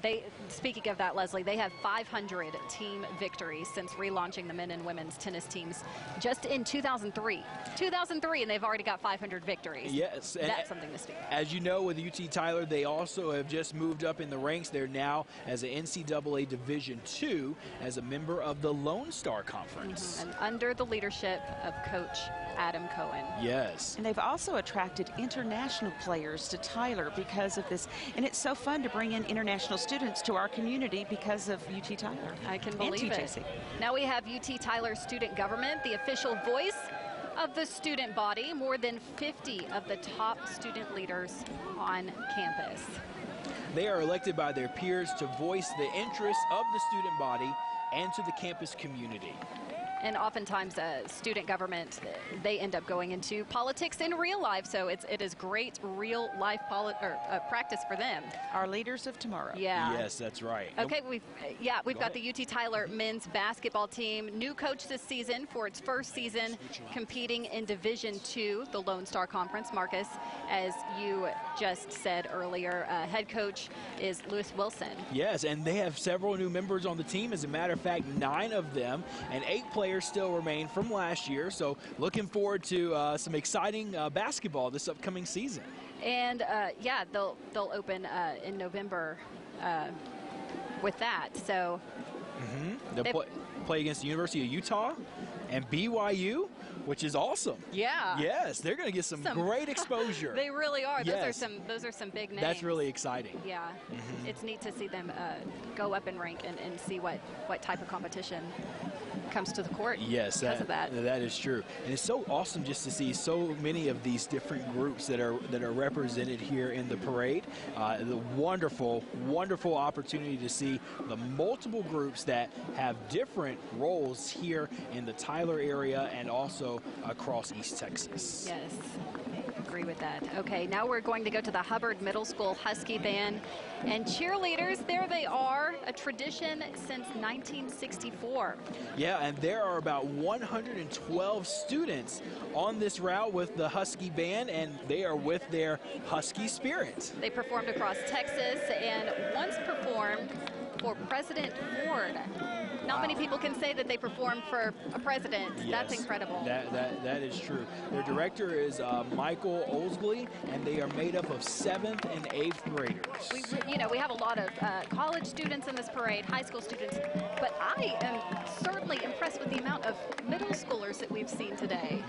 speaking of that, Leslie, they have 500 team victories since relaunching the men and women's tennis teams just in 2003. 2003, and they've already got 500 victories. Yes. That's something to speak of. As you know, with UT Tyler, they also have just moved up in the ranks. They're now as an NCAA Division II as a member of the Lone Star Conference. And under the leadership of Coach Adam Cohen. Yes. And they've also attracted international players to Tyler because of this. And it's so fun to bring in international international students to our community because of UT Tyler. I can believe it. TJC. Now we have UT Tyler Student Government, the official voice of the student body. More than 50 of the top student leaders on campus. They are elected by their peers to voice the interests of the student body and to the campus community. And oftentimes, student government, they end up going into politics in real life. So it is great real life practice for them. Our leaders of tomorrow. Yeah. Yes, that's right. Okay, we've got the UT Tyler men's basketball team. New coach this season for its first season competing in Division II, the Lone Star Conference. Marcus, as you just said earlier, head coach is Lewis Wilson. Yes, and they have several new members on the team. As a matter of fact, 9 of them, and 8 players still remain from last year. So looking forward to some exciting basketball this upcoming season. And yeah, they'll open in November with that. So they'll play against the University of Utah and BYU, which is awesome. Yeah. Yes, they're going to get some great exposure. They really are. Yes. Those are some big names. That's really exciting. Yeah. It's neat to see them go up in rank and see what type of competition comes to the court. Yes, because of that. That is true. And it's so awesome just to see so many of these different groups that are represented here in the parade. The wonderful, wonderful opportunity to see the multiple groups that have different roles here in the Tyler area and also across East Texas. Yes. Agree with that. Okay, now we're going to go to the Hubbard Middle School Husky Band and cheerleaders. There they are, a tradition since 1964. Yeah, and there are about 112 students on this route with the Husky Band, and they are with their Husky spirit. They performed across Texas and once performed for President Ford. Not many people can say that they performed for a president. Yes, that's incredible. That is true. Their director is Michael Olsley, and they are made up of 7th and 8th graders. We have a lot of college students in this parade, high school students, but I am certainly impressed with the amount of middle schoolers that we've seen today.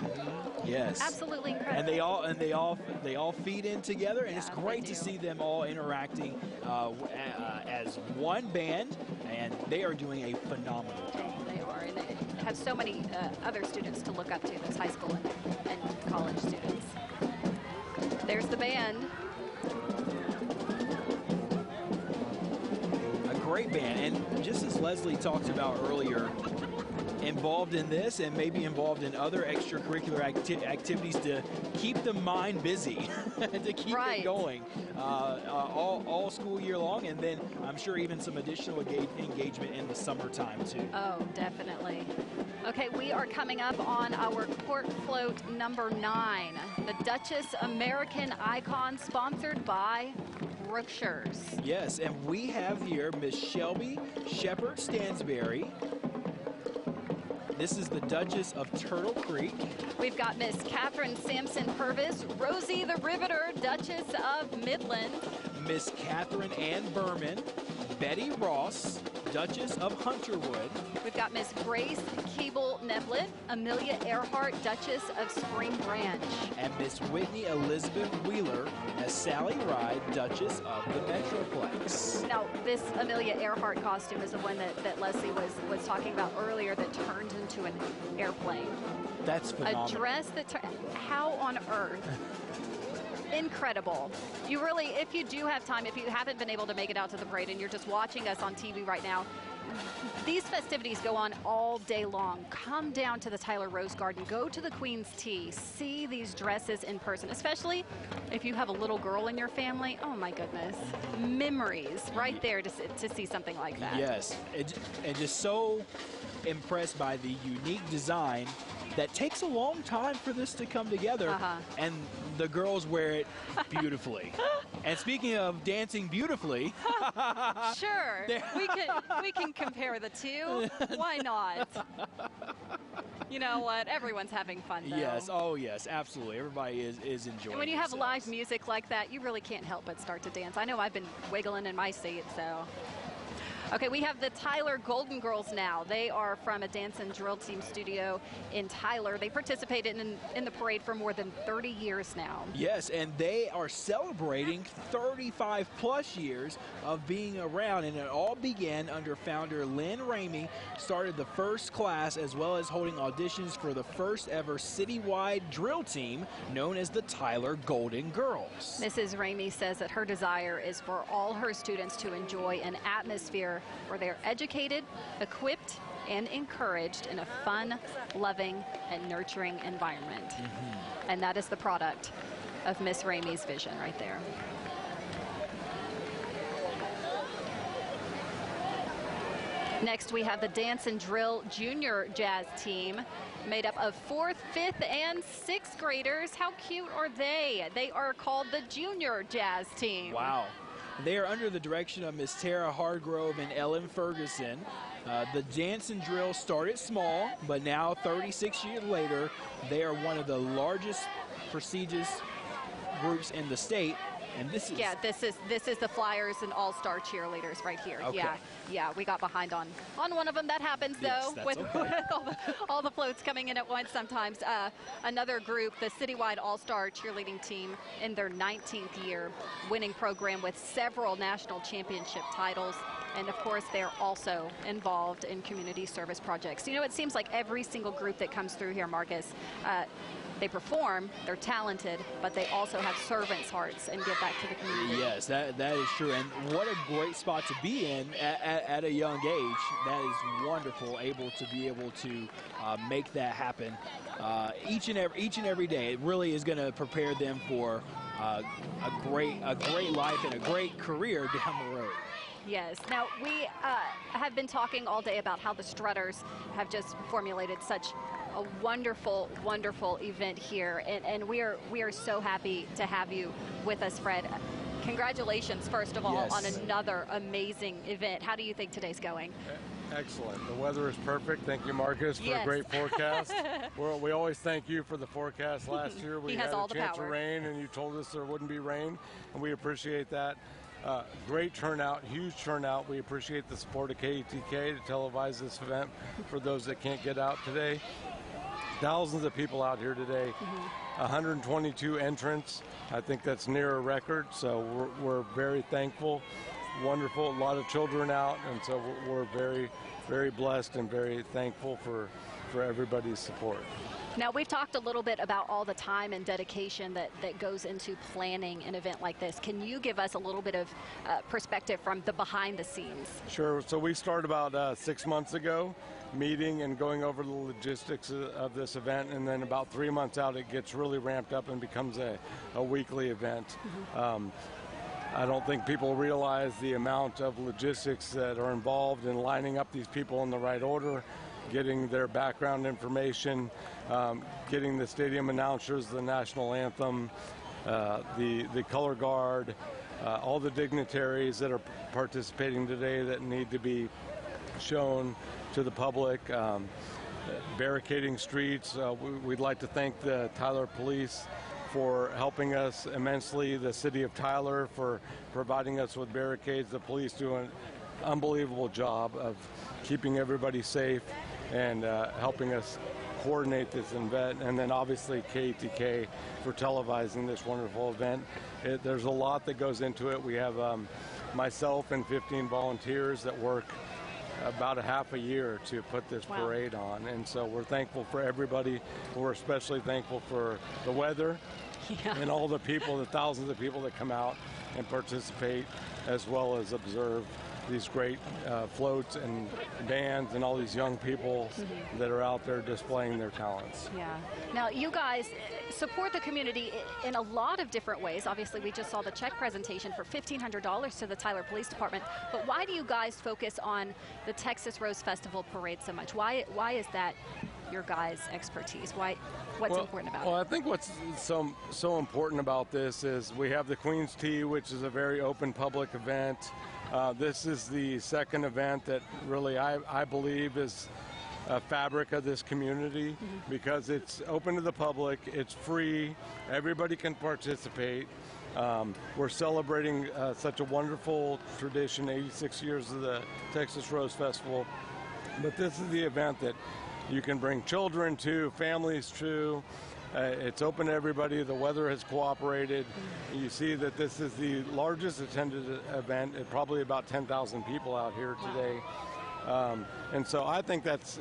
Yes. Absolutely incredible. And they all feed in together, and it's great to see them all interacting as one band, and they are doing a phenomenal job. They are, and they have so many other students to look up to, those high school and college students. There's the band. A great band, and just as Leslie talked about earlier, involved in this and maybe involved in other extracurricular activities to keep the mind busy, to keep it going all school year long, and then I'm sure even some additional engagement in the summertime too. Oh, definitely. Okay, we are coming up on our court float number 9, the Duchess American Icon, sponsored by Brookshires. Yes, and we have here Miss Shelby Shepard Stansberry. This is the Duchess of Turtle Creek. We've got Miss Catherine Sampson Purvis, Rosie the Riveter, Duchess of Midland. Miss Catherine Ann Berman, Betty Ross, Duchess of Hunterwood. We've got Miss Grace Keeble Neblett, Amelia Earhart, Duchess of Spring Branch. And Miss Whitney Elizabeth Wheeler as Sally Ride, Duchess of the Metroplex. Now, this Amelia Earhart costume is the one that Leslie was talking about earlier that turns into an airplane. That's phenomenal. A dress that how on earth? Incredible. You really, if you do have time, if you haven't been able to make it out to the parade and you're just watching us on TV right now, these festivities go on all day long. Come down to the Tyler Rose Garden, go to the Queen's Tee, see these dresses in person, especially if you have a little girl in your family. Oh my goodness. Memories right there to see something like that. Yes, and just so impressed by the unique design that takes a long time for this to come together, and the girls wear it beautifully. And speaking of dancing beautifully, sure, we can compare the two. Why not? You know what? Everyone's having fun, though. Yes, oh yes, absolutely. Everybody is enjoying. And when you have themselves. live music like that, you really can't help but start to dance. I know I've been wiggling in my seat, so. Okay, we have the Tyler Golden Girls now. They are from a dance and drill team studio in Tyler. They participated in the parade for more than 30 years now. Yes, and they are celebrating 35 plus years of being around, and it all began under founder Lynn Ramey, started the first class as well as holding auditions for the first ever citywide drill team known as the Tyler Golden Girls. Mrs. Ramey says that her desire is for all her students to enjoy an atmosphere where they're educated, equipped, and encouraged in a fun, loving, and nurturing environment. And that is the product of Miss Ramey's vision right there. Next, we have the Dance and Drill Junior Jazz team made up of 4th, 5th, and 6th graders. How cute are they? They are called the Junior Jazz team. Wow. They are under the direction of Miss Tara Hardgrove and Ellen Ferguson. The dance and drill started small, but now 36 years later, they are one of the largest prestigious groups in the state. And this is this is the Flyers and All-Star cheerleaders right here. Okay. Yeah, we got behind on one of them. That happens though, with all the floats coming in at once sometimes. Another group, the Citywide All-Star cheerleading team, in their 19th year, winning program with several national championship titles. And of course, they're also involved in community service projects. You know, it seems like every single group that comes through here, Marcus, they perform, they're talented, but they also have servants' hearts and give back to the community. Yes, that is true. And what a great spot to be in at a young age. That is wonderful, able to make that happen each and every day. It really is going to prepare them for a great life and a great career down the road. Yes. Now, we have been talking all day about how the Strutters have just formulated such a wonderful, wonderful event here, and we are so happy to have you with us, Fred. Congratulations, first of all, on another amazing event. How do you think today's going? Excellent. The weather is perfect. Thank you, Marcus, for a great forecast. We always thank you for the forecast. Last year we had a chance of rain, and you told us there wouldn't be rain, and we appreciate that. Great turnout, huge turnout. We appreciate the support of KETK to televise this event for those that can't get out today. Thousands of people out here today, 122 entrants. I think that's near a record, so we're very thankful. Wonderful, a lot of children out, and so we're very, very blessed and very thankful for everybody's support. Now, we've talked a little bit about all the time and dedication that goes into planning an event like this. Can you give us a little bit of perspective from the behind the scenes? Sure. So we started about 6 months ago, meeting and going over the logistics of this event, and then about 3 months out it gets really ramped up and becomes a weekly event. I don't think people realize the amount of logistics that are involved in lining up these people in the right order, getting their background information, getting the stadium announcers, the national anthem, the color guard, all the dignitaries that are participating today that need to be shown to the public, barricading streets. We'd like to thank the Tyler Police for helping us immensely, the city of Tyler for providing us with barricades. The police do an unbelievable job of keeping everybody safe and helping us coordinate this event, and then obviously KETK for televising this wonderful event. There's a lot that goes into it. We have myself and 15 volunteers that work about a half a year to put this parade on, and so we're thankful for everybody. We're especially thankful for the weather and all the people, the thousands of people that come out and participate, as well as observe these great floats and bands and all these young people that are out there displaying their talents. Yeah. Now, you guys support the community in a lot of different ways. Obviously, we just saw the check presentation for $1,500 to the Tyler Police Department. But why do you guys focus on the Texas Rose Festival Parade so much? Why is that your guys' expertise? What's important about it? Well, I think what's so important about this is we have the Queen's Tea, which is a very open public event. This is the second event that really I believe is a fabric of this community because it's open to the public, it's free, everybody can participate, We're celebrating such a wonderful tradition, 86 years of the Texas Rose Festival. But this is the event that you can bring children to, families to. It's open to everybody. The weather has cooperated. You see that this is the largest attended event. Probably about 10,000 people out here today. And so I think that's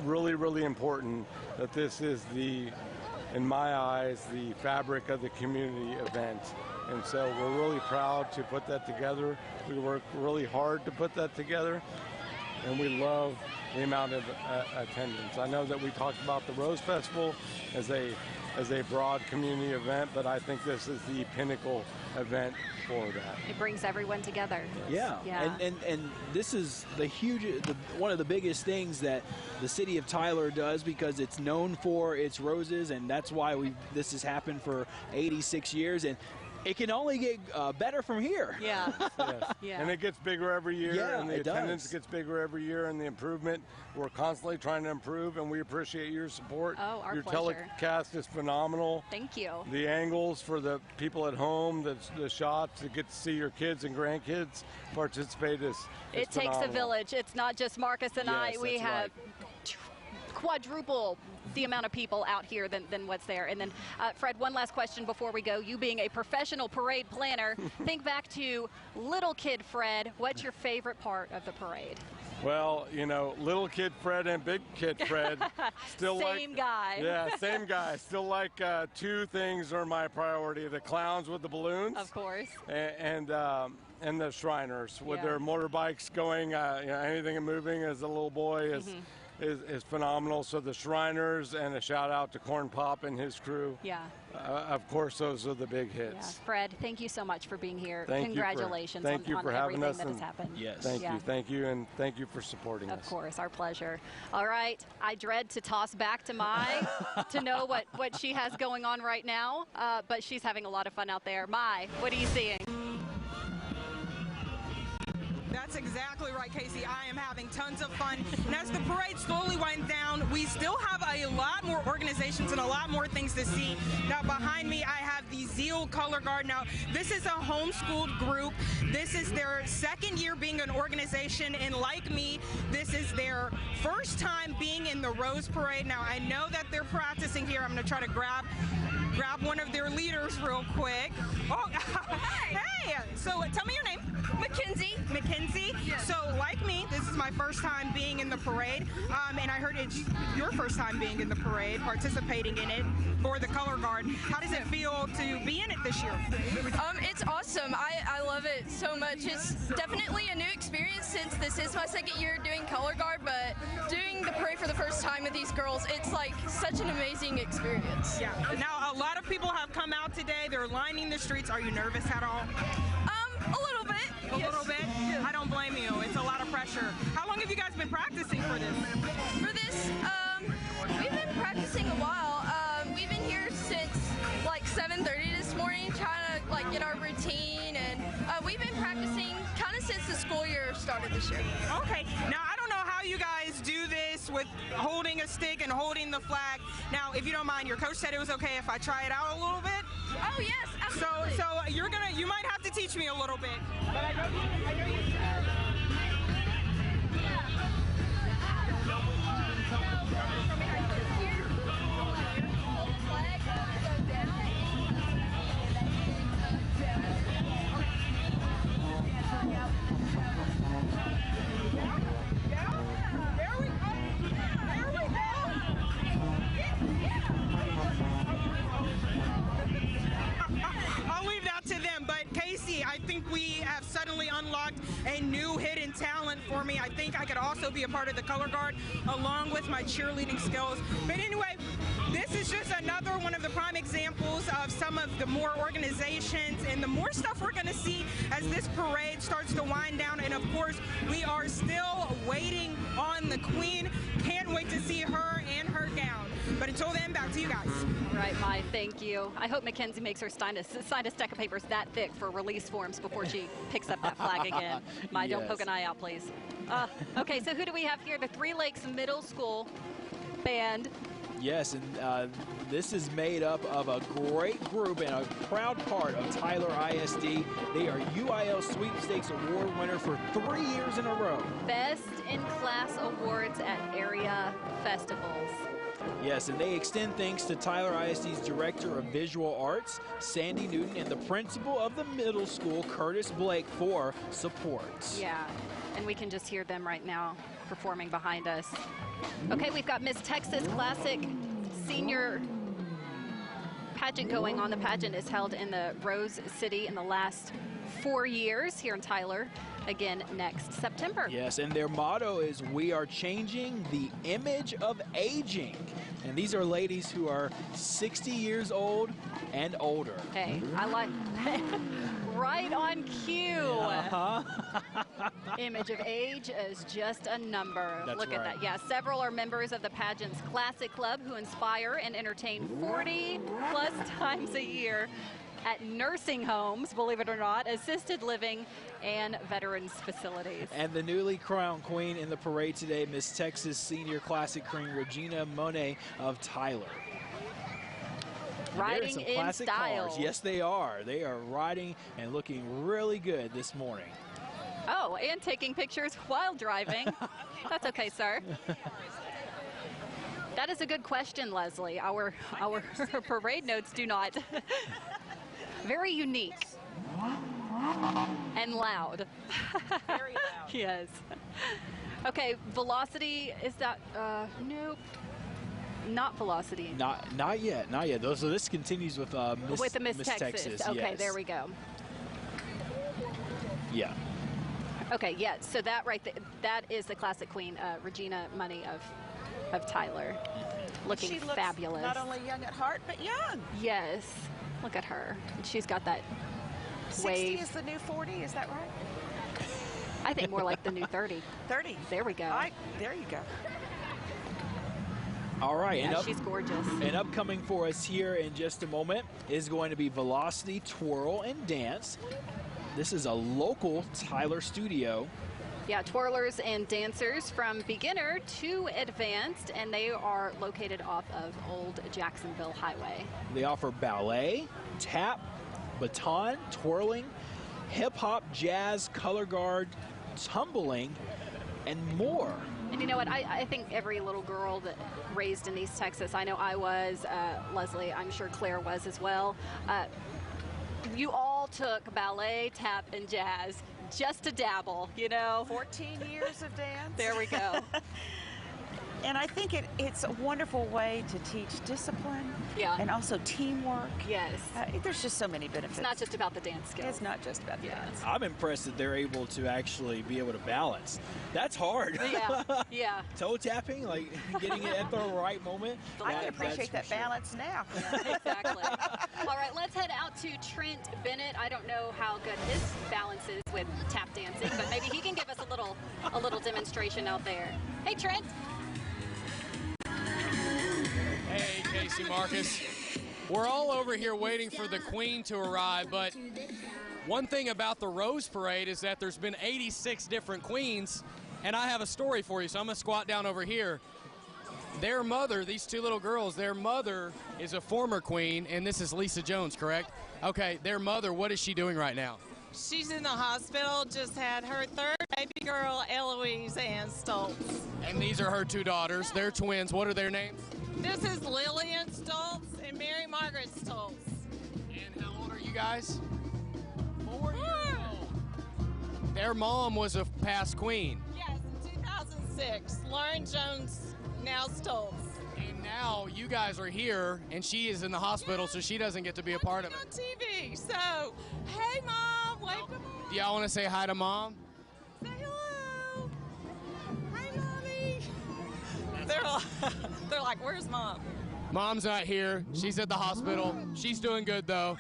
really, really important that this is in my eyes, the fabric of the community event. And so we're really proud to put that together. We work really hard to put that together, and we love the amount of attendance. I know that we talked about the Rose Festival as a broad community event, but I think this is the pinnacle event for that. It brings everyone together. Yeah. And this is one of the biggest things that the city of Tyler does, because it's known for its roses, and that's why this has happened for 86 years. And it can only get better from here. Yeah. Yes. Yeah. And it gets bigger every year, Yeah, and the it attendance does. gets bigger every year, and the improvement. We're constantly trying to improve, and we appreciate your support. Oh, our your pleasure. telecast is phenomenal. Thank you. The angles for the people at home, the shots to get to see your kids and grandkids participate is It takes a phenomenal. village. It's not just Marcus and I. Yes, We that's have right. quadruple the amount of people out here than what's there. And then, Fred, one last question before we go. You being a professional parade planner, think back to little kid Fred. What's your favorite part of the parade? Well, you know, little kid Fred and big kid Fred still Same guy. Yeah, same guy. Still like two things are my priority: the clowns with the balloons, of course, and the Shriners with their motorbikes going. Anything moving as a little boy is phenomenal. So the Shriners, and a shout out to Corn Pop and his crew. Yeah. Of course, those are the big hits. Yeah. Fred, thank you so much for being here. Thank Congratulations you for on having everything us, that has and happened. Yes. Thank you, and thank you for supporting us. Of course, our pleasure. All right, I dread to toss back to Mai to know what she has going on right now, but she's having a lot of fun out there. Mai, what are you seeing? That's exactly right, Casey. I am having tons of fun. And as the parade slowly winds down, we still have a lot more organizations and a lot more things to see. Now, behind me, I have the Zeal Color Guard. Now, this is a homeschooled group. This is their second year being an organization, and like me, this is their first time being in the Rose Parade. Now, I know that they're practicing here. I'm going to try to grab one of their leaders real quick. Oh, hey! So tell me your name. Mackenzie. Mackenzie. Yes. So like me, this is my first time being in the parade, and I heard it's your first time being in the parade, participating in it for the Color Guard. How does it feel to be in it this year? It's awesome. I love it so much. It's definitely a new experience since this is my second year doing Color Guard, but doing the parade for the first time with these girls, it's like such an amazing experience. Yeah. Now, a lot of people have come out today. They're lining the streets. Are you nervous at all? A little bit. A little bit? Yes. I don't blame you. It's a lot of pressure. How long have you guys been practicing for this? For this, we've been practicing a while. We've been here since like 7:30 this morning, trying to like get our routine, and we've been practicing kind of since the school year started this year. Okay. Now, I don't know how you guys do this with holding a stick and holding the flag. Now, if you don't mind, your coach said it was okay if I try it out a little bit. Oh yes, absolutely. So you might have to teach me a little bit. But I know you. I think we have suddenly unlocked a new hidden talent for me. I think I could also be a part of the Color Guard along with my cheerleading skills. But anyway, this is just another one of the prime examples of some of the more organizations and the more stuff we're going to see as this parade starts to wind down. And of course, we are still waiting on the Queen. Can't wait to see her and her gown. But until then, back to you guys. All right, Mai, thank you. I hope Mackenzie makes her sign a stack of papers that thick for release forms before she picks up that flag again. Mai, don't poke an eye out, please. Okay, so who do we have here? The Three Lakes Middle School Band. Yes, and this is made up of a great group and a proud part of Tyler ISD. They are UIL Sweepstakes Award winner for 3 years in a row. Best in Class awards at area festivals. Yes, and they extend thanks to Tyler ISD's Director of Visual Arts, Sandy Newton, and the principal of the middle school, Curtis Blake, for support. Yeah, and we can just hear them right now performing behind us. Okay, we've got Miss Texas Classic Senior pageant going on. The pageant is held in the Rose City in the last 4 years here in Tyler. Again next September. Yes, and their motto is "We are changing the image of aging." And these are ladies who are 60 years old and older. Hey, I like right on cue. Image of age is just a number. That's Look at right. that. Yeah, several are members of the pageant's Classic Club who inspire and entertain 40 plus times a year at nursing homes, believe it or not, assisted living, and veterans facilities. And the newly crowned queen in the parade today, Miss Texas Senior Classic Queen Regina Monet of Tyler. Riding some in classic style. cars. Yes, they are. They are riding and looking really good this morning. Oh, and taking pictures while driving. That's okay, sir. That is a good question, Leslie. Our parade notes do not. Very unique. And loud. Very loud. Yes. Okay, velocity, is that, nope. Not velocity. Not yet, not yet. So this continues with the Miss Miss Texas. Okay, yes. there we go. Yeah. Okay, yeah, so that right there, that is the Classic Queen, Regina Money of Tyler. Looking She looks fabulous. not only young at heart, but young. Yes, look at her. She's got that 60 wave. is the new 40, is that right? I think more like the new 30. 30. There we go. There you go. All right, Yeah, she's gorgeous. And upcoming for us here in just a moment is going to be Velocity Twirl and Dance. This is a local Tyler studio. Yeah, twirlers and dancers from beginner to advanced, and they are located off of Old Jacksonville Highway. They offer ballet, tap, baton, twirling, hip-hop, jazz, color guard, tumbling, and more. And you know what, I think every little girl that raised in East Texas, I know I was, Leslie, I'm sure Claire was as well, you all took ballet, tap, and jazz just to dabble, you know. 14 years of dance. There we go. And I think it's a wonderful way to teach discipline and also teamwork. Yes. There's just so many benefits. It's not just about the dance skills. It's not just about the dance. I'm impressed that they're able to actually be able to balance. That's hard. Yeah, yeah. Toe tapping, like getting it at the right moment. I can appreciate that balance now. Exactly. All right, let's head out to Trent Bennett. I don't know how good his balance is with tap dancing, but maybe he can give us a little demonstration out there. Hey, Trent. Hey, Casey Marcus. We're all over here waiting for the Queen to arrive, but one thing about the Rose Parade is that there's been 86 different queens, and I have a story for you, so I'm going to squat down over here. Their mother, these two little girls, their mother is a former queen, and this is Lisa Jones, correct? Okay, their mother, what is she doing right now? She's in the hospital, just had her third baby girl, Eloise Ann Stoltz. And these are her two daughters. They're twins. What are their names? This is Lillian Stoltz and Mary Margaret Stoltz. And how old are you guys? 4 years old. Their mom was a past queen. Yes, in 2006. Lauren Jones, now Stoltz. And now you guys are here, and she is in the hospital, so she doesn't get to be a part of it. On TV, so, hey, Mom, wave to Mom. Do y'all want to say hi to Mom? Say hello. Hi, Mommy. They're like, where's Mom? Mom's not here. She's at the hospital. She's doing good, though.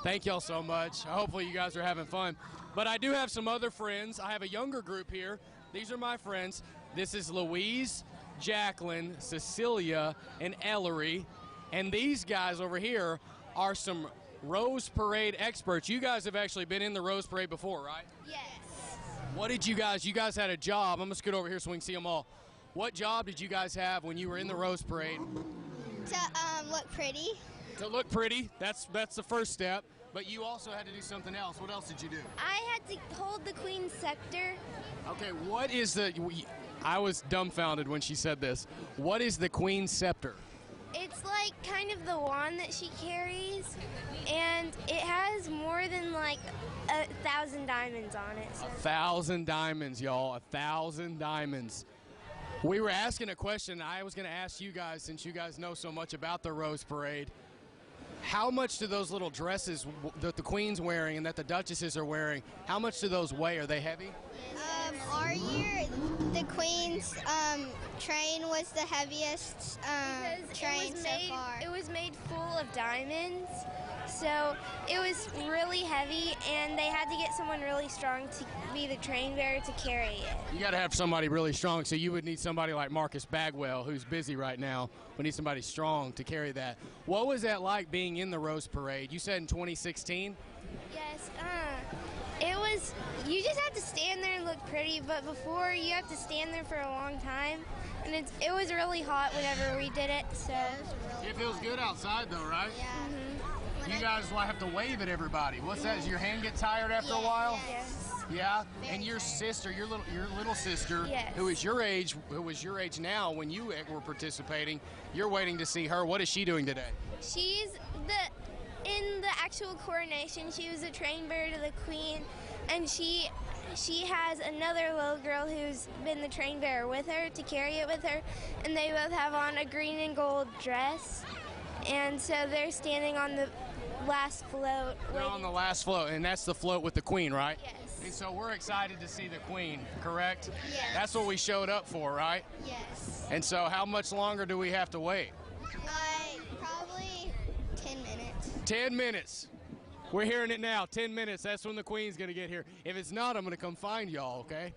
Thank y'all so much. Hopefully you guys are having fun. But I do have some other friends. I have a younger group here. These are my friends. This is Louise, Jacqueline, Cecilia, and Ellery. And these guys over here are some Rose Parade experts. You guys have actually been in the Rose Parade before, right? Yes. What did you guys had a job. I'm going to scoot over here so we can see them all. What job did you guys have when you were in the Rose Parade? To look pretty. To look pretty. That's the first step. But you also had to do something else. What else did you do? I had to hold the Queen's scepter. Okay, what is the... I was dumbfounded when she said this. What is the Queen's scepter? It's like kind of the wand that she carries, and it has more than like 1,000 diamonds on it. So. 1,000 diamonds, y'all. 1,000 diamonds. We were asking a question I was going to ask you guys, since you guys know so much about the Rose Parade. How much do those little dresses that the Queen's wearing and that the Duchesses are wearing, how much do those weigh? Are they heavy? Our year, the Queen's train was the heaviest train so far. It was made full of diamonds, so it was really heavy, and they had to get someone really strong to be the train bearer to carry it. You got to have somebody really strong, so you would need somebody like Marcus Bagwell, who's busy right now. We need somebody strong to carry that. What was that like being in the Rose Parade? You said in 2016? Yes, it was, you just have to stand there and look pretty, but before you have to stand there for a long time, and it was really hot whenever we did it, so. It feels good outside though, right? Yeah. Mm-hmm. You guys will have to wave at everybody. What's that? Does your hand get tired after a while? Yes. Yeah? And your sister, your little sister, yes. who was your age now when you were participating, you're waiting to see her. What is she doing today? She's in the actual coronation, she was a train bearer to the Queen, and she has another little girl who's been the train bearer with her to carry it with her, and they both have on a green and gold dress, and so they're standing on the last float. They're on the last float, and that's the float with the Queen, right? Yes. And so we're excited to see the Queen, correct? Yes. That's what we showed up for, right? Yes. And so how much longer do we have to wait? Probably 10 minutes. 10 minutes. We're hearing it now. 10 minutes. That's when the Queen's going to get here. If it's not, I'm going to come find y'all, okay?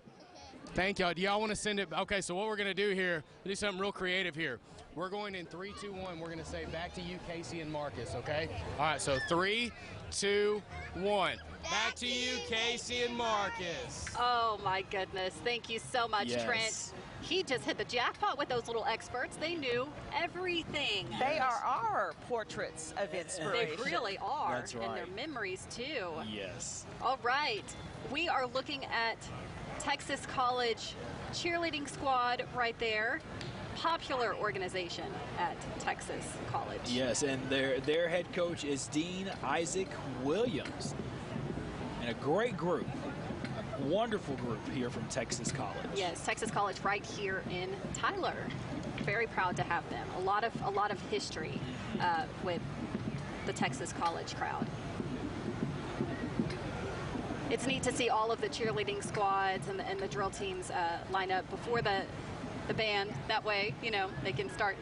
Thank y'all. Do y'all want to send it? Okay, so what we're going to do here, do something real creative here. We're going in 3, 2, 1. We're going to say back to you, Casey and Marcus, okay? All right, so 3, 2, 1. Back to you, Casey and Marcus. Oh, my goodness. Thank you so much, Yes. Trent. He just hit the jackpot with those little experts. They knew everything. They are our portraits of inspiration. They really are. That's right. And their memories, too. Yes. All right. We are looking at Texas College cheerleading squad right there. Popular organization at Texas College. Yes, and their head coach is Dean Isaac Williams. And a great group. A wonderful group here from Texas College. Yes, Texas College right here in Tyler. Very proud to have them. A lot of history with the Texas College crowd. It's neat to see all of the cheerleading squads and the drill teams line up before the band. That way, you know, they can start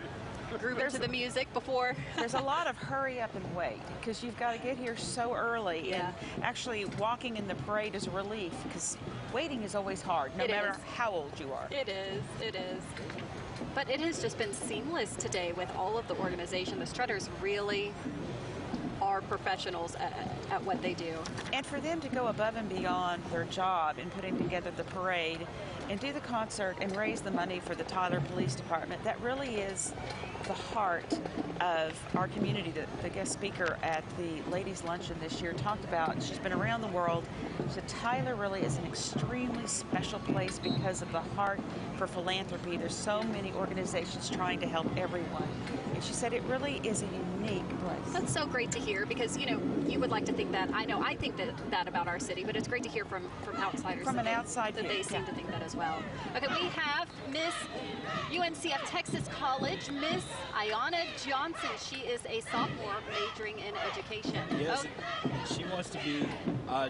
grooving to the music before. There's a lot of hurry up and wait because you've got to get here so early. Yeah. And actually walking in the parade is a relief because waiting is always hard, no matter how old you are. It is. It is. But it has just been seamless today with all of the organization. The Strutters really are professionals at what they do. And for them to go above and beyond their job in putting together the parade and do the concert and raise the money for the Tyler Police Department, that really is the heart of our community. The guest speaker at the ladies' luncheon this year talked about, she's been around the world, so Tyler really is an extremely special place because of the heart for philanthropy. There's so many organizations trying to help everyone. And she said it really is a unique place. That's so great to hear because, you know, you would like to think that. I know I think that about our city, but it's great to hear from outsiders. From an outside that view, they seem to think that as well. Okay, we have Miss UNCF Texas College, Miss Ayanna Johnson. She is a sophomore majoring in education. Yes, she wants to be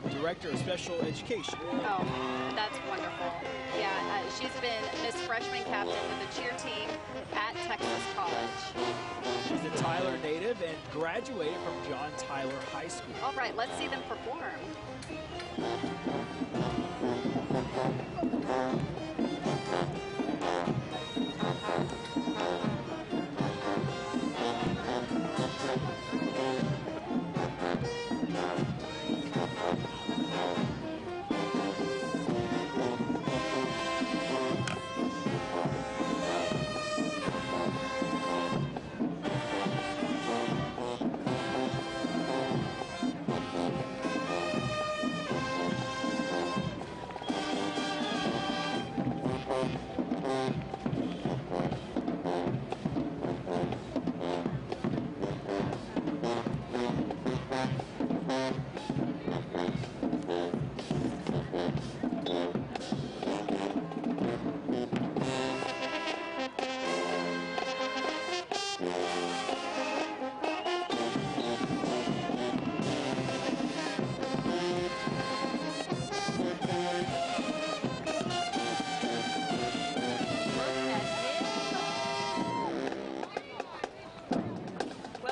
Director of Special Education. Oh, that's wonderful. Yeah, she's been Miss Freshman Captain with the cheer team at Texas College. She's a Tyler native and graduated from John Tyler High School. All right, let's see them perform.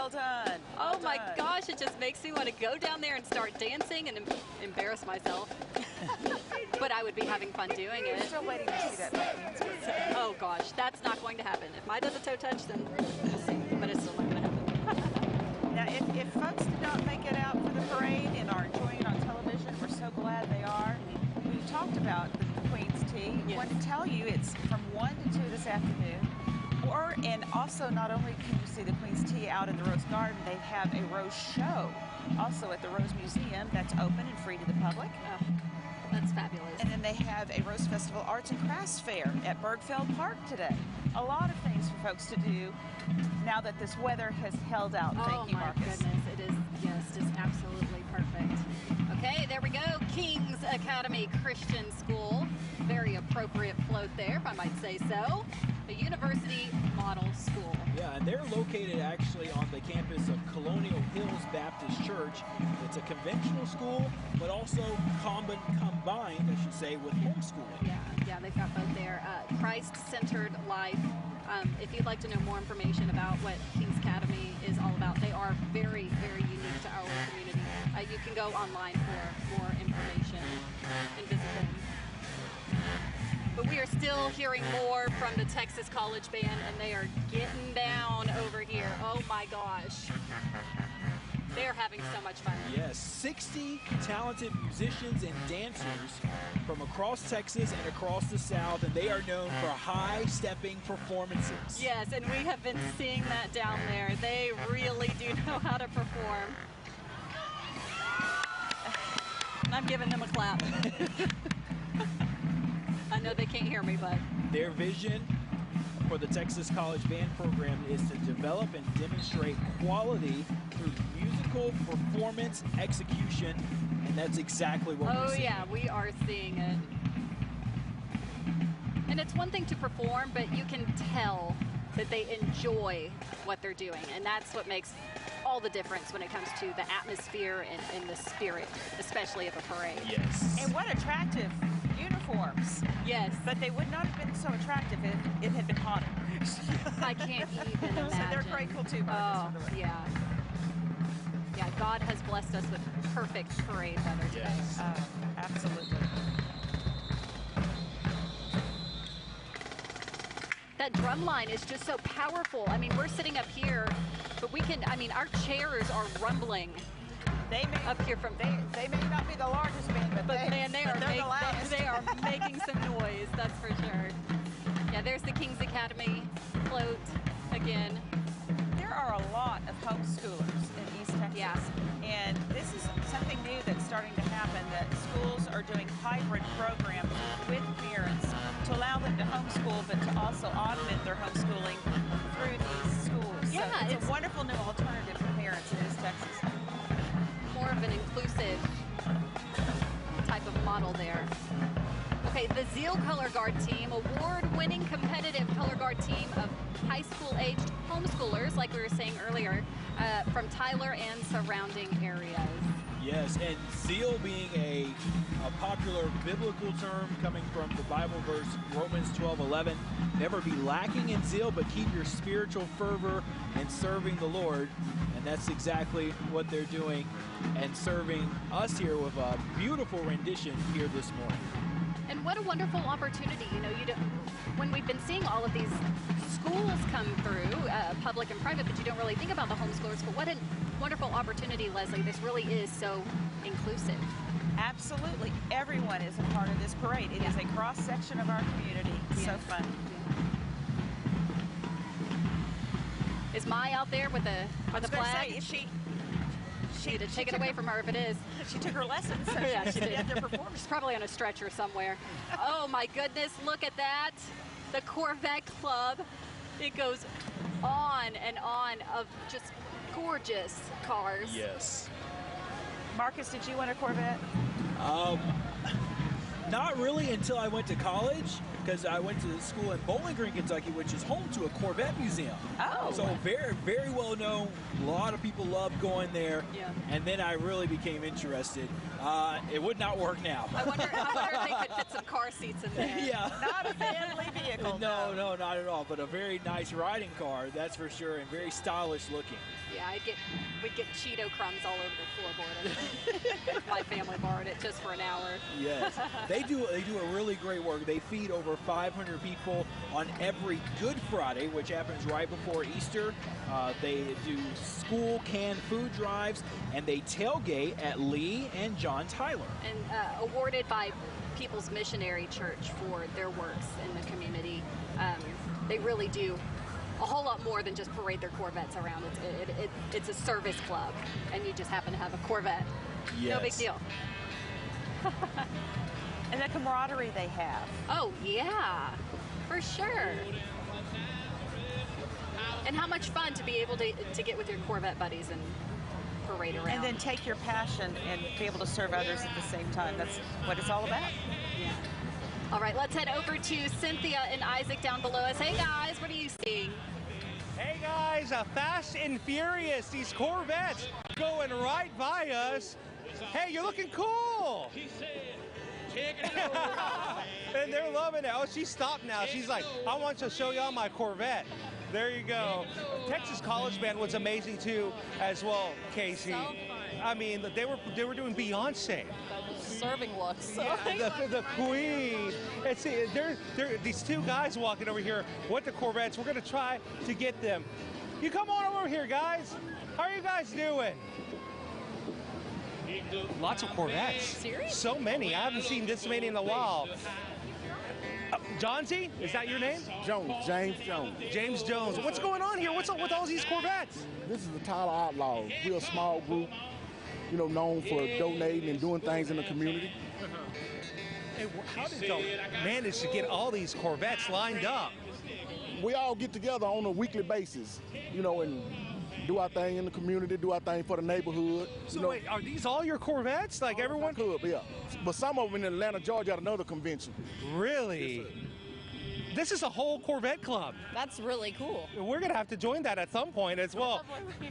Well done. Oh my gosh, it just makes me want to go down there and start dancing and embarrass myself. But I would be having fun doing it. We're still waiting to see that dance. Oh gosh, that's not going to happen. If Mai does a toe touch, then we'll see. But it's still not going to happen. Now, if folks did not make it out for the parade and are enjoying it on television, we're so glad they are. We talked about the Queen's Tea. I want to tell you it's from 1 to 2 this afternoon. And also, not only can you see the Queen's Tea out in the Rose Garden, they have a Rose Show also at the Rose Museum that's open and free to the public. Oh, that's fabulous. And then they have a Rose Festival Arts and Crafts Fair at Bergfeld Park today. A lot of things for folks to do now that this weather has held out. Thank you, Marcus. Oh my goodness, it is, yes, just absolutely perfect. Okay, there we go. King's Academy Christian School. Very appropriate float there, if I might say so. The University Model School. Yeah, and they're located actually on the campus of Colonial Hills Baptist Church. It's a conventional school, but also combined, I should say, with homeschooling. Yeah, they've got both there. Christ-centered life. If you'd like to know more information about what King's Academy is all about, they are very, very unique to our community. You can go online for more information and visit them. But we are still hearing more from the Texas College Band, and they are getting down over here. Oh my gosh. They're having so much fun. Yes, 60 talented musicians and dancers from across Texas and across the South, and they are known for high-stepping performances. Yes, and we have been seeing that down there. They really do know how to perform. I'm giving them a clap. I know they can't hear me, but their vision for the Texas College Band program is to develop and demonstrate quality through musical performance execution, and that's exactly what we're seeing. Oh yeah, we are seeing it. And it's one thing to perform, but you can tell that they enjoy what they're doing, and that's what makes all the difference when it comes to the atmosphere and the spirit, especially of a parade. Yes. And what attractive uniforms. Yes. But they would not have been so attractive if it had been hotter. I can't even imagine. So they're grateful too, Marcus, for the yeah. Yeah, God has blessed us with perfect parade weather today. Yes. Absolutely. That drum line is just so powerful. I mean, we're sitting up here, but we can, I mean, our chairs are rumbling. They may, up here from they may not be the largest band, but man, they are making some noise, that's for sure. Yeah, there's the King's Academy float again. There are a lot of homeschoolers in East Texas. Yeah. And this is something new that's starting to happen, that schools are doing hybrid programs with parents to allow them to homeschool, but to also augment their homeschooling through these schools. Yeah, so it's a wonderful new alternative for parents in East Texas. More of an inclusive type of model there. Okay, the Zeal Color Guard team, award-winning competitive color guard team of high school-aged homeschoolers, like we were saying earlier, from Tyler and surrounding areas. Yes, and zeal being a popular biblical term coming from the Bible verse Romans 12:11. Never be lacking in zeal, but keep your spiritual fervor in serving the Lord. And that's exactly what they're doing and serving us here with a beautiful rendition here this morning. And what a wonderful opportunity. You know, when we've been seeing all of these schools come through, public and private, but you don't really think about the homeschoolers. But what a wonderful opportunity, Leslie. This really is so inclusive. Absolutely. Everyone is a part of this parade. It is a cross-section of our community. It's so fun. Is Mai out there with the flag? Say, is she need to take it away from her if it is. She took her lessons, so yeah, she did. She's probably on a stretcher somewhere. Oh my goodness, look at that. The Corvette Club. It goes on and on of just gorgeous cars. Yes. Marcus, did you win a Corvette? Not really until I went to college. because I went to school in Bowling Green, Kentucky, which is home to a Corvette museum. Oh. So very, very well known. A lot of people love going there. Yeah. And then I really became interested. It would not work now. I wonder if they could fit some car seats in there. Yeah. Not a family vehicle. No, not at all. But a very nice riding car, that's for sure, and very stylish looking. Yeah, we'd get Cheeto crumbs all over the floorboard if my family borrowed it just for an hour. Yes, they do a really great work. They feed over 500 people on every Good Friday, which happens right before Easter. They do school canned food drives, and they tailgate at Lee and John Tyler. And awarded by People's Missionary Church for their works in the community. They really do a whole lot more than just parade their Corvettes around. It's a service club, and you just happen to have a Corvette. Yes. No big deal. And the camaraderie they have. Oh, yeah, for sure. And how much fun to be able to get with your Corvette buddies and parade around. And then take your passion and be able to serve others at the same time. That's what it's all about. Yeah. All right, let's head over to Cynthia and Isaac down below us. Hey, guys, what are you seeing? Hey, guys, Fast and Furious. These Corvettes going right by us. Hey, you're looking cool. And they're loving it. Oh, she stopped now. She's like, I want to show y'all my Corvette. There you go. Texas College Band was amazing, too, as well, Casey. So fun. I mean, they were doing Beyonce. Serving looks. So. Yeah, the Queen. And see, there these two guys walking over here with the Corvettes. We're going to try to get them. You come on over here, guys. How are you guys doing? Lots of Corvettes. Seriously? So many. I haven't seen this many in a while. Johnsy, is that your name? Jones, James Jones. James Jones. What's going on here? What's up with all these Corvettes? This is the Tyler Outlaws. We're a small group, known for donating and doing things in the community. Hey, how did y'all manage to get all these Corvettes lined up? We all get together on a weekly basis, and do our thing in the community, do our thing for the neighborhood. So wait, are these all your Corvettes? Like everyone? Could, yeah. But some of them in Atlanta, Georgia at another convention. Really? Yes, sir. This is a whole Corvette club. That's really cool. We're going to have to join that at some point as well.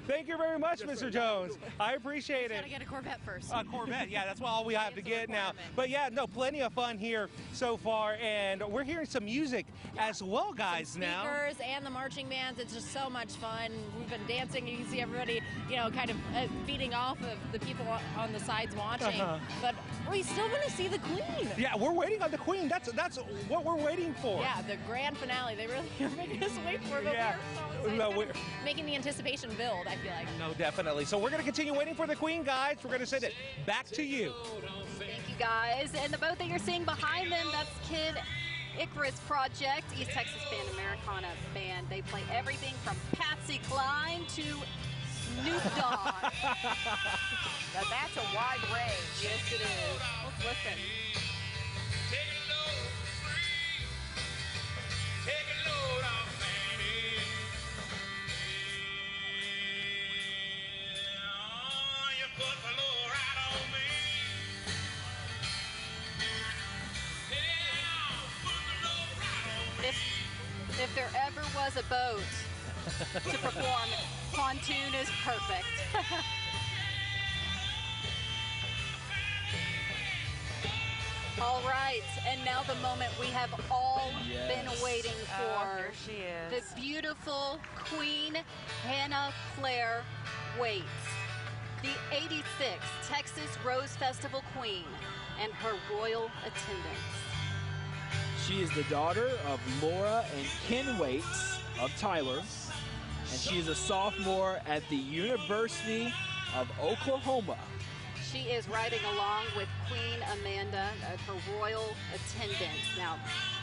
Thank you very much, Mr. Jones. I appreciate it. Got to get a Corvette first. A Corvette, yeah, that's all we have to get now. But yeah, no, plenty of fun here so far, and we're hearing some music as well, guys, now. Speakers and the marching bands, it's just so much fun. We've been dancing, you can see everybody, kind of feeding off of the people on the sides watching. But we still want to see the Queen. Yeah, we're waiting on the Queen. That's what we're waiting for. Yeah, the grand finale. They really are making us wait for it. Yeah. We're so excited. Making the anticipation build, I feel like. No, definitely. So we're going to continue waiting for the Queen, guys. We're going to send it back to you. Thank you, guys. And the boat that you're seeing behind them, that's Kid Icarus Project, East Texas Band Americana Band. They play everything from Patsy Cline to Snoop Dogg. Now that's a wide range. Yes, it is. Let's listen. If there ever was a boat to perform, Pontoon is perfect. All right, and now the moment we have all been waiting for. Here she is. The beautiful Queen Hannah Claire Waits, the 86th Texas Rose Festival Queen, and her royal attendants. She is the daughter of Laura and Ken Waits of Tyler, and she is a sophomore at the University of Oklahoma. She is riding along with Queen Amanda, her royal attendants. Now,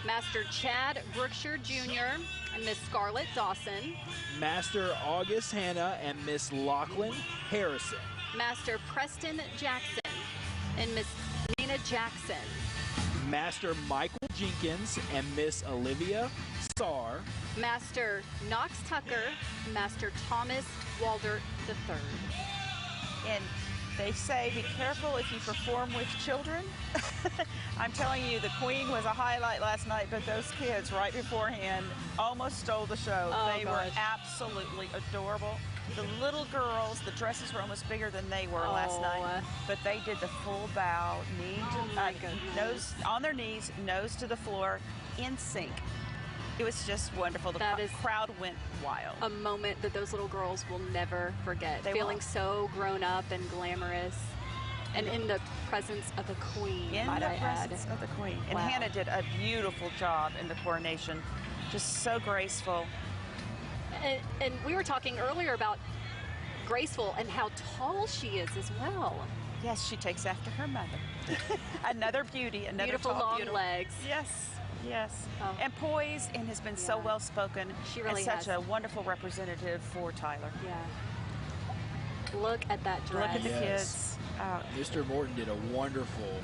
Master Chad Brookshire Jr. and Miss Scarlett Dawson. Master August Hanna and Miss Lachlan Harrison. Master Preston Jackson and Miss Nina Jackson. Master Michael Jenkins and Miss Olivia Starr. Master Knox Tucker, Master Thomas Walder III. And they say be careful if you perform with children. I'm telling you, the Queen was a highlight last night, but those kids right beforehand almost stole the show. Oh, they were absolutely adorable. The little girls, the dresses were almost bigger than they were last night, but they did the full bow, nose on their knees, nose to the floor, in sync. It was just wonderful. The crowd went wild. A moment that those little girls will never forget. They Feeling won't. so grown up and glamorous, and in the presence of the Queen. In might the I add. presence of the Queen. And Wow. Hannah did a beautiful job in the coronation. Just so graceful. And we were talking earlier about graceful and how tall she is as well. Yes, she takes after her mother. Another beauty, another Beautiful tall, long beautiful. legs. Yes, yes. And poised, and has been so well spoken. She really and such has. a wonderful representative for Tyler. Yeah. Look at that dress. Look at the kids. Mr. Morton did a wonderful,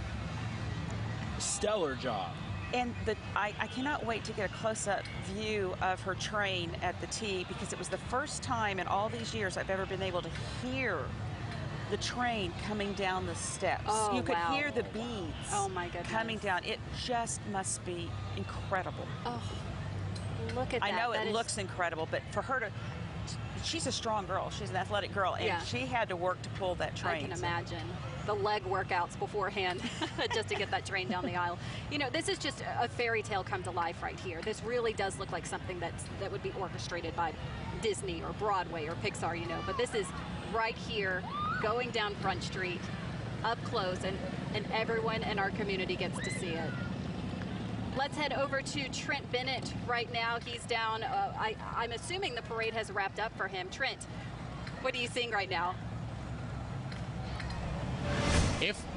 stellar job. And I cannot wait to get a close-up view of her train at the T, because it was the first time in all these years I've ever been able to hear the train coming down the steps. Oh, you could wow. hear the beads coming down. It just must be incredible. Oh, look at that. I know That it is- looks incredible, but for her to, she's a strong girl. She's an athletic girl, and Yeah. she had to work to pull that train. I can imagine the leg workouts beforehand just to get that train down the aisle. You know, this is just a fairy tale come to life right here. This really does look like something that would be orchestrated by Disney or Broadway or Pixar, you know. But this is right here, going down Front Street, up close, and everyone in our community gets to see it. Let's head over to Trent Bennett right now. He's down. I'm assuming the parade has wrapped up for him. Trent, what are you seeing right now?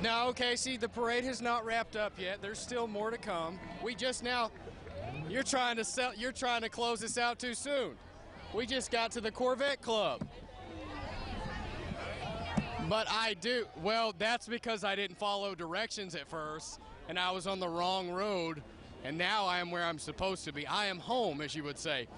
No, Casey, the parade has not wrapped up yet. There's still more to come. We just now, you're trying to close this out too soon. We just got to the Corvette Club. But well, that's because I didn't follow directions at first, and I was on the wrong road, and now I am where I'm supposed to be. I am home, as you would say.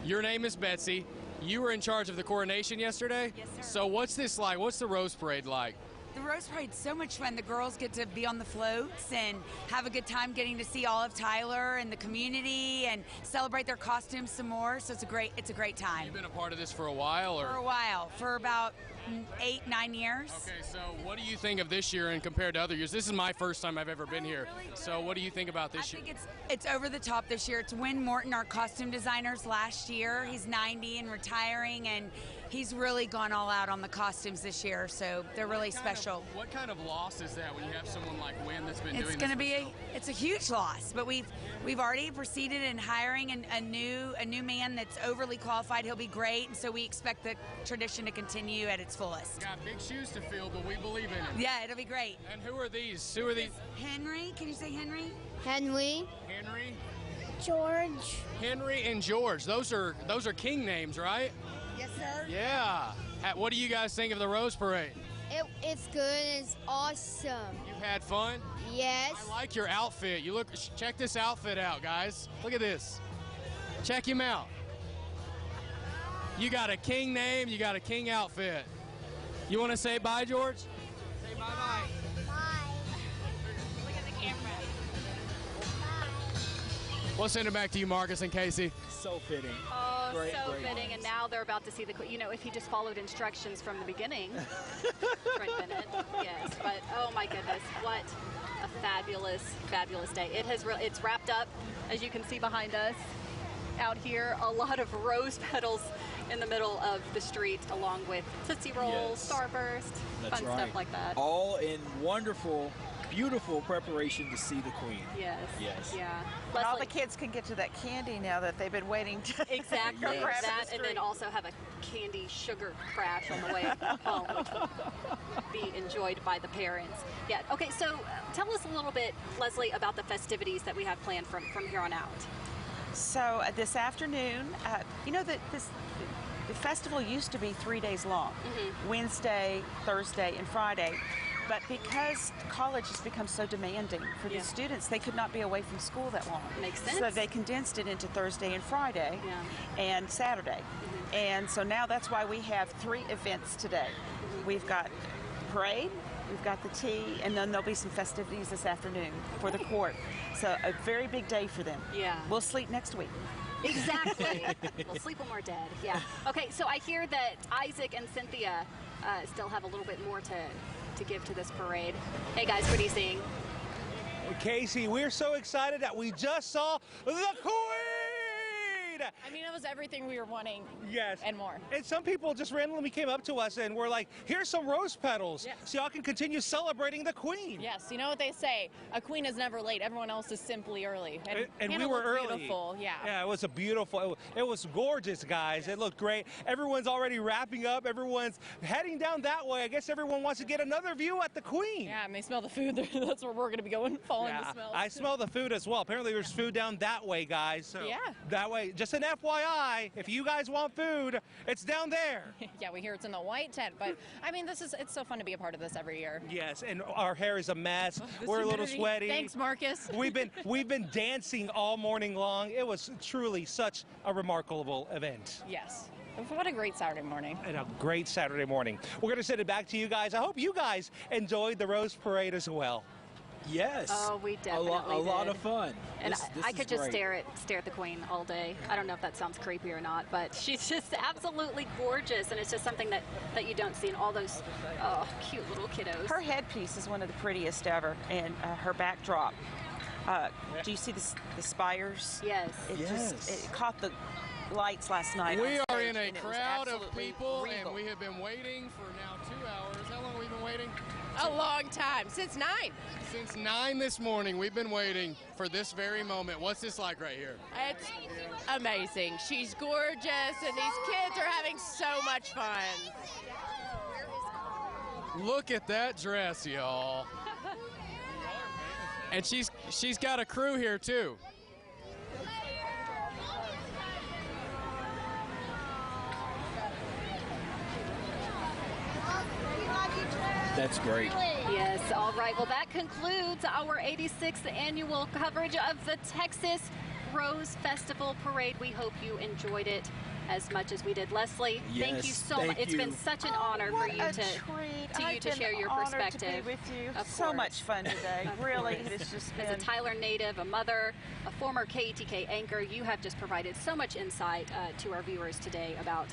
Your name is Betsy. You were in charge of the coronation yesterday? Yes, sir. So what's this like? What's the Rose Parade like? The Rose Parade's so much fun. The girls get to be on the floats and have a good time getting to see all of Tyler and the community and celebrate their costumes some more. So it's a great time. You've been a part of this for a while, or? For a while, for about 8-9 years. Okay, so what do you think of this year and compared to other years? This is my first time I've ever been here. Really? So what do you think about this year? I think it's over the top this year. It's Win Morton, our costume designers last year. He's 90 and retiring, and he's really gone all out on the costumes this year. So they're really special. What kind of loss is that when you have someone like Win that's been doing this? It's going to be it's a huge loss, but we've already proceeded in hiring a new man that's overly qualified. He'll be great, and so we expect the tradition to continue at its fullest. Got big shoes to fill, but we believe in him. Yeah, it'll be great. And who are these? Who are these? Henry, can you say Henry? Henry. Henry. George. Henry and George. Those are king names, right? Yes, sir. Yeah. What do you guys think of the Rose Parade? It's good. It's awesome. You've had fun? Yes. I like your outfit. Check this outfit out, guys. Look at this. Check him out. You got a king name, you got a king outfit. You want to say bye, George? Say bye-bye. Look at the camera. We'll send it back to you, Marcus and Casey. So fitting. Oh, great, so great fitting. And now they're about to see if he just followed instructions from the beginning. Trent Bennett, yes. But oh my goodness, what a fabulous, fabulous day. It's wrapped up, as you can see behind us. Out here, a lot of rose petals in the middle of the street, along with Tootsie Rolls, Starburst, That's fun right. stuff like that. All in wonderful, beautiful preparation to see the Queen. Yes. Yes. Yeah. And all the kids can get to that candy now that they've been waiting to Exactly. go grab That, in the and then street. also have a candy sugar crash on the way home, which will be enjoyed by the parents. Yeah. Okay. So tell us a little bit, Leslie, about the festivities that we have planned from here on out. So this afternoon, the festival used to be 3 days long, Wednesday, Thursday, and Friday. But because college has become so demanding for the students, they could not be away from school that long. Makes sense. So they condensed it into Thursday and Friday and Saturday. And so now that's why we have 3 events today. We've got parade, we've got the tea, and then there'll be some festivities this afternoon for the court. So a very big day for them. Yeah. We'll sleep next week. Exactly. We'll sleep when we're dead. Yeah. Okay, so I hear that Isaac and Cynthia still have a little bit more to give to this parade. Hey guys, what are you seeing? Casey, we're so excited that we just saw the Queen! I mean, it was everything we were wanting. Yes. And more. And some people just randomly came up to us and were like, here's some rose petals. Yes. So y'all can continue celebrating the Queen. Yes, you know what they say, a queen is never late. Everyone else is simply early. And Hannah we were looked early. Beautiful, yeah. Yeah, it was a beautiful, it was gorgeous, guys. It looked great. Everyone's already wrapping up. Everyone's heading down that way. I guess everyone wants to get another view at the Queen. Yeah, and they smell the food. That's where we're going to be going, following the smell. I smell the food as well. Apparently there's food down that way, guys. So yeah. That way, just an FYI, if you guys want food, it's down there. Yeah, we hear it's in the white tent, but I mean, it's so fun to be a part of this every year. Yes, and our hair is a mess. We're a little sweaty. Thanks, Marcus. We've been dancing all morning long. It was truly such a remarkable event. Yes. What a great Saturday morning. And a great Saturday morning. We're going to send it back to you guys. I hope you guys enjoyed the Rose Parade as well. Yes. Oh, we definitely a lot of fun. And this I could just great. stare at the Queen all day. I don't know if that sounds creepy or not, but she's just absolutely gorgeous, and it's just something that you don't see in all those cute little kiddos. Her headpiece is one of the prettiest ever, and her backdrop. Do you see the spires? Yes. It caught the lights last night. We are in a crowd of people, and we have been waiting for now 2 hours. How long have we been waiting? A long time, since 9. Since 9 this morning, we've been waiting for this very moment. What's this like right here? It's amazing. She's gorgeous, and these kids are having so much fun. Look at that dress, y'all. And she's got a crew here too. That's great. Yes, all right. Well, that concludes our 86th annual coverage of the Texas Rose Festival Parade. We hope you enjoyed it as much as we did. Leslie, thank you so much. It's been such an honor for you to share your perspective. To be with you. Of so course. Much fun today. Really, it's just been. As a Tyler native, a mother, a former KETK anchor, you have just provided so much insight to our viewers today about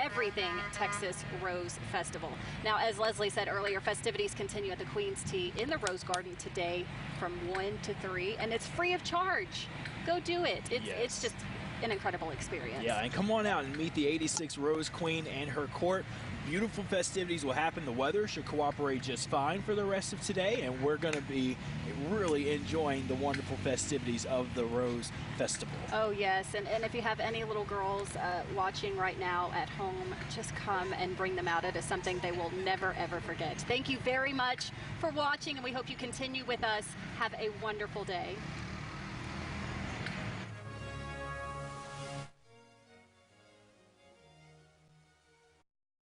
everything Texas Rose Festival. Now, as Leslie said earlier, festivities continue at the Queen's Tea in the Rose Garden today from 1 to 3, and it's free of charge. Go do it. It's just an incredible experience. Yeah, and come on out and meet the 86th Rose Queen and her court. Beautiful festivities will happen. The weather should cooperate just fine for the rest of today, and we're going to be really enjoying the wonderful festivities of the Rose Festival. Oh, yes, and if you have any little girls watching right now at home, just come and bring them out. It is something they will never, ever forget. Thank you very much for watching, and we hope you continue with us. Have a wonderful day.